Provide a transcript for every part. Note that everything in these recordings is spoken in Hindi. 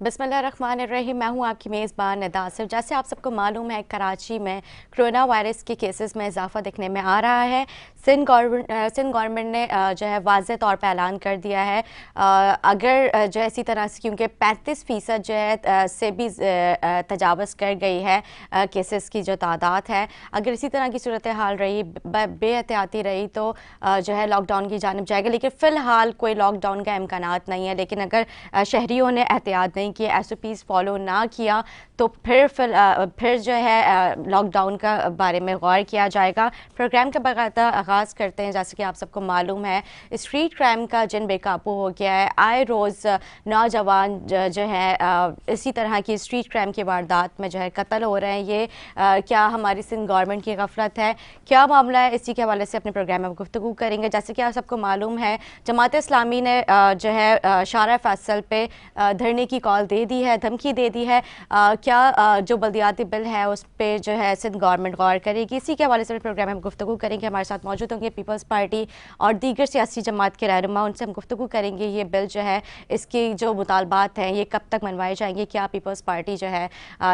बिस्मिल्लाहिर्रहमानिर्रहीम। मैं हूं आपकी मेज़बान नदासिर। जैसे आप सबको मालूम है, कराची में कोरोना वायरस के केसेस में इजाफा देखने में आ रहा है। सिंध गवर्नमेंट ने जो है वाज़ेह तौर पर ऐलान कर दिया है, अगर जो है इसी तरह से, क्योंकि 35% जो है से भी तजावज़ कर गई है केसेस की जो तादाद है, अगर इसी तरह की सूरत हाल रही, बेहतियाती रही तो जो है लॉकडाउन की जानिब जाएगा। लेकिन फ़िलहाल कोई लॉकडाउन का इम्कानात नहीं है। लेकिन अगर शहरियों ने एहतियात नहीं किए, SOPs फॉलो ना किया, तो फिर जो है लॉकडाउन का बारे में गौर किया जाएगा। प्रोग्राम का बाकायदा आगाज़ करते हैं। जैसे कि आप सबको मालूम है, स्ट्रीट क्राइम का जिन बेकाबू हो गया है। आए रोज़ नौजवान जो है इसी तरह की स्ट्रीट क्राइम की वारदात में जो है कत्ल हो रहे हैं। ये क्या हमारी सिंध गवर्नमेंट की गफलत है, क्या मामला है, इसी के हवाले से अपने प्रोग्राम में गुफ्तगू करेंगे। जैसे कि आप सबको मालूम है, जमात इस्लामी ने जो है शारा फैसल पे धरने की कॉल दे दी है, धमकी दे दी है। क्या जो बल्दियाती बिल है उस पर जो है सिंध गवर्नमेंट गौर करेगी, इसी के हवाले से प्रोग्राम में हम गुफ्तगू करेंगे। हमारे साथ मौजूद होंगे पीपल्स पार्टी और दीगर सियासी जमात के रहनुमा, उनसे हम गुफ्तगू करेंगे। ये बिल जो है, इसकी जो मुतालबात हैं, ये कब तक मनवाए जाएंगे, क्या पीपल्स पार्टी जो है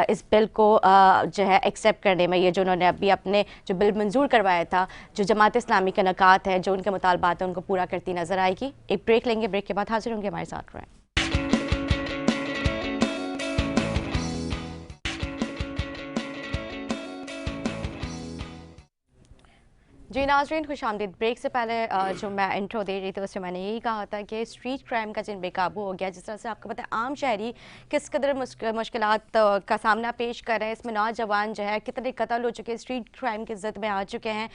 इस बिल को जो है एक्सेप्ट करने में, ये जो उन्होंने अभी अपने जो बिल मंजूर करवाया था, जो जमात इस्लामी के नकात है, जो उनके मुतालबात हैं, उनको पूरा करती नजर आएगी। एक ब्रेक लेंगे, ब्रेक के बाद हाजिर होंगे, हमारे साथ रहें। जी नाज़रीन, खुशामदीद। ब्रेक से पहले जो मैं इंट्रो दे रही थी उसमें मैंने यही कहा था कि स्ट्रीट क्राइम का जिन बेकाबू हो गया, जिस तरह से आपको पता है आम शहरी किस कदर मुश्किलात का सामना पेश कर रहे हैं। इसमें नौजवान जो है कितने कत्ल हो चुके हैं, स्ट्रीट क्राइम की ज़द में आ चुके हैं।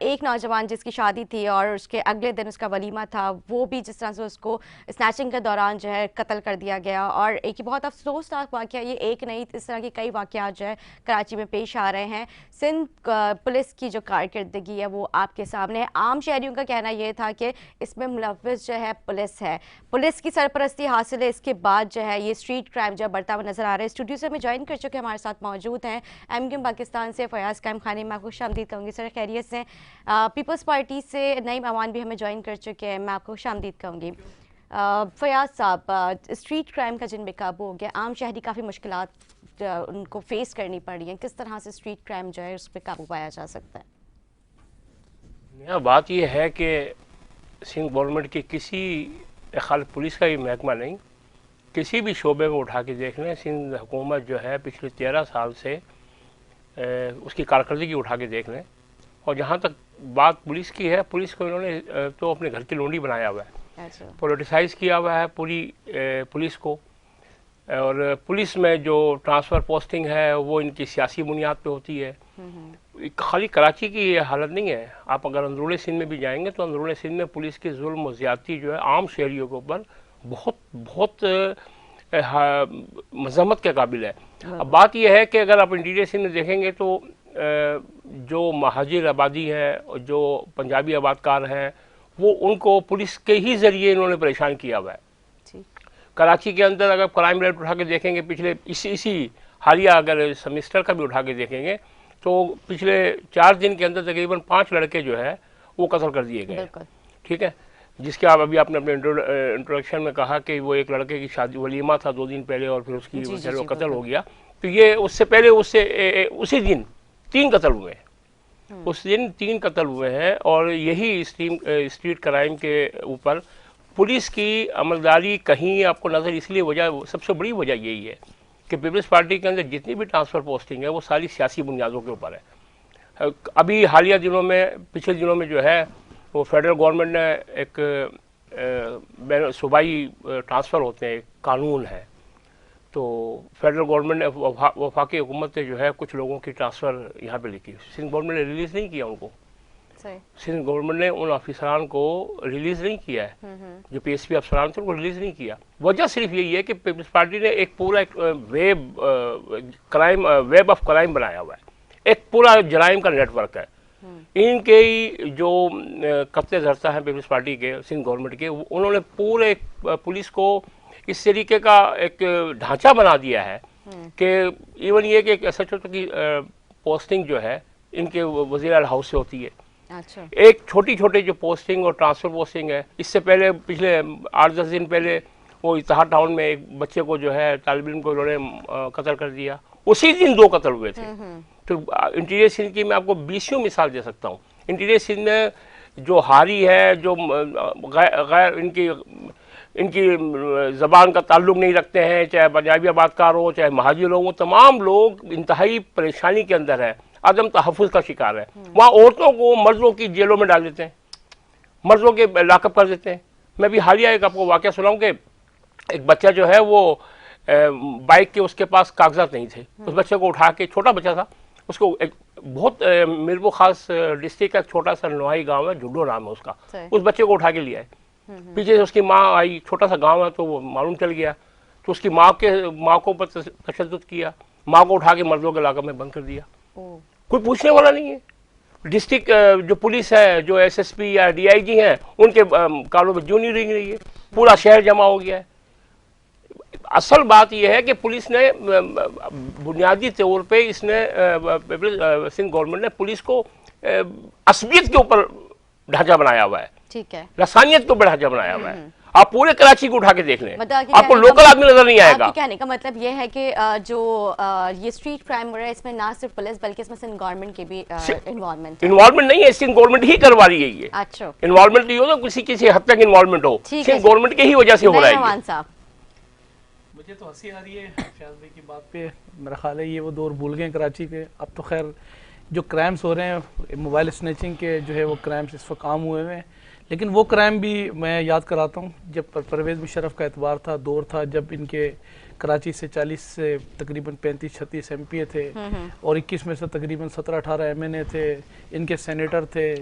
एक नौजवान जिसकी शादी थी और उसके अगले दिन उसका वलीमा था, वो भी जिस तरह से उसको स्नैचिंग के दौरान जो है कत्ल कर दिया गया। और एक बहुत अफसोसनाक वाक़या, ये एक नहीं, इस तरह की कई वाक़यात जो है कराची में पेश आ रहे हैं। सिंध पुलिस की जो कारकर्दगी है वो आपके सामने है। आम शहरियों का कहना यह था कि इसमें मुलव्विस जो है पुलिस है, पुलिस की सरपरस्ती हासिल है। इसके बाद जो है ये स्ट्रीट क्राइम जो बढ़ता हुआ नजर आ रहा है। स्टूडियो से हमें ज्वाइन कर चुके हमारे साथ मौजूद हैं MQM पाकिस्तान से फयाज कायम खानी। मैं खुश आमदीद कहूँगी सर, खैरियत से। पीपल्स पार्टी से नईम अवान भी हमें ज्वाइन कर चुके हैं, मैं आपको खुश आमदीद कहूँगी। फयाज साहब, स्ट्रीट क्राइम का जिन बेकाबू हो गया, आम शहरी काफ़ी मुश्किलात उनको फेस करनी पड़ रही हैं, किस तरह से स्ट्रीट क्राइम जो है उस पर काबू पाया जा सकता है? यहाँ बात यह है कि सिंध गवर्नमेंट की किसी, खाली पुलिस का ही महकमा नहीं, किसी भी शोबे में उठा के देख लें, सिंध हुकूमत जो है पिछले 13 साल से उसकी कारकर्दगी उठा के देख लें। और जहाँ तक बात पुलिस की है, पुलिस को इन्होंने तो अपने घर की लोंडी बनाया हुआ है, अच्छा। पोलिटिसाइज़ किया हुआ है पूरी पुलिस को। और पुलिस में जो ट्रांसफ़र पोस्टिंग है वो इनकी सियासी बुनियाद पे होती है। खाली कराची की ये हालत नहीं है, आप अगर अंदरूनी सिंध में भी जाएंगे तो अंदरूनी सिंध में पुलिस की जुल्म और ज़्यादती जो है आम शहरियों के ऊपर बहुत बहुत मजम्मत के काबिल है। अब बात यह है कि अगर आप इंटीरियर सिंध में देखेंगे तो जो महाजिर आबादी है, जो पंजाबी आबादकार हैं, वो उनको पुलिस के ही ज़रिए इन्होंने परेशान किया हुआ है। कराची के अंदर अगर क्राइम रेट उठा के देखेंगे, पिछले इसी हालिया अगर सेमेस्टर का भी उठा के देखेंगे तो पिछले 4 दिन के अंदर तकरीबन 5 लड़के जो है वो कत्ल कर दिए गए। ठीक है, जिसके आप अभी आपने अपने इंट्रोडक्शन में कहा कि वो एक लड़के की शादी वलीमा था 2 दिन पहले और फिर उसकी वो कत्ल हो गया। तो ये उससे पहले उसी दिन 3 कत्ल हुए हैं, उस दिन 3 कत्ल हुए हैं। और यही स्ट्रीट क्राइम के ऊपर पुलिस की अमलदारी कहीं आपको नज़र, इसलिए वजह, सबसे बड़ी वजह यही है कि पीपल्स पार्टी के अंदर जितनी भी ट्रांसफ़र पोस्टिंग है वो सारी सियासी बुनियादों के ऊपर है। अभी हालिया दिनों में, पिछले दिनों में जो है वो फेडरल गवर्नमेंट ने एक सूबाई ट्रांसफ़र होते हैं, कानून है, तो फेडरल गवर्नमेंट ने, वफाकी हुकूमत ने जो है कुछ लोगों की ट्रांसफ़र यहाँ पे लिखी, सिंध गवर्नमेंट ने रिलीज़ नहीं किया उनको। सिंध गवर्नमेंट ने उन अफसरान को रिलीज़ नहीं किया है, जो PSP अफसरान थे उनको रिलीज़ नहीं किया। वजह सिर्फ यही है कि पीपल्स पार्टी ने एक पूरा वेब ऑफ क्राइम बनाया हुआ है, एक पूरा जराइम का नेटवर्क है। इनके ही जो कब्जे धरता है पीपल्स पार्टी के, सिंध गवर्नमेंट के, उन्होंने पूरे पुलिस को इस तरीके का एक ढांचा बना दिया है कि इवन ये कि एक SHO की पोस्टिंग जो है इनके वज़ीर आला हाउस से होती है। अच्छा। एक छोटी छोटी जो पोस्टिंग और ट्रांसफ़र पोस्टिंग है, इससे पहले पिछले 8-10 दिन पहले वो इत्तेहाद टाउन में एक बच्चे को जो है तालिब इल्म को उन्होंने कत्ल कर दिया, उसी दिन 2 कत्ल हुए थे। तो इंटीरियर सिंध की मैं आपको 20 मिसाल दे सकता हूँ। इंटीरियर सिंध में जो हारी है, जो गैर इनकी ज़बान का ताल्लुक़ नहीं रखते हैं, चाहे पंजाबी आबादकार हो चाहे महाजिर हो, वो तमाम लोग इंतहाई परेशानी के अंदर है, अदम तहफ़्फ़ुज़ का शिकार है। वहाँ औरतों को मर्दों की जेलों में डाल देते हैं, मर्दों के लाकअप कर देते हैं। मैं भी हालिया एक आपको वाक़या सुनाऊँ कि एक बच्चा जो है वो बाइक के उसके पास कागजात नहीं थे, उस बच्चे को उठा के, छोटा बच्चा था, उसको एक बहुत मिरबो खास डिस्ट्रिक्ट का छोटा सा नोहाई गांव है, जुड्डो नाम है उसका, उस बच्चे को उठा के लिया है। पीछे से उसकी माँ आई, छोटा सा गांव है तो वो मालूम चल गया, तो उसकी माँ को ऊपर तशद्दुद किया, माँ को उठा के मर्दों के इलाके में बंद कर दिया। कोई पूछने वाला नहीं है। डिस्ट्रिक्ट जो पुलिस है, जो SSP या DIG हैं, उनके कानों में जूं नहीं रिंग रही है, पूरा शहर जमा हो गया है। असल बात यह है कि पुलिस ने बुनियादी तौर पे इसने सिंध गवर्नमेंट ने पुलिस को असबियत के ऊपर ढांचा बनाया हुआ है, ठीक है, लसानियत के ऊपर ढांचा बनाया हुआ है। आप पूरे कराची को उठा के देख लें, मतलब आपको लोकल आदमी नजर नहीं आएगा। आपके कहने का मतलब ये है कि जो ये स्ट्रीट क्राइम हो रहा है, इसमें ना सिर्फ पुलिस बल्कि इसमें सिंध गवर्नमेंट की भी इन्वॉल्वमेंट नहीं है, सिंध गवर्नमेंट ही करवा रही है ये। अच्छा, इन्वॉल्वमेंट नहीं हो तो किसी हद तक इन्वॉल्वमेंट हो, सिंध गवर्नमेंट की ही वजह से हो रहा है। मुझे तो हंसी आ रही है फयाज भाई की बात पे। मेरा ख्याल है ये वो दौर भूल गए कराची के। अब तो खैर जो क्राइम्स हो रहे हैं, मोबाइल स्नैचिंग के जो है वो क्राइम्स इस वक्त आम हुए हैं, लेकिन वो क्राइम भी मैं याद कराता हूँ जब परवेज़ मुशर्रफ का एतबार था, दौर था, जब इनके कराची से 40 से तकरीबन 35-36 MP थे और 21 में से तकरीबन 17-18 MNA थे, इनके सेनेटर थे,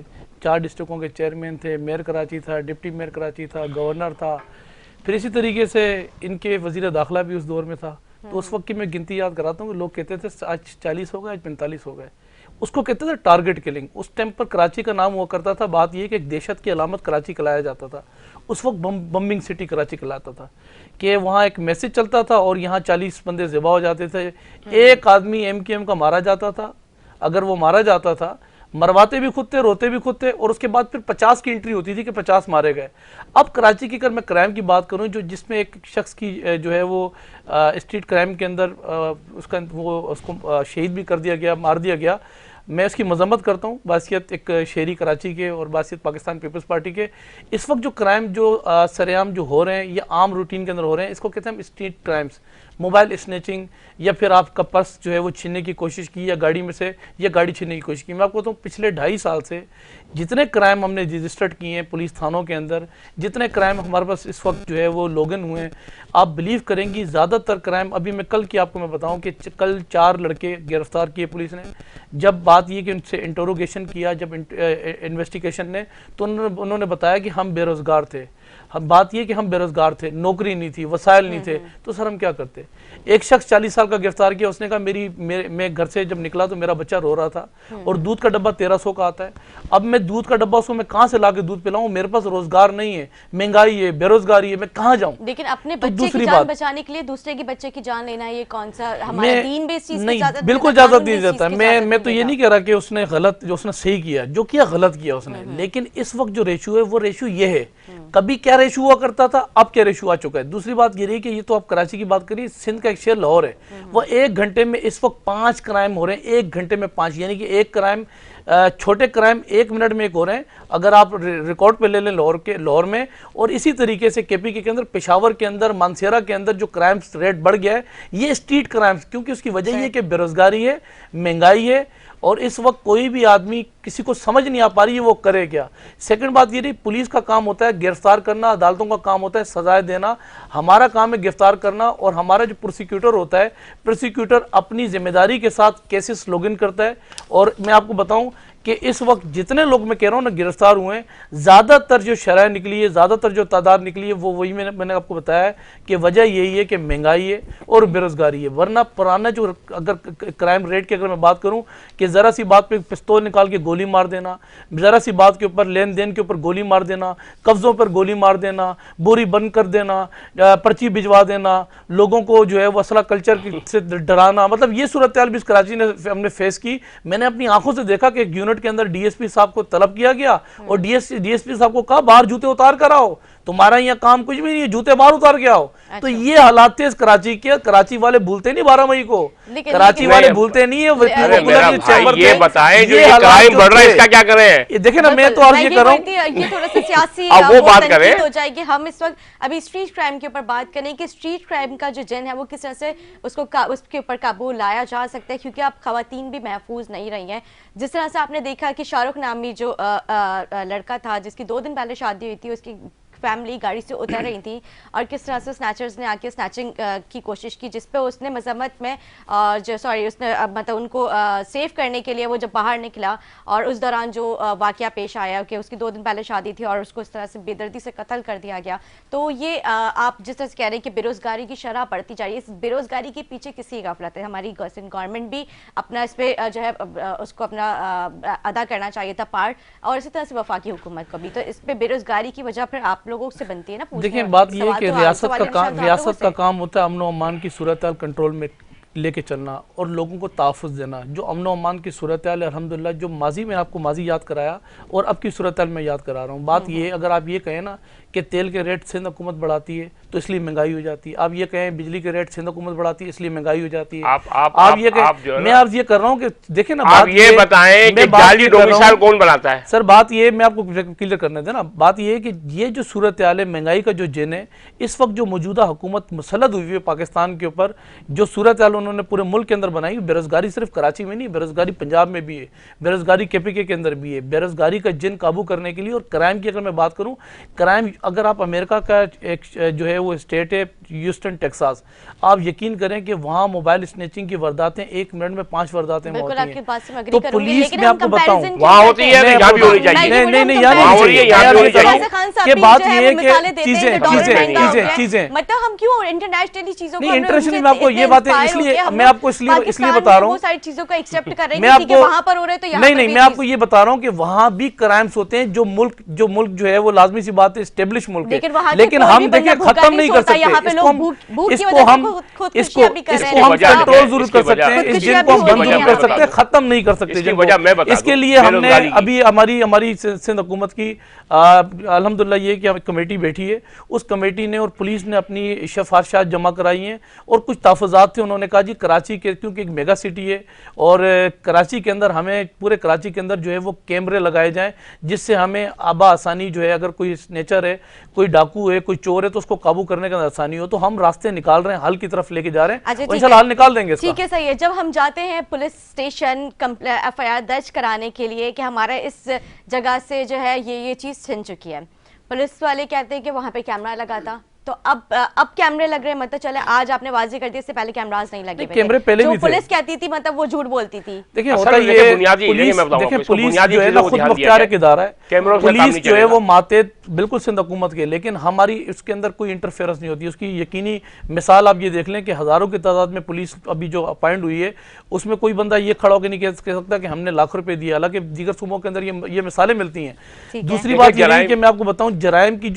4 डिस्ट्रिक्टों के चेयरमैन थे, मेयर कराची था, डिप्टी मेयर कराची था, गवर्नर था, फिर इसी तरीके से इनके वज़ीर दाखिला भी उस दौर में था। तो उस वक्त की मैं गिनती याद कराता हूँ कि लोग कहते थे आज 40 हो गए, आज 45 हो गए। उसको कहते थे टारगेट किलिंग। उस टाइम पर कराची का नाम हुआ करता था। बात यह कि एक दहशत की अलामत कराची कहलाया जाता था। उस वक्त बम्बिंग सिटी कराची कहलाता था कि वहाँ एक मैसेज चलता था और यहाँ 40 बंदे ज़िबा हो जाते थे। एक आदमी MKM का मारा जाता था, अगर वो मारा जाता था, मरवाते भी खुद थे, रोते भी खुद थे, और उसके बाद फिर 50 की एंट्री होती थी कि 50 मारे गए। अब कराची की अगर मैं क्राइम की बात करूं, जो जिसमें एक शख्स की जो है वो स्ट्रीट क्राइम के अंदर उसको शहीद भी कर दिया गया, मार दिया गया, मैं उसकी मजम्मत करता हूँ बासियत एक शहरी कराची के और बासियत पाकिस्तान पीपल्स पार्टी के। इस वक्त जो क्राइम जो सरेआम जो हो रहे हैं, ये आम रूटीन के अंदर हो रहे हैं, इसको कहते हैं हम स्ट्रीट क्राइम्स। मोबाइल स्नैचिंग, या फिर आपका पर्स जो है वो छीनने की कोशिश की, या गाड़ी में से या गाड़ी छीनने की कोशिश की। मैं आपको बताऊँ पिछले 2.5 साल से जितने क्राइम हमने रजिस्टर्ड किए हैं पुलिस थानों के अंदर, जितने क्राइम हमारे पास इस वक्त जो है वो लॉगिन हुए हैं, आप बिलीव करेंगी ज़्यादातर क्राइम, अभी मैं कल की आपको मैं बताऊँ कि कल 4 लड़के गिरफ्तार किए पुलिस ने। जब बात ये कि उनसे इंटरोगेशन किया, जब इन्वेस्टिगेशन ने, तो उन्होंने बताया कि हम बेरोज़गार थे। हम बात ये कि हम बेरोजगार थे, नौकरी नहीं थी, वसाइल नहीं थे, तो सर हम क्या करते। एक शख्स 40 साल का गिरफ्तार किया, उसने कहा मैं घर से जब निकला तो मेरा बच्चा रो रहा था और दूध का डब्बा 1300 का आता है। अब मैं दूध का डब्बा उसको मैं कहाँ से लाके दूध पिलाऊं, मेरे पास रोजगार नहीं है, महंगाई है, बेरोजगारी है, मैं कहाँ जाऊँ। लेकिन अपने बच्चे की जान बचाने के लिए दूसरे के बच्चे की जान लेना, ये कौन सा हमारा दीन भी इस चीज नहीं, बिल्कुल इजाजत नहीं देता। मैं तो ये नहीं कह रहा कि उसने गलत, जो उसने सही किया, जो किया गलत किया उसने, लेकिन इस वक्त जो रेशो है वो रेशो ये है। कभी क्या रेशो हुआ करता था, अब क्या रेशो आ चुका है। दूसरी बात ये रही कि ये तो आप कराची की बात करिए, सिंध का एक शहर लाहौर है, वो 1 घंटे में इस वक्त 5 क्राइम हो रहे हैं, 1 घंटे में 5, यानी कि एक क्राइम, छोटे क्राइम 1 मिनट में 1 हो रहे हैं। अगर आप रिकॉर्ड पे ले लें लाहौर में, और इसी तरीके से KPK के अंदर, पेशावर के अंदर, मानसेरा के अंदर जो क्राइम्स रेट बढ़ गया है, ये स्ट्रीट क्राइम्स, क्योंकि उसकी वजह ये कि बेरोजगारी है, महंगाई है, और इस वक्त कोई भी आदमी किसी को समझ नहीं आ पा रही है वो करे क्या। सेकंड बात ये रही, पुलिस का काम होता है गिरफ्तार करना, अदालतों का काम होता है सजाएं देना, हमारा काम है गिरफ्तार करना। और हमारा जो प्रोसिक्यूटर होता है, प्रोसिक्यूटर अपनी जिम्मेदारी के साथ केसेस लॉगिन करता है। और मैं आपको बताऊं कि इस वक्त जितने लोग मैं कह रहा हूँ ना गिरफ्तार हुए हैं, ज़्यादातर जो शरह निकली है, ज़्यादातर जो तादाद निकली है, वो वही मैंने आपको बताया कि वजह यही है कि महंगाई है और बेरोजगारी है। वरना पुराना जो अगर क्राइम रेट की अगर मैं बात करूँ कि ज़रा सी बात पे पिस्तौल निकाल के गोली मार देना, ज़रा सी बात के ऊपर लेन देन के ऊपर गोली मार देना, कब्ज़ों पर गोली मार देना, बोरी बंद कर देना, पर्ची भिजवा देना, लोगों को जो है वो असला कल्चर से डराना, मतलब ये सूरत हाल भी कराची ने हमने फेस की। मैंने अपनी आंखों से देखा कि यूनिट के अंदर DSP साहब को तलब किया गया और DSP साहब को कहा बाहर जूते उतार कर आओ, तुम्हारा यहाँ काम कुछ भी नहीं है, जूते बाहर उतार के आओ। तो ये हालात थे इस कराची के। कराची वाले भूलते नहीं 12 मई को, कराची वाले भूलते नहीं है। ये बताएं जो ये क्राइम बढ़ रहा है इसका क्या करें? देखे ना, मैं तो अर्ज ये कर रहा हूँ, ये थोड़ा सा सियासी वो बात करें हो जाएगी। हम इस वक्त अभी स्ट्रीट क्राइम के ऊपर बात करें कि स्ट्रीट क्राइम का जो जिन है वो किस तरह से उसके ऊपर काबू लाया जा सकता है, क्योंकि अब खवातीन भी महफूज नहीं रही हैं। जिस तरह से आपने देखा कि शाहरुख नामी जो लड़का था जिसकी 2 दिन पहले शादी हुई थी, उसकी फैमिली गाड़ी से उतर रही थी और किस तरह से स्नैचर्स ने आके स्नैचिंग की कोशिश की, जिस पे उसने मजम्मत में उसने मतलब उनको सेव करने के लिए वो जब बाहर निकला और उस दौरान जो वाकया पेश आया कि उसकी 2 दिन पहले शादी थी और उसको इस तरह से बेदर्दी से कत्ल कर दिया गया। तो ये आप जिस तरह से कह रहे हैं कि बेरोजगारी की शरह बढ़ती जा रही है, इस बेरोजगारी के पीछे किसी गफलत है? हमारी गवर्नमेंट भी अपना इस पे जो है उसको अपना अदा करना चाहिए था पार्ट, और इसी तरह से वफाकी हुकूमत को भी। तो इस पे बेरोजगारी की वजह फिर आप लोगों से बनती है ना। देखिए बात ये है कि रियासत का काम होता है अमन व अमान की सूरत कंट्रोल में लेके चलना और लोगों को तहफ़्फ़ुज़ देना। जो अमन व अमान की सूरत हाल अल्हम्दुलिल्लाह, जो माजी में आपको माजी याद कराया और अब की सूरत हाल में याद करा रहा हूँ। बात ये, अगर आप ये कहें ना कि तेल के रेट सिंध हुकूमत बढ़ाती है तो इसलिए महंगाई हो जाती है, आप ये कहें बिजली के रेट सिंध हुकूमत बढ़ाती है इसलिए महंगाई हो जाती है, आप ये कहें, मैं आप ये कर रहा हूँ कि देखें ना, आप ये बताएं कि जाली डोमिसाइल कौन बनाता है? सर बात ये, मैं आपको क्लियर करने देना, बात ये है कि ये जो सूरत हाल है महंगाई का जो जिन है इस वक्त जो मौजूदा हुकूमत मुसल्लत हुई है पाकिस्तान के ऊपर, जो सूरत हाल उन्होंने पूरे मुल्क के अंदर बनाई, बेरोजगारी सिर्फ कराची में नहीं, बेरोजगारी पंजाब में भी है, बेरोजगारी KPK के अंदर भी है। बेरोजगारी का जिन काबू करने के लिए और क्राइम की अगर मैं बात करूं, क्राइम अगर आप अमेरिका का एक जो है वो स्टेट है ह्यूस्टन टेक्सास, आप यकीन करें कि वहां मोबाइल स्नैचिंग की वारदातें 1 मिनट में 5 वारदातें होती हैं। तो पुलिस में आपको बताऊं वहां होती है, यहाँ भी होनी चाहिए। नहीं यहाँ नहीं, बात ये है कि चीजें मतलब हम क्यों इंटरनेशनली चीजों को, इंटरनेशनली मैं आपको ये बातें इसलिए मैं आपको इसलिए बता रहा हूँ, वो सारी चीजों को एक्सेप्ट कर रहे हैं कि वहां पर हो रहे तो यहाँ नहीं, मैं आपको ये बता रहा हूँ कि वहां भी क्राइम्स होते हैं। जो मुल्क जो है वो लाजमी सी बात है स्टेब्लिश मुल्क है, लेकिन हम देखिए खत्म नहीं कर सकते इसको हम कंट्रोल जरूर कर सकते हैं, इस जिन को हम बंद जरूर कर सकते हैं, खत्म नहीं कर सकते। इसके लिए हमने अभी हमारी सिंध हुकूमत की अल्हम्दुलिल्लाह ये कि कमेटी बैठी है, उस कमेटी ने और पुलिस ने अपनी सिफारिशात जमा कराई हैं और कुछ तहफ़्फ़ुज़ात थे। उन्होंने कहा जी कराची के, क्योंकि एक मेगा सिटी है और कराची के अंदर हमें पूरे कराची के अंदर जो है वो कैमरे लगाए जाएं, जिससे हमें आबा आसानी जो है, अगर कोई स्नेचर है, कोई डाकू है, कोई चोर है तो उसको काबू करने का आसानी हो। तो हम रास्ते निकाल रहे हैं, हल की तरफ लेके जा रहे हैं, इंशाल्लाह हल निकाल देंगे। ठीक है, सही है। जब हम जाते हैं पुलिस स्टेशन FIR दर्ज कराने के लिए कि हमारा इस जगह से जो है ये चीज छिन चुकी है, पुलिस वाले कहते हैं कि वहां पे कैमरा लगा था, तो अब कैमरे लग रहे हैं, मतलब चले आज आपने वाजी कर दिया, इससे पहले कैमरास नहीं लगे, कैमरे पहले भी थे। पुलिस कहती थी मतलब वो झूठ बोलती थी। देखिए होता ये पुलिस जो है ना खुद मुख्तियार एक इदारा है, पुलिस जो है वो मातेहत बिल्कुल सिंध हुकूमत के, लेकिन हमारी उसके अंदर कोई इंटरफेरेंस नहीं होती। उसकी यकीनी मिसाल आप ये देख लें कि हजारों की तादाद में पुलिस अभी जो अपॉइंट हुई है उसमें कोई बंदा ये खड़ा होकर नहीं कह सकता कि हमने लाख रुपए दिए, हालांकि दीगर सूबों के अंदर ये मिसालें मिलती हैं। दूसरी बात यह है कि मैं आपको बताऊं, जराइम की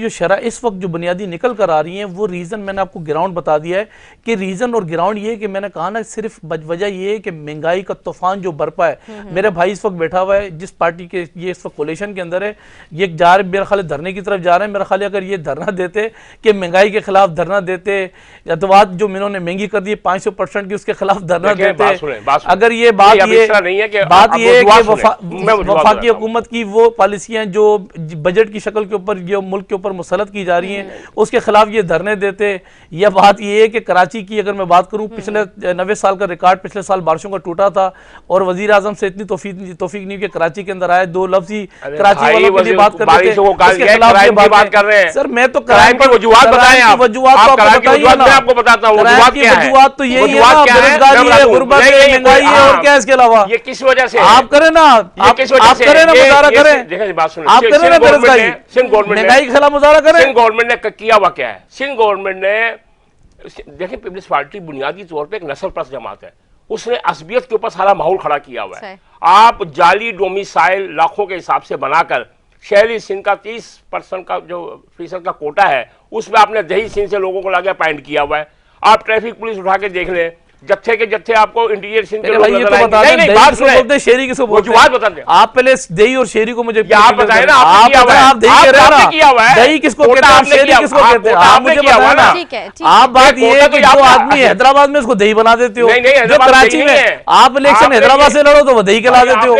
जो शरह इस वक्त जो बुनियादी निकल कर आ रही है, वो रीजन मैंने आपको ग्राउंड बता दिया है कि रीजन और ग्राउंड ये है कि मैंने कहा ना, सिर्फ वजह ये है कि महंगाई का तूफान जो बरपा है। मेरे भाई इस वक्त बैठा हुआ है जिस पार्टी के ये इस वक्त कोलिशन के अंदर है, ये जा रहे मेरा ख्याल धरने की तरफ जा रहे हैं। मेरा ख्याल अगर ये धरना देते कि महंगाई के खिलाफ धरना देते, अदवात जो इन्होंने महंगी कर दी 500% की, उसके खिलाफ धरना देते। अगर ये बात ये वफाकी हुकूमत की वो पॉलिसियां जो बजट की शक्ल के ऊपर जो मुल्क के ऊपर मुसलत की जा रही हैं उसके खिलाफ ये धरने देते। यह बात ये है कि कराची की अगर मैं बात करूं, पिछले 90 साल का रिकॉर्ड पिछले साल बारिशों का टूटा था और वजीर आजम से इतनी तौफीक नहीं कि कराची के अंदर आए, 2 लफ्ज ही कराची वालों के लिए बात करते थे, उसके खिलाफ ये बात कर रहे हैं। सर मैं तो क्राइम की वजूहत बताएं आप, वजूहत तो आपको बताता हूं, वजूहत तो यही है ना, बेरोजगारी है, गुर्बत है, महंगाई है, और क्या इसके अलावा? ये किस वजह से? आप करें ना, आप करें ना, मुजाहरा करें, आप करें ना बेरोजगारी, महंगाई के खिलाफ मुजाहरा करें। सिंध गवर्नमेंट ने किया हुआ क्या है? सिंध गवर्नमेंट ने देखिए, पीपल्स पार्टी बुनियादी तौर पे एक नस्ल परस्त जमात है, उसने असबियत के ऊपर सारा माहौल खड़ा किया हुआ है। आप जाली डोमिसाइल लाखों के हिसाब से बनाकर शहरी सिंध का 30% का जो फीसद का कोटा है उसमें आपने दही सिंध से लोगों को लाके अपॉइंट किया हुआ है। आप ट्रैफिक पुलिस उठा के देख लें, जत्थे के जत्थे आपको इंटीरियर सिंध के भाई ये तो बता दें, दही किसको बोलते हैं, शेरी किसको बोलते हैं? बता दें आप पहले दही और शेरी को मुझे आप बताएं ना, आप दही कह रहे हैं ना, दही किसको कहते हैं, शेरी किसको कहते हैं, आप मुझे बताएं ना। आप बात ये है कि जो आदमी हैदराबाद में उसको दही बना देते हो, जो कराची में आप इलेक्शन हैदराबाद से लड़ो तो वो दही खिला देते हो।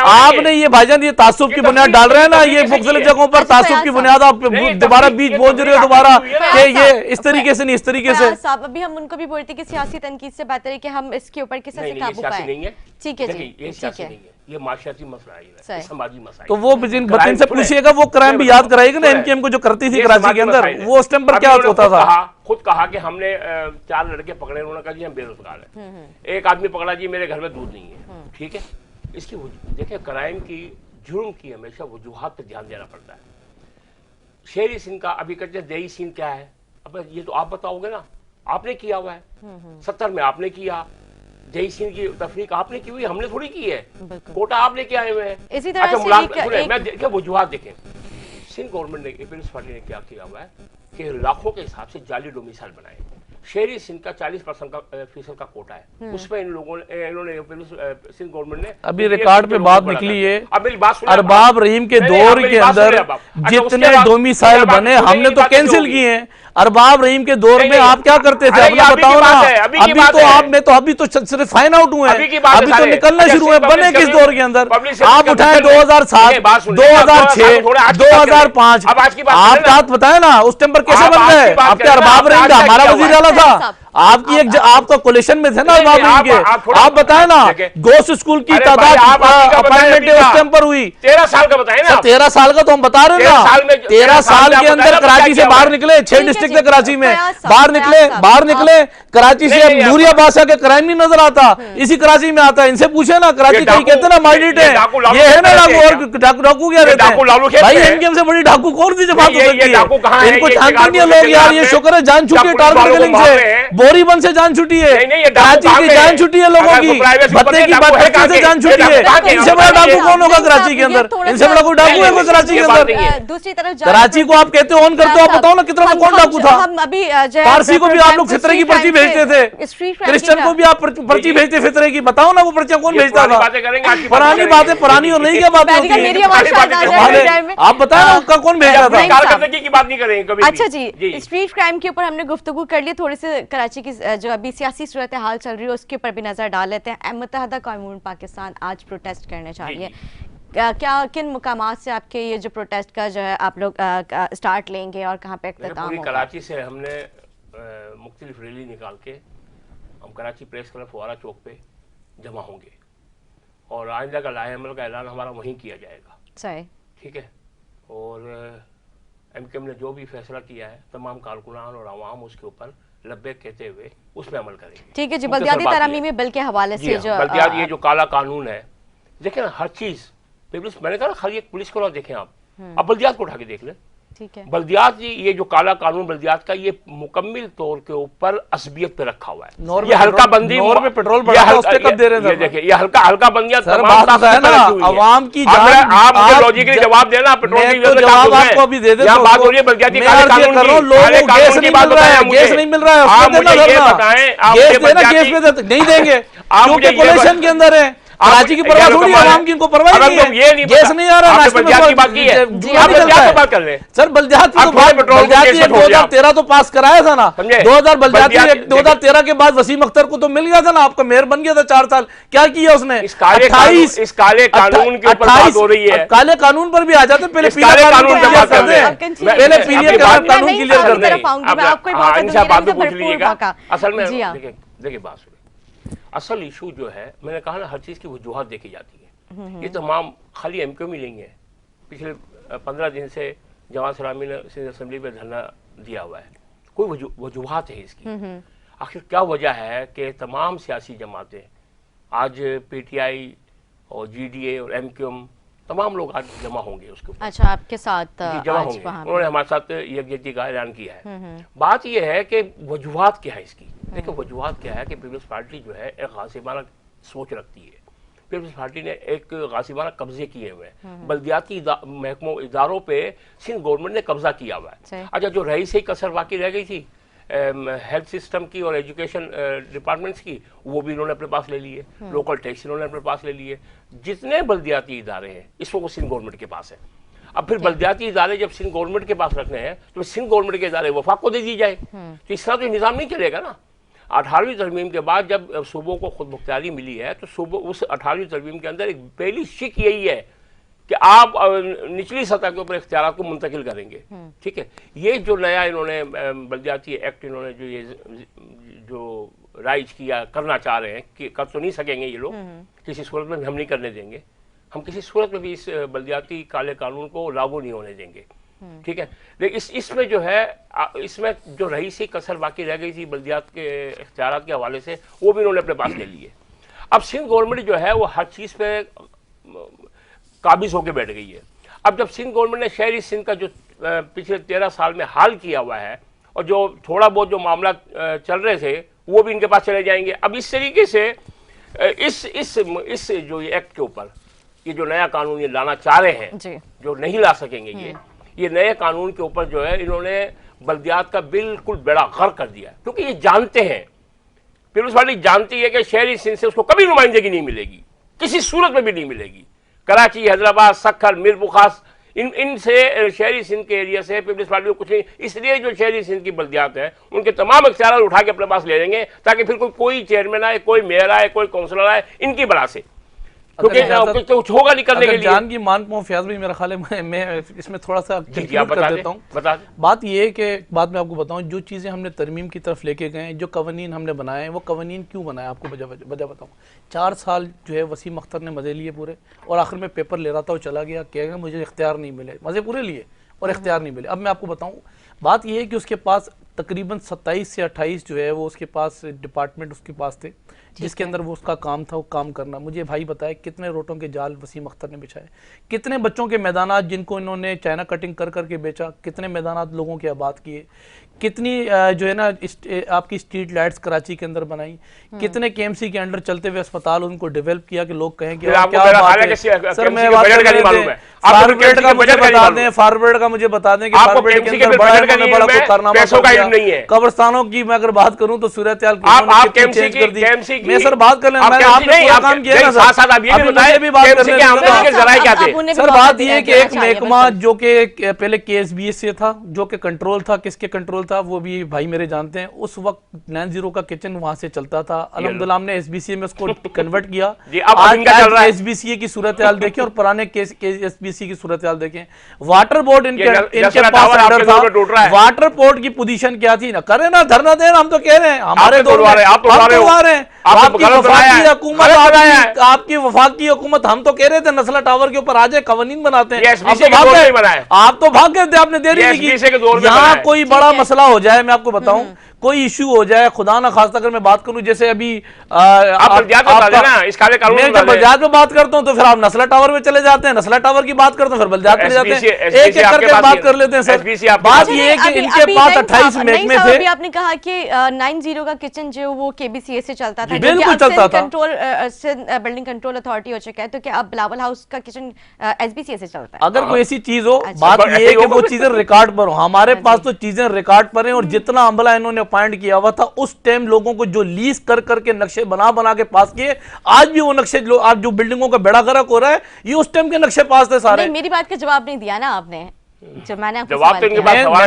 आपने ये भाईजान ये तासुब की बुनियाद डाल रहे हैं ना, ये मुख्तलिफ जगहों पर तासुब की बुनियाद आप दोबारा बीच बोझ रहे हो दोबारा कि ये इस तरीके से नहीं इस तरीके से। साहब अभी हम उनको भी बोलते कि सियासी तनकीद से बेहतर है कि हम इसके ऊपर किसी से काबू पाएं। ठीक है जी, ये सियासी नहीं है, ये माशरती मसला है, ये समाजी मसला है। तो वो बतिन से पूछिएगा, वो क्राइम भी याद कराएगा ना एमकेएम को जो करती थी कराची के अंदर, वो उस टाइम पर क्या होता था। खुद कहा कि हमने 4 लड़के पकड़े, उन्होंने कहा जी हम बेरोजगार हैं। एक आदमी पकड़ा जी मेरे घर में दूध नहीं है, ठीक है। इसकी देखिए क्राइम की, जुर्म की हमेशा वजूहात पर ध्यान देना पड़ता है। शेरी सिंध का अभी कहते हैं दही सिंध क्या है, अब ये तो आप बताओगे ना, आपने किया हुआ है 70 में, आपने किया दही सिंध की तफरीक आपने की हुई, हमने थोड़ी की है, कोटा आपने क्या आए हुए हैं। इसी तरह से मैं देखिए वजूहात देखें, सिंध गवर्नमेंट ने, पीपल्स पार्टी ने क्या किया हुआ है कि लाखों के हिसाब से जाली डोमिसाइल बनाए। शेरी सिंध का 40% का कोटा है, उसमें इन लोगों ने, इन्होंने सिंध गवर्नमेंट ने अभी रिकॉर्ड पे बात निकली है। अब मेरी बात सुनिए, अरबाब रहीम के दौर के अंदर जितने डोमिसाइल बने हमने तो कैंसिल किए हैं। अरबाब रहीम के दौर में आप क्या करते थे अपना बताओ ना। अभी तो सिर्फ फाइन आउट हुए हैं, अभी तो निकलना शुरू हुए। बने किस दौर के अंदर आप उठाए 2007, 2006, 2005, आप बात बताए ना उस टाइम पर कैसे बन गए। आपके अरबाब रहीम का हमारा वजीर आला था, आपकी एक आप तो कोलिशन में थे ना अरबाब रहीम के। आप बताए ना गोश्त स्कूल की तादाद अपॉइंटमेंट उस टाइम पर हुई 13 साल का बताए ना। 13 साल का तो हम बता रहे हैं ना, 13 साल के अंदर कराची से बाहर निकले, 6 डिस्ट्रिक्ट थे कराची में, बाहर निकले कराची से। अब नूरिया बादशाह के क्राइम नहीं नजर आता, इसी कराची में आता है। इनसे पूछे ना, कराची कहीं कहते ना माइडिट है, ये है ना डाकू। और डाकू क्या रहते हैं भाई, एमकेएम से बड़ी डाकू कौन सी बात हो सकती है। इनको जानते नहीं लोग यार, ये शुक्र है जान छूटी टारगेट किलिंग से, बोरीबंद से जान छूटी है, कराची की जान छूटी है लोगों की, भत्ते की बच्चे से जान छूटी है। इनसे बड़ा डाकू कौन होगा कराची के अंदर, इनसे बड़ा कोई डाकू है कोई कराची के अंदर। दूसरी तरफ कराची को आप कहते हो ऑन करते हो, आप बताओ ना कितना कौन डाकू था। हम अभी पारसी को भी आप लोग फितरे की पर्ची भेजते थे, क्रिश्चियन को भी आप पर्ची भेजते फितरे की, बताओ ना वो पर्चियां कौन भेजता था। पुरानी बातें पुरानी और नई क्या बात होती है, आप बताओ ना उसका कौन भेजता था। की बात नहीं करेंगे कभी। अच्छा जी, स्ट्रीट क्राइम के ऊपर हमने गुफ्तगू कर ली, थोड़ी सी कराची की जो अभी सियासी सूरत हाल चल रही है उसके ऊपर भी नजर डाल लेते हैं। मुत्तहदा कौम पाकिस्तान आज प्रोटेस्ट करने जा रही है, क्या किन मुकामात से आपके ये जो प्रोटेस्ट का जो है आप लोग स्टार्ट लेंगे और कहाँ पे इख्तिताम होगा? कराची से हमने मुख्तलिफ रैली निकाल के हम कराची प्रेस क्लब फुआरा चौक पे जमा होंगे और आइंदा का लाहे अमल का ऐलान हमारा वहीं किया जाएगा। सही, ठीक है। और एमकेएम ने जो भी फैसला किया है तमाम कारकुनान और आवाम उसके ऊपर लब्बैक कहते हुए उसमें अमल करेंगे। ठीक है जी, बल्दियाती तरामीमी बिल के हवाले से जो बल्दियात ये जो काला कानून है, देखें ना हर चीज, मैंने कहा खाली एक पुलिस को ना देखें आप, अब बल्दियात को उठा के देख लें। ठीक है, बल्दियात ये जो काला कानून बल्दियात का, ये मुकम्मल तौर के ऊपर असबियत पे रखा हुआ है। ये हल्का बंदी में पेट्रोल बढ़ा उस पे कब दे रहे थे। देखिए ये हल्का बंदियां अवाम की आप मुझे लॉजिकली जवाब देना, पेट्रोल की जवाब आपको अभी दे दे। यहाँ बात हो रही है बल्दियाती काले कानून की बात बताएं मुझे, गैस नहीं मिल रहा है, आप मुझे ये बताएं, आप गैस नहीं देंगे क्योंकि कोलिशन के अंदर है। कराची की परवाह थोड़ी, आवाम की इनको परवाह नहीं है। गैस नहीं आ रहा, बल्दियात की बात की है, बात कर रहे हैं सर। बल्दियात की पेट्रोल 2013 तो पास कराया था ना, 2013 के बाद वसीम अख्तर को तो मिल गया था ना, आपका मेयर बन गया था 4 साल। क्या किया उसने? इस काले कानून के ऊपर बात हो रही है। काले कानून पर भी आ जाते हैं, पहले पीला कानून क्लियर कर दें, पहले पीले कानून क्लियर कर दें। असल में देखिए बात सुनिए, असल इशू जो है, मैंने कहा ना हर चीज़ की वजूहत देखी जाती है। ये तमाम खाली एमकेएम ही नहीं है, पिछले 15 दिन से जवान सलामी ने सिंध असेंबली में धरना दिया हुआ है, कोई वजूहत है इसकी। आखिर क्या वजह है कि तमाम सियासी जमातें आज पीटीआई और जीडीए और एमकेएम तमाम लोग आज जमा होंगे उसके ऊपर। अच्छा, आपके साथ जमा होंगे, उन्होंने हमारे साथ यकजहती का ऐलान किया है। बात यह है कि वजूहत क्या है इसकी। देखिए वजूहत क्या है कि पीपल्स पार्टी जो है एक गासिबाना सोच रखती है। पीपल्स पार्टी ने एक गासिबाना कब्जे किए हुए हैं, बल्दियाती महकमों इदारों पे सिंध गवर्नमेंट ने कब्जा किया हुआ है। अच्छा, जो रही से कसर बाकी रह गई थी हेल्थ सिस्टम की और एजुकेशन डिपार्टमेंट्स की, वो भी इन्होंने अपने पास ले लिए। लोकल टैक्स इन्होंने अपने पास ले लिए। जितने बल्दियाती इदारे हैं इस वक्त सिंध गवर्नमेंट के पास है। अब फिर बल्दियाती इदारे जब सिंध गवर्नमेंट के पास रखने हैं तो सिंध गवर्नमेंट के इदारे वफाक को दे दी जाए। तो इस तरह तो निज़ाम नहीं चलेगा ना। 18वीं तरमीम के बाद जब सूबों को खुद मुख्तारी मिली है तो सूबों उस 18वीं तरमीम के अंदर एक पहली शिक यही है कि आप निचली सतह के ऊपर इख्तियारात को मुंतकिल करेंगे। ठीक है, ये जो नया इन्होंने बल्दियाती एक्ट इन्होंने जो राइज किया करना चाह रहे हैं कि कर तो नहीं सकेंगे ये लोग, किसी सूरत में भी हम नहीं करने देंगे, हम किसी सूरत में भी इस बल्दियाती काले कानून को लागू नहीं होने देंगे। ठीक है, लेकिन इसमें जो है इसमें जो रही सी कसर बाकी रह गई थी बल्दियात के इख्तियारात के हवाले से, वो भी इन्होंने अपने पास ले लिए। अब सिंध गवर्नमेंट जो है वो हर चीज़ पे काबिज होकर बैठ गई है। अब जब सिंध गवर्नमेंट ने शहरी सिंध का जो पिछले 13 साल में हाल किया हुआ है और जो थोड़ा बहुत जो मामला चल रहे थे वो भी इनके पास चले जाएंगे। अब इस तरीके से इस जो ये एक्ट के ऊपर ये जो नया कानून ये लाना चाह रहे हैं जो नहीं ला सकेंगे ये नए कानून के ऊपर जो है इन्होंने बल्दियात का बिल्कुल बेड़ा गर्क कर दिया, क्योंकि ये जानते हैं, पीपल्स पार्टी जानती है कि शहरी सिंध से उसको कभी नुमाइंदगी नहीं मिलेगी, किसी सूरत में भी नहीं मिलेगी। कराची, हैदराबाद, सक्खर, मीर बुखास इनसे शहरी सिंध के एरिया से पीपल्स पार्टी को कुछ नहीं। इसलिए जो शहरी सिंध की बल्दियात है उनके तमाम इख्तियार उठा के अपने पास ले लेंगे ताकि फिर कोई चेयरमैन आए, कोई मेयर आए, कोई काउंसलर आए इनकी बड़ा से, क्योंकि कुछ होगा नहीं करने के लिए। जान की मान पाऊँ फयाज भाई, मेरा ख्याल है मैं इसमें थोड़ा सा कर देता हूँ। बात ये है कि बाद में आपको बताऊँ जो चीज़ें हमने तरमीम की तरफ लेके गए, जो कवानीन हमने बनाए वो कवानीन क्यों बनाए आपको वजह बताऊँ। 4 साल जो है वसीम अख्तर ने मज़े लिए पूरे, और आखिर में पेपर ले रहा था वो चला गया, कहेगा मुझे इख्तियार नहीं मिले, मज़े पूरे लिए और इख्तियार नहीं मिले। अब मैं आपको बताऊँ बात यह है कि उसके पास तकरीबन 27 से 28 जो है वो उसके पास डिपार्टमेंट उसके पास थे जिसके अंदर वो उसका काम था वो काम करना। मुझे भाई बताए कितने रोटों के जाल वसीम अख्तर ने बिछाए, कितने बच्चों के मैदानात जिनको इन्होंने चाइना कटिंग कर करके बेचा, कितने मैदानात लोगों के आबाद किए, कितनी जो है ना आपकी स्ट्रीट लाइट्स कराची के अंदर बनाई, कितने केएमसी के अंडर चलते हुए अस्पताल उनको डेवलप किया कि लोग कहें कि क्या बात है। सर मैं बात फार्वर्ड का मुझे बता दें, फार्वर्ड का मुझे बता दें कि फार्वर्ड के अंदर बड़ा कोई कारनामा किया। कब्रिस्तानों की मैं अगर बात करूं तो सूरत हाल चेंज कर दी। मैं सर बात कर लें, मैंने आपने काम किया ना सर, भी बात कर लें। सर बात ये है कि एक महकमा जो कि पहले KSBS से था, जो कि कंट्रोल था, किसके कंट्रोल था वो भी भाई मेरे जानते हैं। उस वक्त 90 का किचन वहां से चलता था, अल्हम्दुलिल्लाह हमने SBCA में उसको कन्वर्ट किया। आज SBCA की सूरत हाल देखें और पुराने SBCA की सूरत हाल देखें। वाटर बोर्ड इनके पास अंडर था, वाटर बोर्ड की पोजीशन क्या थी ना करे ना धरना देना, हम तो कह रहे हैं हमारे दौर में आपकी वफाकी हुकूमत, हम तो कह रहे थे नस्ला टावर के ऊपर आ जाए कवानीन बनाते हैं, आप तो भाग गए थे, आपने देरी नहीं की। यहाँ कोई बड़ा मसला हो जाए, मैं आपको बताऊं कोई इशू हो जाए, खुदा ना खास्ता अगर मैं बात करूं जैसे अभी मैं जब बल्दियात में बात करता हूं तो फिर आप नस्ला टावर में चले जाते हैं, नस्ला टावर की बात करते हैं फिर बल्दियात में जाते हैं, एक एक करके बात कर लेते हैं। सर बात ये है कि इनके पास 28 महकमे थे। अभी आपने कहा कि 90 का किचन जो वो KBCA से चलता था, बिल्कुल चलता था, बिल्डिंग कंट्रोल अथॉरिटी हो चुका है, तो क्या अब बिलावल हाउस का किचन SBCA से चलता है? अगर कोई ऐसी चीज हो, बात ये है कि वो चीजें रिकॉर्ड पर हो, हमारे पास तो चीजें रिकॉर्ड पर हैं, और जितना अमला इन्होंने अपॉइंट किया हुआ था उस टाइम लोगों को जो लीज कर करके नक्शे बना के पास किए, आज भी वो नक्शे आज जो बिल्डिंगों का बेड़ा गर्क हो रहा है ये उस टाइम के नक्शे पास थे सारे। मेरी बात का जवाब नहीं दिया ना आपने, मैंने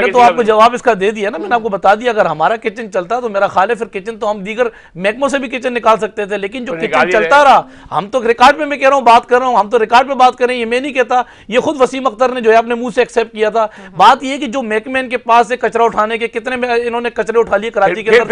तो आपको जवाब इसका दे दिया ना, मैंने आपको बता दिया अगर हमारा किचन चलता तो मेरा ख्याल है फिर किचन तो हम दीगर महकमों से भी किचन निकाल सकते थे, लेकिन जो किचन चलता रहा, हम तो रिकॉर्ड पे मैं कह रहा हूँ बात कर रहा हूँ, हम तो रिकॉर्ड पे बात कर रहे हैं, ये मैं नहीं कहता, ये खुद वसीम अख्तर ने जो है अपने मुंह से एक्सेप्ट किया था। बात ये कि जो महकमे इनके पास से कचरा उठाने के कितने इन्होंने कचरे उठा लिए कराची के अंदर,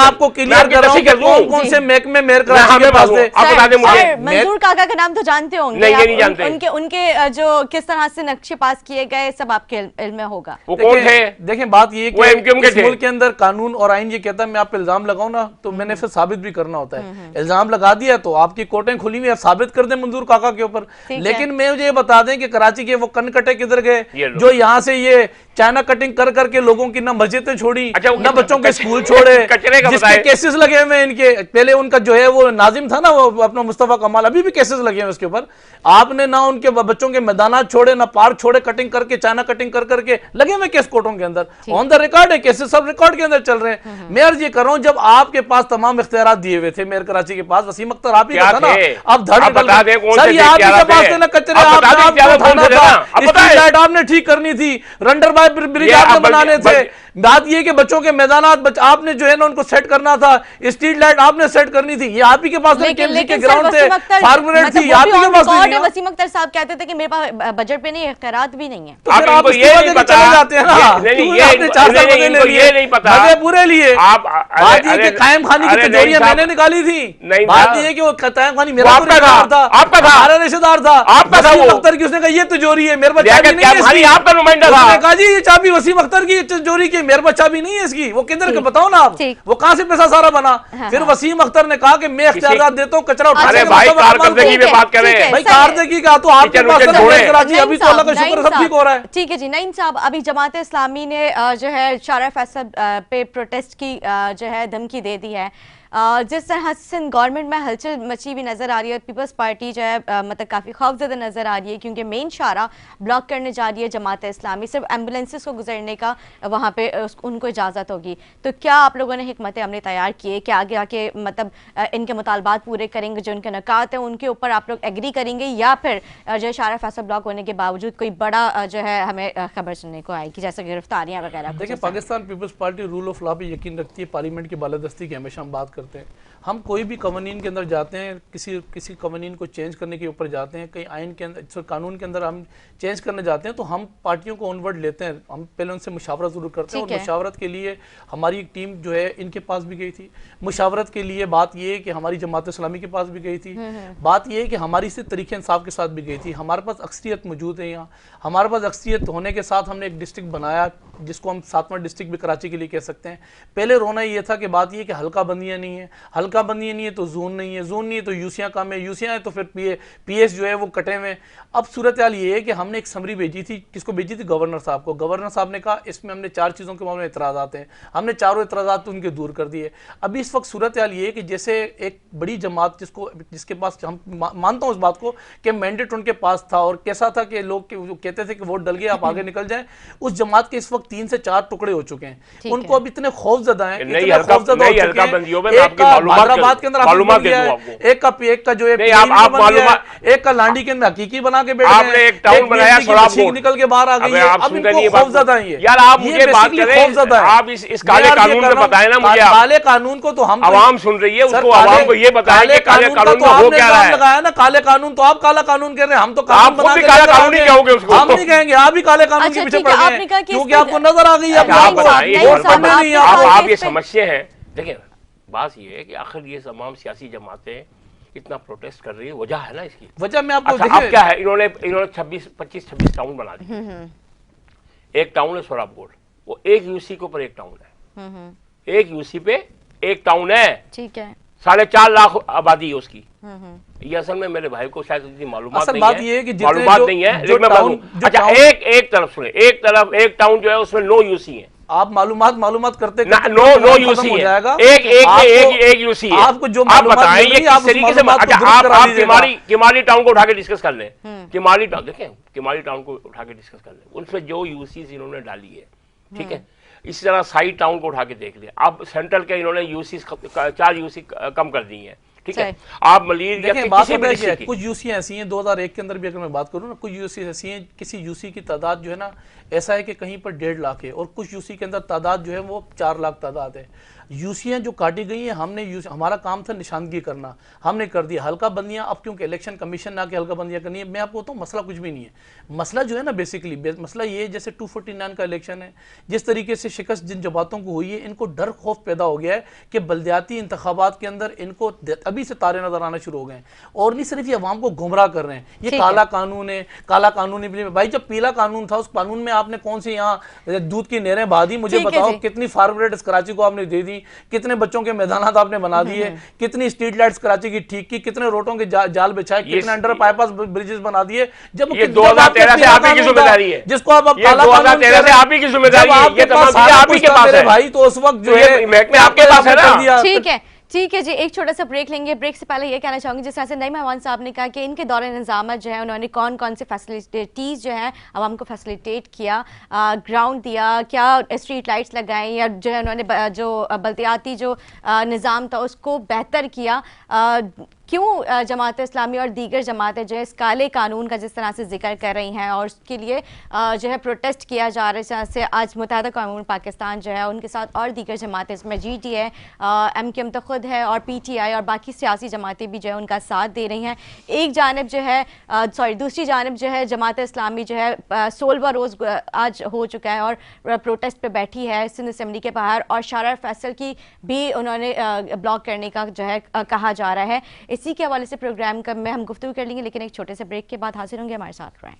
आपको क्लियर कर रहा हूं कि कौन से महकमे मेयर कराची के पास थे। आप बता दें मुझे। मंजूर काका का नाम तो जानते होंगे? नहीं जानते। उनके जो किस तरह से नक्शे पास किए गए सब आपके इल्म में होगा। वो कौन थे? देखें बात ये कि इस मुल्क के अंदर कानून और आइन ये कहता है मैं आप पे इल्जाम लगाऊं ना तो मैंने फिर साबित भी करना होता है। इल्जाम लगा दिया तो आपकी कोर्टें खुली हुई, आप साबित कर दें मंजूर काका के ऊपर। लेकिन मैं मुझे ये बता दें कि कराची के वो कनकटे किधर गए जो यहाँ से ये चाइना कटिंग कर करके लोगों की ना मस्जिदें छोड़ी, अच्छा, ना बच्चों के स्कूल छोड़े, कचरे का जिसके केसेस लगे हुए हैं इनके। पहले उनका जो है वो नाजिम था ना, वो अपना मुस्तफा कमाल, अभी भी केसेस लगे हैं उसके ऊपर। आपने ना उनके बच्चों के मैदानात छोड़े, ना पार्क छोड़े, कटिंग करके, चाइना कटिंग कर करके लगे हुए केस कोर्टों के अंदर, ऑन द रिकॉर्ड है केसेस, सब रिकॉर्ड के अंदर चल रहे हैं। मैं अर्ज ये कर रहा हूं, जब आपके पास तमाम इख्तियारात दिए हुए थे, मेयर कराची के पास वसीम अख्तर आप ही का था ना, अब धड़ बता दें कौन सर, से ये आप ही के पास थे ना कचरे, आपने ठीक करनी थी, रंडर बाय ब्रिज आपने बनाने थे, बात ये कि बच्चों के मैदानात आपने जो है ना उनको सेट करना था, स्ट्रीट लाइट आपने सेट करनी थी, ये आप ही के पास के ग्राउंड थे, फार्मरेट थी, आप ही के पास नहीं। वसीम अख्तर साहब कहते थे कि मेरे पास बजट पे नहीं, इख्तियारात भी नहीं है, तो फिर आप ये नहीं पता जाते हैं ना, आपने 4 साल ये नहीं पता, मजे पूरे लिए। आप बात ये कि कायम खानी की तिजोरियां मैंने निकाली थी, बात ये कि वो कायम खानी मेरा रिश्तेदार था, आपका था, हमारा रिश्तेदार था, आपका था वो अख्तर की, उसने कहा ये तिजोरी है, मेरे बच्चा भी नहीं है इसकी, आपका नुमाइंदा था, उसने कहा जी ये चाबी वसीम अख्तर की तिजोरी की, मेरा बच्चा भी नहीं है इसकी, वो किधर के बताओ ना आप, वो कहां से पैसा सारा बना। फिर वसीम अख्तर ने कहा कि मैं इख्तियारात देता हूं कचरा उठाने के, भाई कारकर्दगी पे बात कर रहे हैं, भाई कारकर्दगी का तो आपके पास कराची, अभी तो अल्लाह का शुक्र सब ठीक हो रहा है। ठीक है जी। नईम साहब, अभी जमात इस्लामी ने जो है शारा फैसल पे प्रोटेस्ट की जो है धमकी दे दी है, जिस तरह सिंध गवर्नमेंट में हलचल मची हुई नज़र आ रही है, पीपल्स पार्टी जो है मतलब काफ़ी खौफजदा नज़र आ रही है, क्योंकि मेन शारा ब्लॉक करने जा रही है जमात इस्लामी, सिर्फ एम्बुलेंसेस को गुजरने का वहाँ पे उनको इजाज़त होगी। तो क्या आप लोगों ने हिकमत अमली तैयार किए कि आगे आके मतलब इनके मुतालबात पूरे करेंगे, जो उनके नकात हैं उनके ऊपर आप लोग एग्री करेंगे, या फिर जो है शारा फैसल ब्लॉक होने के बावजूद कोई बड़ा जो है हमें खबर सुनने को आएगी, जैसे गिरफ्तारियाँ वगैरह? देखिए, Pakistan Peoples Party rule of law पे यकीन रखती है, पार्लियामेंट की बालादस्ती की हमेशा हम बात करते हैं। हम कोई भी कवानीन के अंदर जाते हैं, किसी कवानीन को चेंज करने के ऊपर जाते हैं, कहीं आइन के अंदर, कानून के अंदर हम चेंज करने जाते हैं, तो हम पार्टियों को ऑनवर्ड लेते हैं, हम पहले उनसे मुशावरत जरूर करते हैं, और मुशावरत के लिए हमारी एक टीम जो है इनके पास भी गई थी। मुशावरत के लिए बात ये है कि हमारी जमात इस्लामी के पास भी गई थी, बात ये है कि हमारी से तरीके इंसाफ के साथ भी गई थी। हमारे पास अक्सरियत मौजूद है यहाँ, हमारे पास अक्सरियत होने के साथ हमने एक डिस्ट्रिक्ट बनाया जिसको हम 7वां डिस्ट्रिक्ट भी कराची के लिए कह सकते हैं। पहले रोना ये था कि बात ये कि हल्का बंदियाँ नहीं है, हल्का बंदियाँ नहीं है तो जोन नहीं है, जोन नहीं है तो यूसियाँ कम है, यूसियाँ है तो फिर पीएस जो है वो कटे हुए। अब सूरत हाल ये है कि हमने एक समरी भेजी थी, किसको भेजी थी? गवर्नर साहब को। गवर्नर साहब ने कहा इसमें हमने 4 चीज़ों के मामले में एतराज़ात हैं, हमने चारों एतराज़ात उनके दूर कर दिए। अभी इस वक्त सूरत हाल ये है कि जैसे एक बड़ी जमात जिसके पास, हम मानता हूँ उस बात को कि मैंडेट उनके पास था और कैसा था कि लोग कहते थे कि वोट डल गए आप आगे निकल जाएं, उस जमात के इस वक्त 3 से 4 टुकड़े हो चुके हैं। उनको अब इतने खौफजदा हैं, एक का जो एक का लांडी के अंदर हकीकी बना के बैठ गए, एक टाउन बनाया, निकल के बाहर आ गई है। अब इनको खौफजदा है यार, आप मुझे बात करें, आप इस काले कानून में बताएं ना मुझे, काले कानून को तो हम आवाम सुन रही है, उसको आवाम को ये बताएं कि काले कानून में हो क्या रहा है। लगाया ना काले कानून, तो आप काला कानून कह रहे हैं, हम तो कानून बना के काला कानून ही कहोगे उसको, हम नहीं कहेंगे, आप भी काले कानून के पीछे पड़ गए हैं क्योंकि आपको नजर आ गई है। आप ये समझते हैं। देखिए, बात ये है कि आखिर ये तमाम सियासी जमातें इतना प्रोटेस्ट कर रही है, वजह है ना इसकी, वजह मैं आपको अब क्या है, इन्होंने 25-26 टाउन बना दिए। एक टाउन है सोराबकोट, वो एक यूसी के ऊपर एक टाउन है, एक यूसी पे एक टाउन है, ठीक है, 4.5 लाख आबादी है उसकी। ये असल में मेरे भाई को शायद इतनी मालूमात नहीं है, लेकिन मैं बताऊं। अच्छा, एक तरफ सुने, एक टाउन जो है उसमें 9 यूसी है। आप मालूमात करते नो यूसी हो जाएगा, एक यूसी है। आपको जो आप बताएं ये किस तरीके से, आप किमाली टाउन को उठा के डिस्कस कर लें, किमाली टाउन देखें, किमाली टाउन को उठा के डिस्कस कर लें, उनमें जो यूसी इन्होंने डाली है, ठीक है, इसी तरह साइड टाउन को उठा के देख लिया। अब सेंट्रल के इन्होंने यूसी 4 यूसी कम कर दी है, ठीक है। आप मलिर कुछ यूसी ऐसी हैं, 2001 के अंदर भी अगर मैं बात करूं ना, कुछ यूसी ऐसी हैं, किसी यूसी की तादाद जो है ना ऐसा है कि कहीं पर 1.5 लाख है, और कुछ यूसी के अंदर तादाद जो है वो 4 लाख तादाद है। यूसियाँ जो काटी गई हैं, हमने हमारा काम था निशानदगी करना, हमने कर दिया। हल्का बंदियाँ, अब क्योंकि इलेक्शन कमीशन ना के हल्का बंदियाँ करनी है, मैं आपको बताऊँ मसला कुछ भी नहीं है। मसला जो है ना बेसिकली मसला ये है, जैसे 249 का इलेक्शन है, जिस तरीके से शिकस्त जिन जमातों को हुई है, इनको डर खौफ पैदा हो गया है कि बल्दियाती इंतखाबात के अंदर इनको अभी से तारे नजर आना शुरू हो गए हैं, और नहीं सिर्फ ये अवाम को गुमराह कर रहे हैं। ये काला कानून है, काला कानून भाई जब पीला कानून था, उस कानून में आपने कौन सी यहाँ दूध की नहरें बहा दी, मुझे बताओ कितनी फार्मरेट कराची को आपने दे दी, कितने बच्चों के मैदानात आपने बना दिए, कितनी स्ट्रीट लाइट्स कराची की ठीक की, कितने रोडों के जाल बिछाए, कितने अंडर बाईपास ब्रिजेस बना दिए। जब ये 2013 से आप ही की जिम्मेदारी है, जिसको आप काला 2013 से आप ही की जिम्मेदारी है, ये तमाम चीजें आप ही के पास है भाई। तो उस वक्त जो है महकमे आपके पास है ना। ठीक है जी, एक छोटा सा ब्रेक लेंगे। ब्रेक से पहले ये कहना चाहूँगी, जिस तरह से नईम अहमद साहब ने कहा कि इनके दौरे निज़ामत जो है उन्होंने कौन कौन से फैसिलिटीज़ जो है आवाम को फैसिलिटेट किया, ग्राउंड दिया, क्या स्ट्रीट लाइट्स लगाई, या जो है उन्होंने जो बल्दियाती जो निज़ाम था उसको बेहतर किया। क्यों जमात इस्लामी और दीगर जमातें जो है इस काले कानून का जिस तरह से जिक्र कर रही हैं और उसके लिए जो है प्रोटेस्ट किया जा रहा है, जैसे आज मुत्तहदा कौम पाकिस्तान जो है उनके साथ और दीगर जमातें, इसमें GT है, MKM तो खुद है, और PTI और बाकी सियासी जमातें भी जो है उनका साथ दे रही हैं। एक जानब जो है दूसरी जानब जो है जमात इस्लामी जो है 16वां रोज़ आज हो चुका है और प्रोटेस्ट पे बैठी है सिंध असेंबली के बाहर, और शारा फैसल की भी उन्होंने ब्लॉक करने का जो है कहा जा रहा है। इसी के हवाले से प्रोग्राम का में हम गुफ्तगू कर लेंगे, लेकिन एक छोटे से ब्रेक के बाद हाजिर होंगे। हमारे साथ रहें।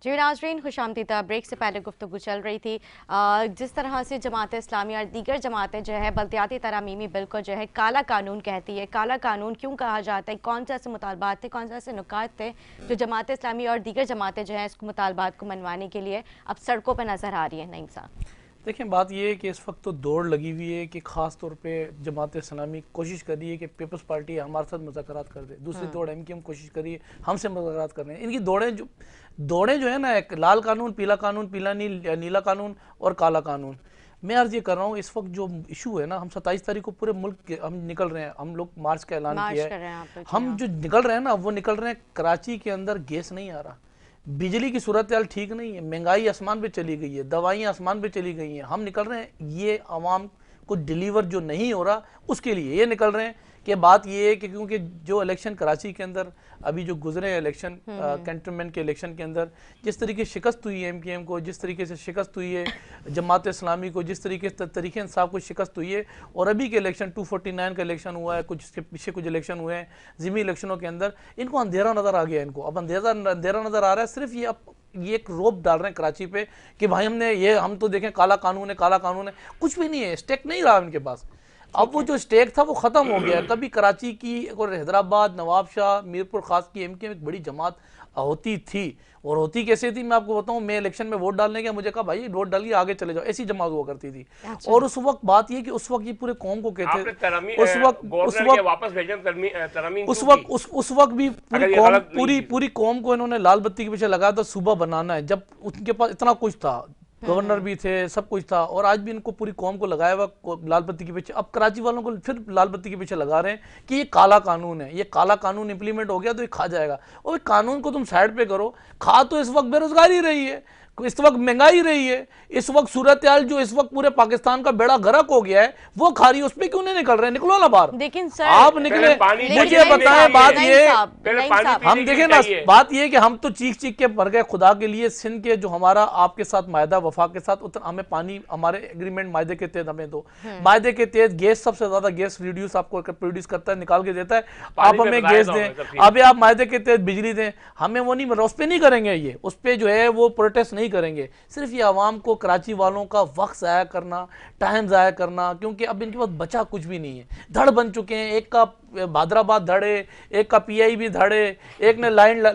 जी नाज़रीन, खुशामदीद। ब्रेक से पहले गुफ्तगू चल रही थी जिस तरह से जमात इस्लामी और दीगर जमातें जो है बल्दियाती तरामीमी बिल को जो है काला कानून कहती है। काला कानून क्यों कहा जाता है, कौन से ऐसे मुतालबात थे, कौन से ऐसे नुकात थे जो जमात इस्लामी और दीगर जमातें जो है इसको मुतालबात को मनवाने के लिए अब सड़कों पर नज़र आ रही है। नईम साहब देखिए, बात यह है कि इस वक्त तो दौड़ लगी हुई है कि ख़ास तौर पे जमात इस्लामी कोशिश कर रही है कि पीपल्स पार्टी हमारे साथ मुज़ाकरात कर दे, दूसरी दौड़ MKM कोशिश कर रही है हमसे मुज़ाकरात कर रहे हैं। इनकी दौड़ें जो है ना, एक लाल कानून, पीला नीला कानून और काला कानून। मैं अर्ज़ ये कर रहा हूँ, इस वक्त जो इशू है ना, हम 27 तारीख को पूरे मुल्क के हम निकल रहे हैं, हम लोग मार्च का ऐलान किया है। हम जो निकल रहे हैं ना, वो निकल रहे हैं, कराची के अंदर गैस नहीं आ रहा, बिजली की सूरत हाल ठीक नहीं है, महंगाई आसमान पे चली गई है, दवाइयाँ आसमान पे चली गई हैं। हम निकल रहे हैं ये आवाम को डिलीवर जो नहीं हो रहा उसके लिए ये निकल रहे हैं। कि बात ये है कि क्योंकि जो इलेक्शन कराची के अंदर अभी जो गुजरे इलेक्शन कैंटनमेंट के इलेक्शन के अंदर जिस तरीके से शिकस्त हुई है MKM को, जिस तरीके से शिकस्त हुई है जमात इस्लामी को, जिस तरीके से तरीके इंसाफ को शिकस्त हुई है, और अभी के इलेक्शन 249 का इलेक्शन हुआ है, कुछ इसके पीछे कुछ इलेक्शन हुए हैं ज़िमी इलेक्शनों के अंदर, इनको अंधेरा नज़र आ गया। इनको अब अंधेरा नज़र आ रहा है। सिर्फ ये एक रोप डाल रहे हैं कराची पे कि भाई हम तो देखें काला कानून है, कुछ भी नहीं है, स्टेक नहीं रहा इनके पास। अब वो जो स्टेक था वो ख़त्म हो गया। कभी कराची की और हैदराबाद, नवाबशाह, मीरपुर खास की MKM एक बड़ी जमात होती थी, और होती कैसे थी मैं आपको बताऊं। मैं इलेक्शन में वोट डालने गया, मुझे कहा भाई वोट डालिए आगे चले जाओ, ऐसी जमात हुआ करती थी। और उस वक्त बात ये कि उस वक्त ये पूरे कौम को कहते उस वक्त भी पूरी कौम को इन्होंने लाल बत्ती के पीछे लगाया था, सुबह बनाना है, जब उनके पास इतना कुछ था, गवर्नर भी थे, सब कुछ था, और आज भी इनको पूरी कौम को लगाया हुआ लाल बत्ती के पीछे। अब कराची वालों को फिर लाल बत्ती के पीछे लगा रहे हैं कि ये काला कानून है, ये काला कानून इंप्लीमेंट हो गया तो ये खा जाएगा। और कानून को तुम साइड पे करो, खा तो इस वक्त बेरोजगारी रही है, इस वक्त महंगाई रही है, इस वक्त सूरत हाल जो इस वक्त पूरे पाकिस्तान का बेड़ा गर्क हो गया है वो खा रही है, उस पर क्यों नहीं निकल रहे? निकलो ना बाहर। लेकिन सर आप निकले, मुझे बताएं बात ये, हम देखें ना, बात ये कि हम तो चीख के मर गए खुदा के लिए। सिंध के जो हमारा आपके साथ मायदा वफा के साथ उतना हमें पानी हमारे एग्रीमेंट मायदे के तहत हमें दो, मायदे के तहत गैस सबसे ज्यादा गैस रिड्यूस आपको प्रोड्यूस करता है, निकाल के देता है, आप हमें गैस दें। अभी आप मायदे के तहत बिजली दें, हमें वो नहीं, उस पर नहीं करेंगे, ये उस पर जो है वो प्रोटेस्ट नहीं करेंगे। सिर्फ ये आवाम को, कराची वालों का वक्त ज़ाया करना, टाइम ज़ाया करना, क्योंकि अब इनके पास बचा कुछ भी नहीं है। धड़ बन चुके हैं, एक का भादराबाद धड़े, एक का PIB धड़े, एक ने लाइन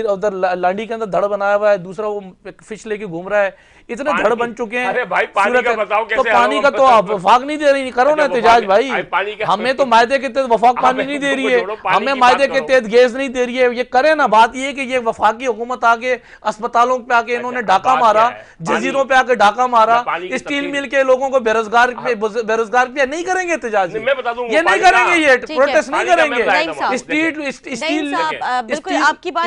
उधर लांडी के अंदर धड़ बनाया हुआ है, दूसरा वो फिश लेके घूम रहा है। इतने धड़ बन चुके हैं। अरे भाई पानी का बताओ कैसे? तो पानी का तो आप वफाक नहीं दे रही, करो ना एहतजाज भाई। हमें तो मायदे के तहत वफाक पानी नहीं दे रही है, हमें मायदे के तहत गैस नहीं दे रही है, ये करे ना। बात ये कि ये वफाकी हुकूमत आके अस्पतालों पे आके इन्होंने डाका मारा, जजीरों पे आके डाका मारा, स्टील मिल के लोगों को बेरोजगार किया। नहीं करेंगे एहतजाज, ये नहीं करेंगे, ये प्रोटेस्ट नहीं करेंगे।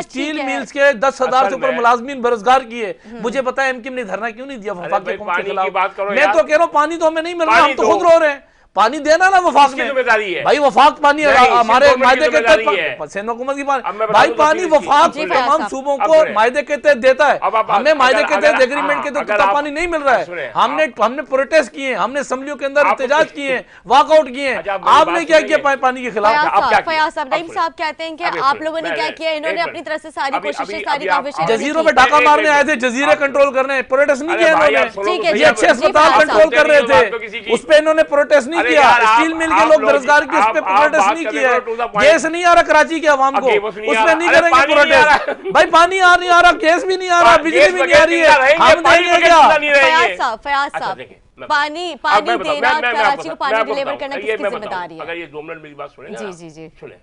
स्टील मिल्स के 10,000 से ऊपर मुलाजमीन बेरोजगार किए। मुझे पता है MKM ने धरना क्यों नहीं दिया वफाक के हुकूमत के खिलाफ? मैं तो कह रहा हूँ पानी तो हमें नहीं मिल रहा, हम तो खुद रो रहे हैं। पानी देना ना वफाक किसकी ने, जिम्मेदारी है? भाई वफाक पानी नहीं, हमारे सिंध मायदे के जिम्मेदारी है। तहत सिंध हुकूमत की अब मैं बता भाई दूं पानी किसकी- वफाक जी, तमाम फयाज सूबों साहब। को अब मायदे के तहत देता है। अब हमें मायदे के तहत अगर- एग्रीमेंट के तहत अगर तो आप- पानी नहीं मिल रहा सुने, है। हमने प्रोटेस्ट किए, हमने असम्बलियों के अंदर आप- एहतजाज किए, वॉकआउट किए, अच्छा, आप मेरी आपने बात क्या सुनेंगे? किया पानी के खिलाफ? फयाज अब क्या साहब, किया? फयाज साहब, अब नईम सुने। साहब कहते हैं कि अभी आप सुने, लोगों ने मैं- क्या किया, इन्होंने एक अपनी मिनट। तरफ से सारी अभी- कोशिशें, अभी- सारी अभी आप- काविशें जजीरों की। पे डाका एक- मारने एक- आए थे, जजीरे आप- कंट्रोल करने, प्रोटेस्ट नहीं अरे किया भाई, इन्होंने। आप सुनो ठीक है, तो जी, ये अच्छे जी, अस्पताल फयाज कंट्रोल साहब। कर रहे बात तो किसी थे, की- उस पे इन्होंने प्रोटेस्ट नहीं अरे किया। यार, स्टील मिल के आप लोग लोग- बेरोजगार की उस पे आप प्रोटेस्ट बात नहीं कर किया। रहे हो to the point। गैस नहीं आ रहा कराची के आवाम को, अब गैस नहीं आ उसमें रहा। नहीं अरे करेंगे पानी नहीं आ रहा। प्रोटेस्ट। भाई पानी नहीं आ रहा, गैस भी नहीं आ रहा, बिजली गैस भी नहीं बगैर आ रही जिंदा है, रहेंगे, हम पानी देंगे बगैर क्या? जिंदा नहीं रहेंगे। फयाज साहब, फयाज अच्छा, साहब, देखिए, मैं- पानी अब पानी मैं बताऊं, देना, मैं कराची आपको को बताऊं, पानी मैं आपको डिलीवर बताऊं, करना ये किसकी मैं बताऊं, जिम्मेदारी है? अगर ये 2 मिनट मेरी बात सुने जी, जी, जी। सुने,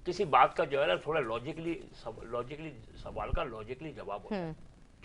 किसी बात का जो है ना थोड़ा लॉजिकली सवाल का लॉजिकली जवाब होता है,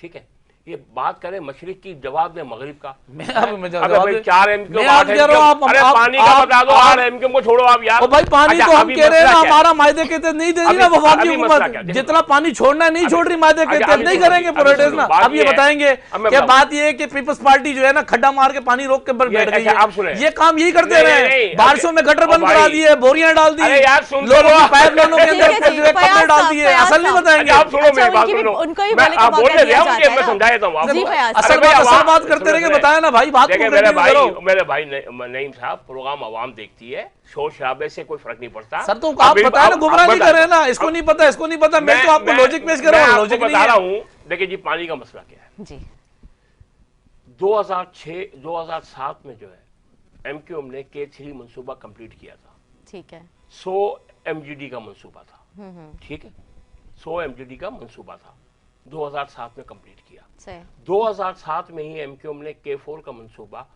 ठीक है? ये बात करें मशरिक की, जवाब दे मगरिब का। मैं अबे जवाब भाई दे- 4 एमक्यू, मैं आप कह रहा हूं, आप- अरे आप- पानी का आप- बता दो, आप- 8 एमक्यू को छोड़ो आप यार। ओ भाई पानी अच्छा, तो हम अभी कह रहे हैं ना, मसला क्या है? हमारा मायदे के तहत नहीं दे रही ना अभी- वफाक की अभी मसला हुकूमत, क्या है? देखो। जितना पानी छोड़ना है नहीं छोड़ रही मायदे के अच्छा, तहत, अभी नहीं सुनो, करेंगे अभी प्रोटेस्ट सुनो, ना। बात अब ये ये है- बताएंगे अब मैं कि बताऊं। बात ये है कि पीपल्स पार्टी जो है ना खड्डा मार के पानी रोक के बैठ ये- गई अच्छा, आप सुने। है। ये काम यही करते नहीं, रहे, नहीं, बारिशों में गटर ओ बंद भाई। करा दिए, बोरियां डाल दी, अरे यार, सुन तो लोगों लो। की पाइपलाइनों के ठीक है अंदर जी, जो है कपड़े फयाज डाल साहब, दिए, फयाज असल नहीं साहब। बताएंगे अच्छा, आप सुनो अच्छा, मेरी बात उनकी भी- सुनो। उनको भी मैं बोलने का आप मौका बोलने दिया दिया जाता मुझे, है मैं ना। समझा देता हूँ आपको। जी, फयाज असल साहब। बात अरे असल भाई, बात करते रहेंगे, सुनो, बताया ना भाई, बात को देखिए मेरे कंटिन्यू करो। भाई नईम साहब, प्रोग्राम आवाम देखती है, शोर शराबे से कोई फर्क नहीं पड़ता। सर तो आप बताए ना, गुमराह नहीं कर रहे ना, इसको नहीं पता, इसको नहीं पता, मैं तो आपको लॉजिक पेश कर रहा हूँ, लॉजिक नहीं बता रहा है। हूँ। देखिए जी, पानी का मसला क्या है। जी, 2007 में जो है एमक्यूएम ने K3 मंसूबा कंप्लीट किया था। ठीक है। 100 एमजीडी का मंसूबा था, ठीक है? 100 एमजीडी का मंसूबा था, 2007 में कंप्लीट किया। सही। 2007 में ही एमक्यूएम ने K4 का मंसूबा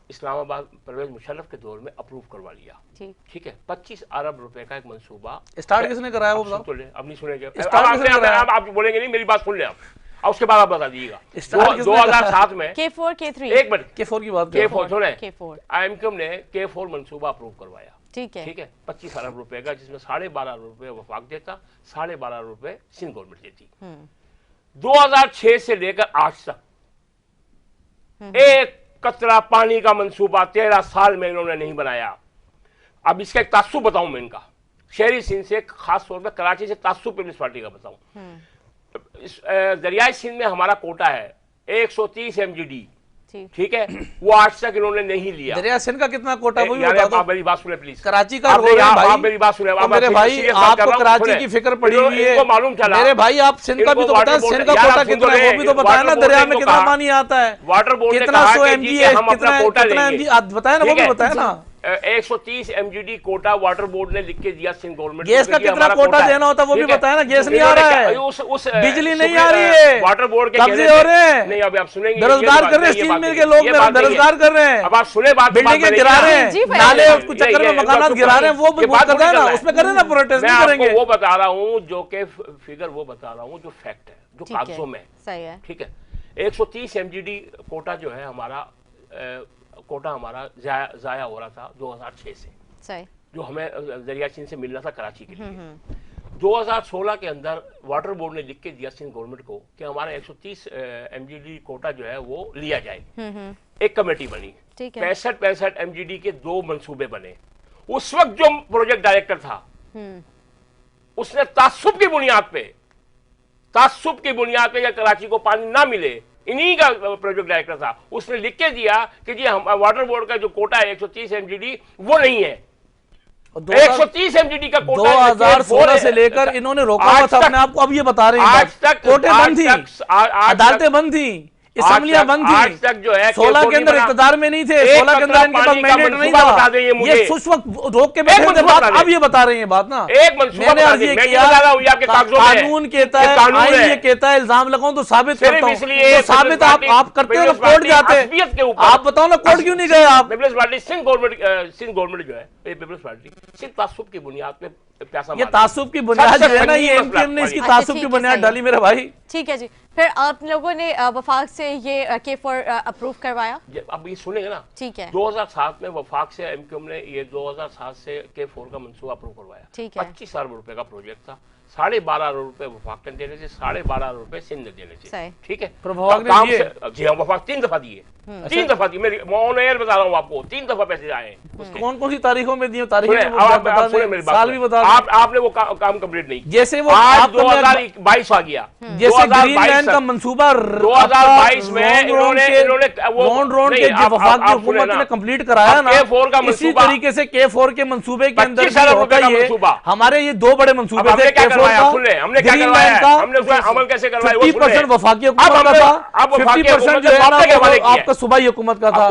इस्लामाबाद परवेज मुशर्रफ के दौर में अप्रूव करवा लिया, ठीक। ठीक है? 25 अरब रुपए का एक मंसूबा। स्टार्ट किसने कराया वो अब बताओ? सुन तो ले, अब नहीं सुनेंगे। स्टार्ट किसने कराया? आप बोलेंगे नहीं, मेरी बात सुन ले आप, और उसके बाद आप बता दीजिएगा। स्टार्ट किसने 2007 में K4, K3। एक मिनट, K4 की बात करो। K4 सुने, K4। एमक्यूएम ने K4 मंसूबा अप्रूव करवाया, ठीक है। ठीक है? 25 अरब रुपए का, जिसमें 12.5 रुपए वफाक देता, 12.5 रुपए सिंध गवर्नमेंट देती। 2006 से लेकर आज तक एक कतरा पानी का मंसूबा 13 साल में इन्होंने नहीं बनाया। अब इसका एक तासुब बताऊं मैं इनका, शहरी सिंध से, खास तौर पर कराची से तासुब पीपल्स पार्टी का बताऊं। इस दरियाई सिंध में हमारा कोटा है 130 एमजीडी, ठीक। ठीक है? वो आज तक इन्होंने नहीं लिया। दरिया सिंध का कितना कोटा वो भी यार, बता आप दो। मेरी बात सुने प्लीज। कराची का आप रोड है आप भाई, मेरी बात सुने। तो आप मेरे आप भाई serious बात कर आपको रहा हूं, कराची सुने। की फिक्र पड़ी इनको- हुई है। इनको मालूम चला। मेरे भाई आप सिंध का भी तो इनको बताया, वाटर बोर्ड- सिंध का यार, कोटा आप सुन कितना तो है वो भी तो ले, बताया ना, वाटर दरिया बोर्ड में ने कितना कहा- पानी आता है, वाटर बोर्ड ने कितना कहा 100 कि एमजी जी है, हम अपना कितना कोटा कितना लेंगे। एमजी बताया ना, वो ठीक भी है? बताया ना। 130 एमजीडी कोटा वाटर बोर्ड ने लिख के दिया सिंध गवर्नमेंट को गैस कि का ये कितना हमारा कोटा है। देना होता है वो भी ठीक है? बताया ना, गैस नहीं आ इन्होंने रहा क्या- है, उस बिजली नहीं आ रही है, वाटर बोर्ड के कब्जे कहने हो पे- रहे हैं, नहीं, अभी आप सुनेंगे, बेरोजगार ये कर रहे हैं, बात स्टील नहीं, मिल ये के लोग बात नहीं है। बेरोजगार कर रहे हैं, अब आप सुने बात, बिल्डिंगें गिरा रहे हैं, जी, फैज नाले भाई। उसको चक्कर में मकानात गिरा रहे हैं, वो भी बात करता है ना, पूरी उसमें करें ना प्रोटेस्ट, मैं नहीं आपको करेंगे। वो बता रहा हूँ जो कि फिगर वो बता रहा हूँ जो फैक्ट है, जो ठीक है। कागजों में, सही है। ठीक है? 130 एमजीडी कोटा जो है हमारा, कोटा हमारा जाया हो रहा था 2006 से, सही। जो हमें दरिया सिंध से मिलना था कराची के लिए। 2016 के अंदर वाटर बोर्ड ने लिख के दिया सिंध गवर्नमेंट को कि हमारा 130 एमजीडी कोटा जो है वो लिया जाए। एक कमेटी बनी, ठीक है। 65 एमजीडी के 2 मंसूबे बने। उस वक्त जो प्रोजेक्ट डायरेक्टर था उसने तासुब की बुनियाद पे या कराची को पानी ना मिले, इन्हीं का प्रोजेक्ट डायरेक्टर था, उसने लिख के दिया कि जी हम वाटर बोर्ड का जो कोटा है 130 एमजीडी वो नहीं है। 130 एमजीडी का कोटा 2016 से लेकर इन्होंने रोका हुआ था अपने आप को, अब ये बता रहे हैं आज तक कोर्टें बंद थी, अदालतें बंद थी, असम्बलियां बंद थी। आज तक जो है 16 के अंदर इक़्तिदार में नहीं थे, 16 के अंदर इनके पास मैंडेट नहीं बता दें था, ये उस वक्त रोक के बैठे थे बात, अब ये बता रहे हैं बात ना। एक मंसूबा मैंने बता अर्ज दें, ये मैं किया, नहीं बता रहा हूं, ये आपके कागजों में है। कानून कहता है, ये कानून आईन है। ये कहता है, इल्जाम लगाऊं तो साबित सिर्फ करता हूं, इसलिए तो साबित आप करते हो ना, कोर्ट जाते असबियत के हैं, ऊपर आप बताओ ना कोर्ट क्यों नहीं गए आप? पीपल्स पार्टी सिंध गवर्नमेंट जो है, ये पीपल्स पार्टी सिर्फ तासुब की बुनियाद पे प्यासा ये मार तासुब की बुनियाद जो है ना, ये सबसे एमक्यूएम ने इसकी अच्छा, तासुब ठीक की है, बुनियाद सही है। डाली मेरे भाई। ठीक है जी, फिर आप लोगों ने वफाक से ये K4 अप्रूव करवाया? अब ये सुनेंगे ना, ठीक है। 2007 में वफाक से एमक्यूएम ने ये 2007 से K4 का मंसूबा अप्रूव करवाया। ठीक है। 25 अरब रुपए का प्रोजेक्ट था, 12.5 अरब रुपए वफाक ने देने से, 12.5 अरब रुपए सिंध ने देने से, सही। ठीक है? पर वफाक ने काम दिए? से- जी हाँ, वफाक 3 दफा दिए, 3 दफा दी, मेरी ऑन एयर बता रहा हूँ आपको, 3 दफा पैसे आए हैं। कौन कौन सी तारीखों में दिए, तारीख सुने, आप सुने मेरी बात, साल भी बता आपने वो काम कंप्लीट नहीं किया। जैसे वो आज 2022 आ गया, जैसे ग्रीन लाइन का मंसूबा 2022 में इन्होंने नॉन रोड के वफाकी हुकूमत ने कंप्लीट कराया ना, इसी तरीके से K4 के मंसूबे के अंदर होता ही है। हमारे ये 2 बड़े मंसूबे थे, हमने क्या करवाया, हमने उसका अमल कैसे करवाया, 50% वफाकी हुकूमत का था, 50% जो है ना आपका सूबाई हुकूमत का था।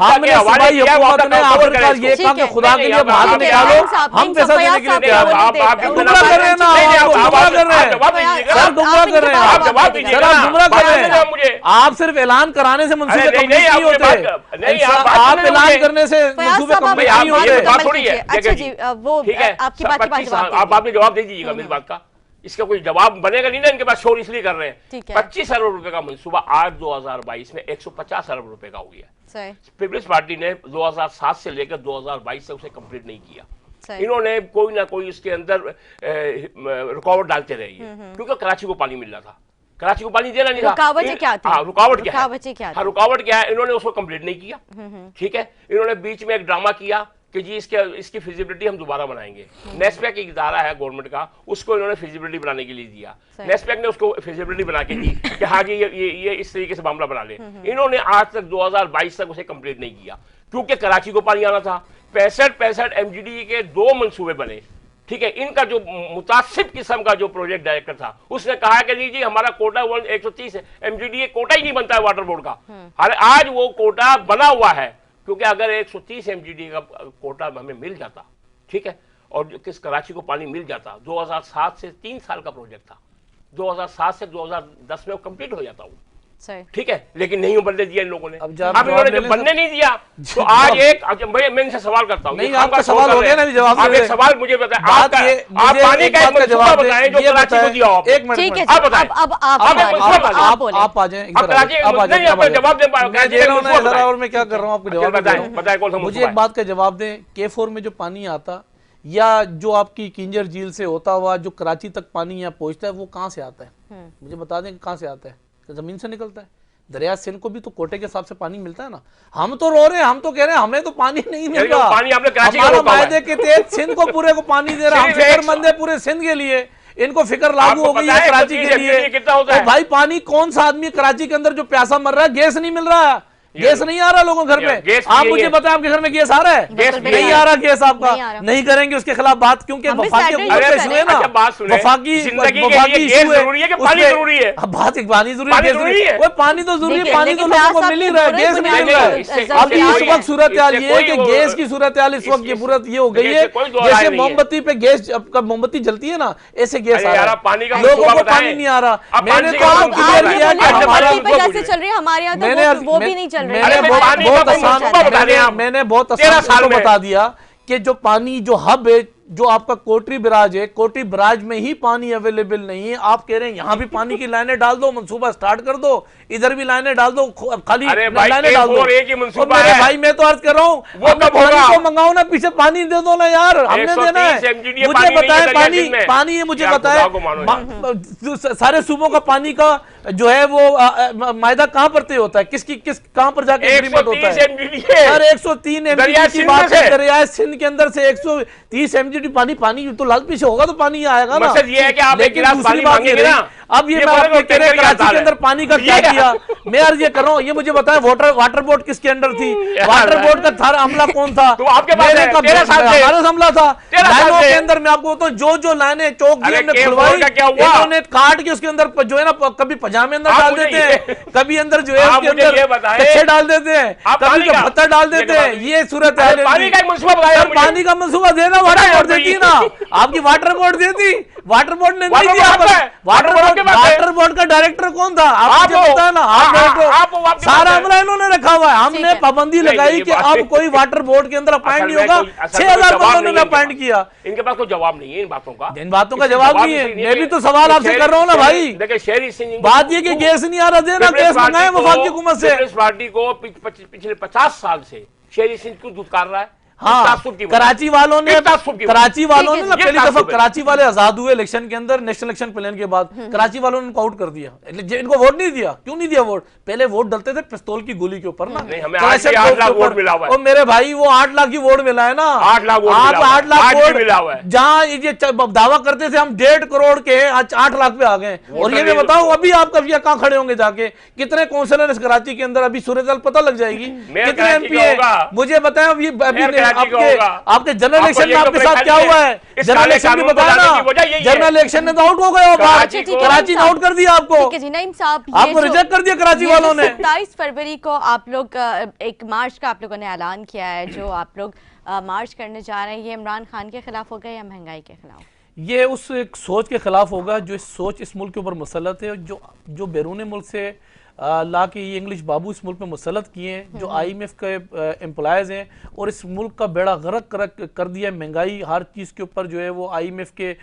हमने सूबाई हुकूमत ने आखिरकार ये कहा कि खुदा के लिए भाग निकालो, हम पैसा देने के लिए तैयार हैं। आप गुमराह कर रहे हैं ना, आप गुमराह कर रहे हैं सर, गुमराह कर रहे हैं आप, जवाब दीजिए सर, आप गुमराह कर रहे हैं। आप सिर्फ ऐलान कराने से मंसूबे कंप्लीट नहीं होते, आप ऐलान करने से मंसूबे कंप्लीट नहीं होते। अच्छा जी, वो आपकी बात के बाद जवाब आप आपने जवाब दे दीजिएगा मेरी बात का, इसका कोई जवाब बनेगा नहीं ना, इनके पास शोर इसलिए कर रहे हैं। 25 अरब रुपए का मंसूबा आज 2022 में 150 अरब रुपए का हो गया। पीपल्स पार्टी ने 2007 से लेकर 2022 से उसे कंप्लीट नहीं किया। इन्होंने कोई ना कोई इसके अंदर रुकावट डालते रहे, क्योंकि कराची को पानी मिल रहा था, कराची को पानी देना नहीं था। रुकावट क्या थी? रुकावट क्या है, इन्होंने उसको कंप्लीट नहीं किया। ठीक है, इन्होंने बीच में एक ड्रामा किया कि जी इसकी फिजिबिलिटी हम दोबारा बनाएंगे। नेस्पेक एक इदारा है गवर्नमेंट का, उसको इन्होंने फिजिबिलिटी बनाने के लिए दिया। नेस्पेक ने उसको फिजिबिलिटी बना के दी कि हाँ जी ये इस तरीके से मामला बना ले। इन्होंने आज तक 2022 तक उसे कंप्लीट नहीं किया, क्योंकि कराची को पानी आना था। 65 MGD के 2 मंसूबे बने। ठीक है, इनका जो मुतासिब किस्म का जो प्रोजेक्ट डायरेक्टर था, उसने कहा कि नहीं जी हमारा कोटा 130 MGD कोटा ही नहीं बनता है वाटर बोर्ड का। आज वो कोटा बना हुआ है, क्योंकि अगर 130 MGD का कोटा हमें मिल जाता, ठीक है, और किस कराची को पानी मिल जाता, 2007 से 3 साल का प्रोजेक्ट था, 2007 से 2010 में वो कंप्लीट हो जाता वो। ठीक है, लेकिन नहीं बनने दिया इन लोगों ने। अब इन्होंने जब बनने नहीं दिया तो आज मैं इनसे सवाल करता हूँ, आपका सवाल हो गया ना, जवाब आप एक सवाल मुझे बताएं, आप पानी का एक जवाब बताएं जो कराची को दिया हो। एक मिनट, ठीक है, आप बताएं, अब आप आ जाएं, जवाब दे। और मैं क्या कर रहा हूँ आपको जवाब बताएं, मुझे एक बात का जवाब दें। K4 में जो पानी आता या जो आपकी किंजर झील से होता हुआ जो कराची तक पानी यहाँ पहुंचता है, वो कहाँ से आता है? मुझे बता दें कहाँ से आता है? जमीन से निकलता है। दरिया सिंध को भी तो कोटे के हिसाब से पानी मिलता है ना। हम तो रो रहे हैं, हम तो कह रहे हैं हमें तो पानी नहीं मिल रहा। पानी आपने कराची हमारा मायदे के तहत सिंध को पूरे को पानी दे रहा है। हम फिक्रमंद है पूरे सिंध के लिए, इनको फिक्र लागू हो गई है कराची के लिए। तो भाई पानी कौन सा आदमी कराची के अंदर जो प्यासा मर रहा है, गैस नहीं मिल रहा है, गैस नहीं आ रहा लोगों घर पे। आप मुझे बताएं आपके घर में गैस आ रहा है? नहीं आ रहा गैस आपका, नहीं करेंगे उसके खिलाफ बात, क्योंकि वफाकी इशू है ना, वफाकी इशू है, पानी जरूरी है। बात पानी जरूरी है, वो पानी तो जरूरी है, पानी तो लोगों को मिल ही रहा है, गैस नहीं मिल रहा है। अब इस वक्त सूरत हाल ये है कि गैस की सूरत हाल इस वक्त की सूरत ये हो गई है, जैसे मोमबत्ती पे गैस मोमबत्ती जलती है ना, ऐसे गैस आ रहा है, लोगों को पानी नहीं आ रहा। मैंने तो आपको क्लियर किया कि हमारा हमारे यहाँ वो भी नहीं चल रहा। मैंने बहुत आसान बता दिया कि जो पानी जो हब है, जो आपका कोटरी बराज है, कोटरी बराज में ही पानी अवेलेबल नहीं है। आप कह रहे हैं यहाँ भी पानी की लाइनें डाल दो, मंसूबा स्टार्ट कर दो, इधर भी लाइनें डाल दो, खाली लाइनें डाल दो। मेरे भाई मैं तो अर्ज कर रहा हूँ, पानी को मंगाओ ना, पीछे पानी दे दो ना यार, हमने देना है। मुझे बताए पानी ये मुझे बताए सारे सूबों का पानी का जो है वो मायदा कहाँ पर तय होता है, किस कहाँ पर जाके एग्रीमेंट होता है? यार 103 MGD की बात है, दरिया सिंध के अंदर से 130 MGD पानी तो लाल पीछे होगा तो पानी आएगा ना। ये है कि आप एक गिलास पानी मांगेंगे ना। अब ये मैं आपको कह रहे कराची के अंदर पानी का क्या किया, मैं अर्ज ये कर रहा हूँ, ये मुझे बताएं वाटर बोर्ड किसके अंडर थी? वाटर बोर्ड का थारा हमला कौन था? तो आपके पास हमारा हमला था लाइनों के अंदर। मैं आपको बताऊं जो लाइनें चौक दी हमने खुलवाई, इन्होंने काट के उसके अंदर जो है ना, कभी पजामे अंदर डाल देते हैं, कभी अंदर जो है उसके अंदर कच्चे डाल देते हैं, कभी पत्थर डाल देते हैं। ये सूरत है। पानी का मंसूबा देना वाटर बोर्ड देती ना, आपकी वाटर बोर्ड देती, वाटर बोर्ड ने नहीं दिया। वाटर बोर्ड का डायरेक्टर कौन था? आप पता ना, आप सारा अमला इन्होंने रखा हुआ है। हमने पाबंदी लगाई कि अब कोई वाटर बोर्ड के अंदर अपॉइंट नहीं होगा। 6000 बंदों ने अपॉइंट किया। इनके पास कोई जवाब नहीं है इन बातों का, इन बातों का जवाब नहीं है। मैं भी तो सवाल आपसे कर रहा हूँ ना भाई। देखिए शहरी सिंह बात ये कि गैस नहीं आ रहा, देना गैस मंगाए वफाकी हुकूमत से। पीपल्स पार्टी को पिछले 50 साल से शहरी सिंह क्यों दुत्कार रहा है? हाँ, कराची वालों ने ना पहली दफा कराची वाले आजाद हुए इलेक्शन के अंदर, नेशनल इलेक्शन प्लान के बाद कराची वालों ने इनको आउट कर दिया, इनको वोट नहीं दिया। क्यों नहीं दिया वोट? पहले वोट डलते थे पिस्तौल की गोली के ऊपर ना, हमें 8 लाख वोट मिला हुआ है। और मेरे भाई वो 8 लाख की वोट मिला है ना, 8 लाख वोट मिला हुआ है। जहां ये दावा करते थे हम 1.5 करोड़ के, आज 8 लाख पे आ गए। और ये मैं बताऊं अभी आप कभी कहां खड़े होंगे जाके, कितने काउंसिलर इस कराची के अंदर, अभी सूरत पता लग जाएगी कितने एमपी है मुझे बताएं। अभी आपके जनरल इलेक्शन में आपके साथ क्या हुआ है? जनरल इलेक्शन भी बताया ना, जनरल इलेक्शन में तो आउट हो गए, कराची ने आउट कर दिया आपको, नईम साहब आपको रिजेक्ट कर दिया कराची वालों ने। 27 फरवरी को आप लोग एक मार्च का आप लोगों ने ऐलान किया है, जो आप लोग मार्च करने जा रहे हैं, ये इमरान खान के खिलाफ होगा या महंगाई के खिलाफ? ये उस एक सोच के खिलाफ होगा जो इस सोच इस मुल्क के ऊपर मुसल्लत है, जो बैरून मुल्क से ला के ये इंग्लिश बाबू इस मुल्क में मुसल्लत किए हैं, जो IMF के एम्प्लॉयज़ हैं और इस मुल्क का बेड़ा गर्क कर दिया। महंगाई हर चीज़ के ऊपर जो है वो IMF के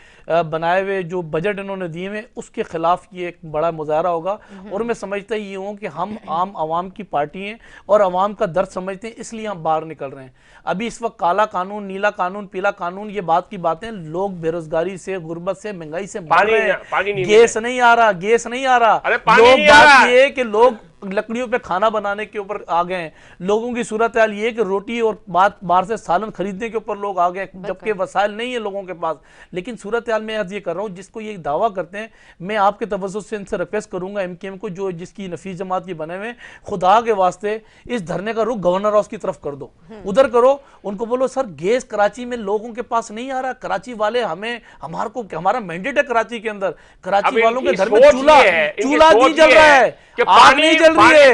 बनाए हुए जो बजट इन्होंने दिए हुए, उसके खिलाफ ये एक बड़ा मुजाहरा होगा। और मैं समझता ये हूँ कि हम आम आवाम की पार्टी हैं और आवाम का दर्द समझते हैं, इसलिए हम बाहर निकल रहे हैं। अभी इस वक्त काला कानून, नीला कानून, पीला कानून, ये बात की बातें, लोग बेरोजगारी से, गुर्बत से, महंगाई से मर रहे हैं। गैस नहीं आ रहा, गैस नहीं आ रहा। लोग बात ये है कि लोग लकड़ियों पे खाना बनाने के ऊपर आ गए हैं। लोगों की सूरत हाल ये है कि रोटी और बाहर से सालन खरीदने के ऊपर लोग आ गए, जबकि वसाइल नहीं है लोगों के पास। लेकिन सूरत हाल में आज ये कर रहा हूँ, जिसको ये दावा करते हैं, मैं आपके तवज्जो से इनसे रिक्वेस्ट करूंगा, MKM को, जो जिसकी नफीस जमात की बने हुए, खुदा के वास्ते इस धरने का रुख गवर्नर हाउस की तरफ कर दो, उधर करो। उनको बोलो सर गैस कराची में लोगों के पास नहीं आ रहा, कराची वाले हमारा मैंडेट है कराची के अंदर, कराची वालों के घर में चूल्हा नहीं जल रहा है, आग नहीं जल रही है,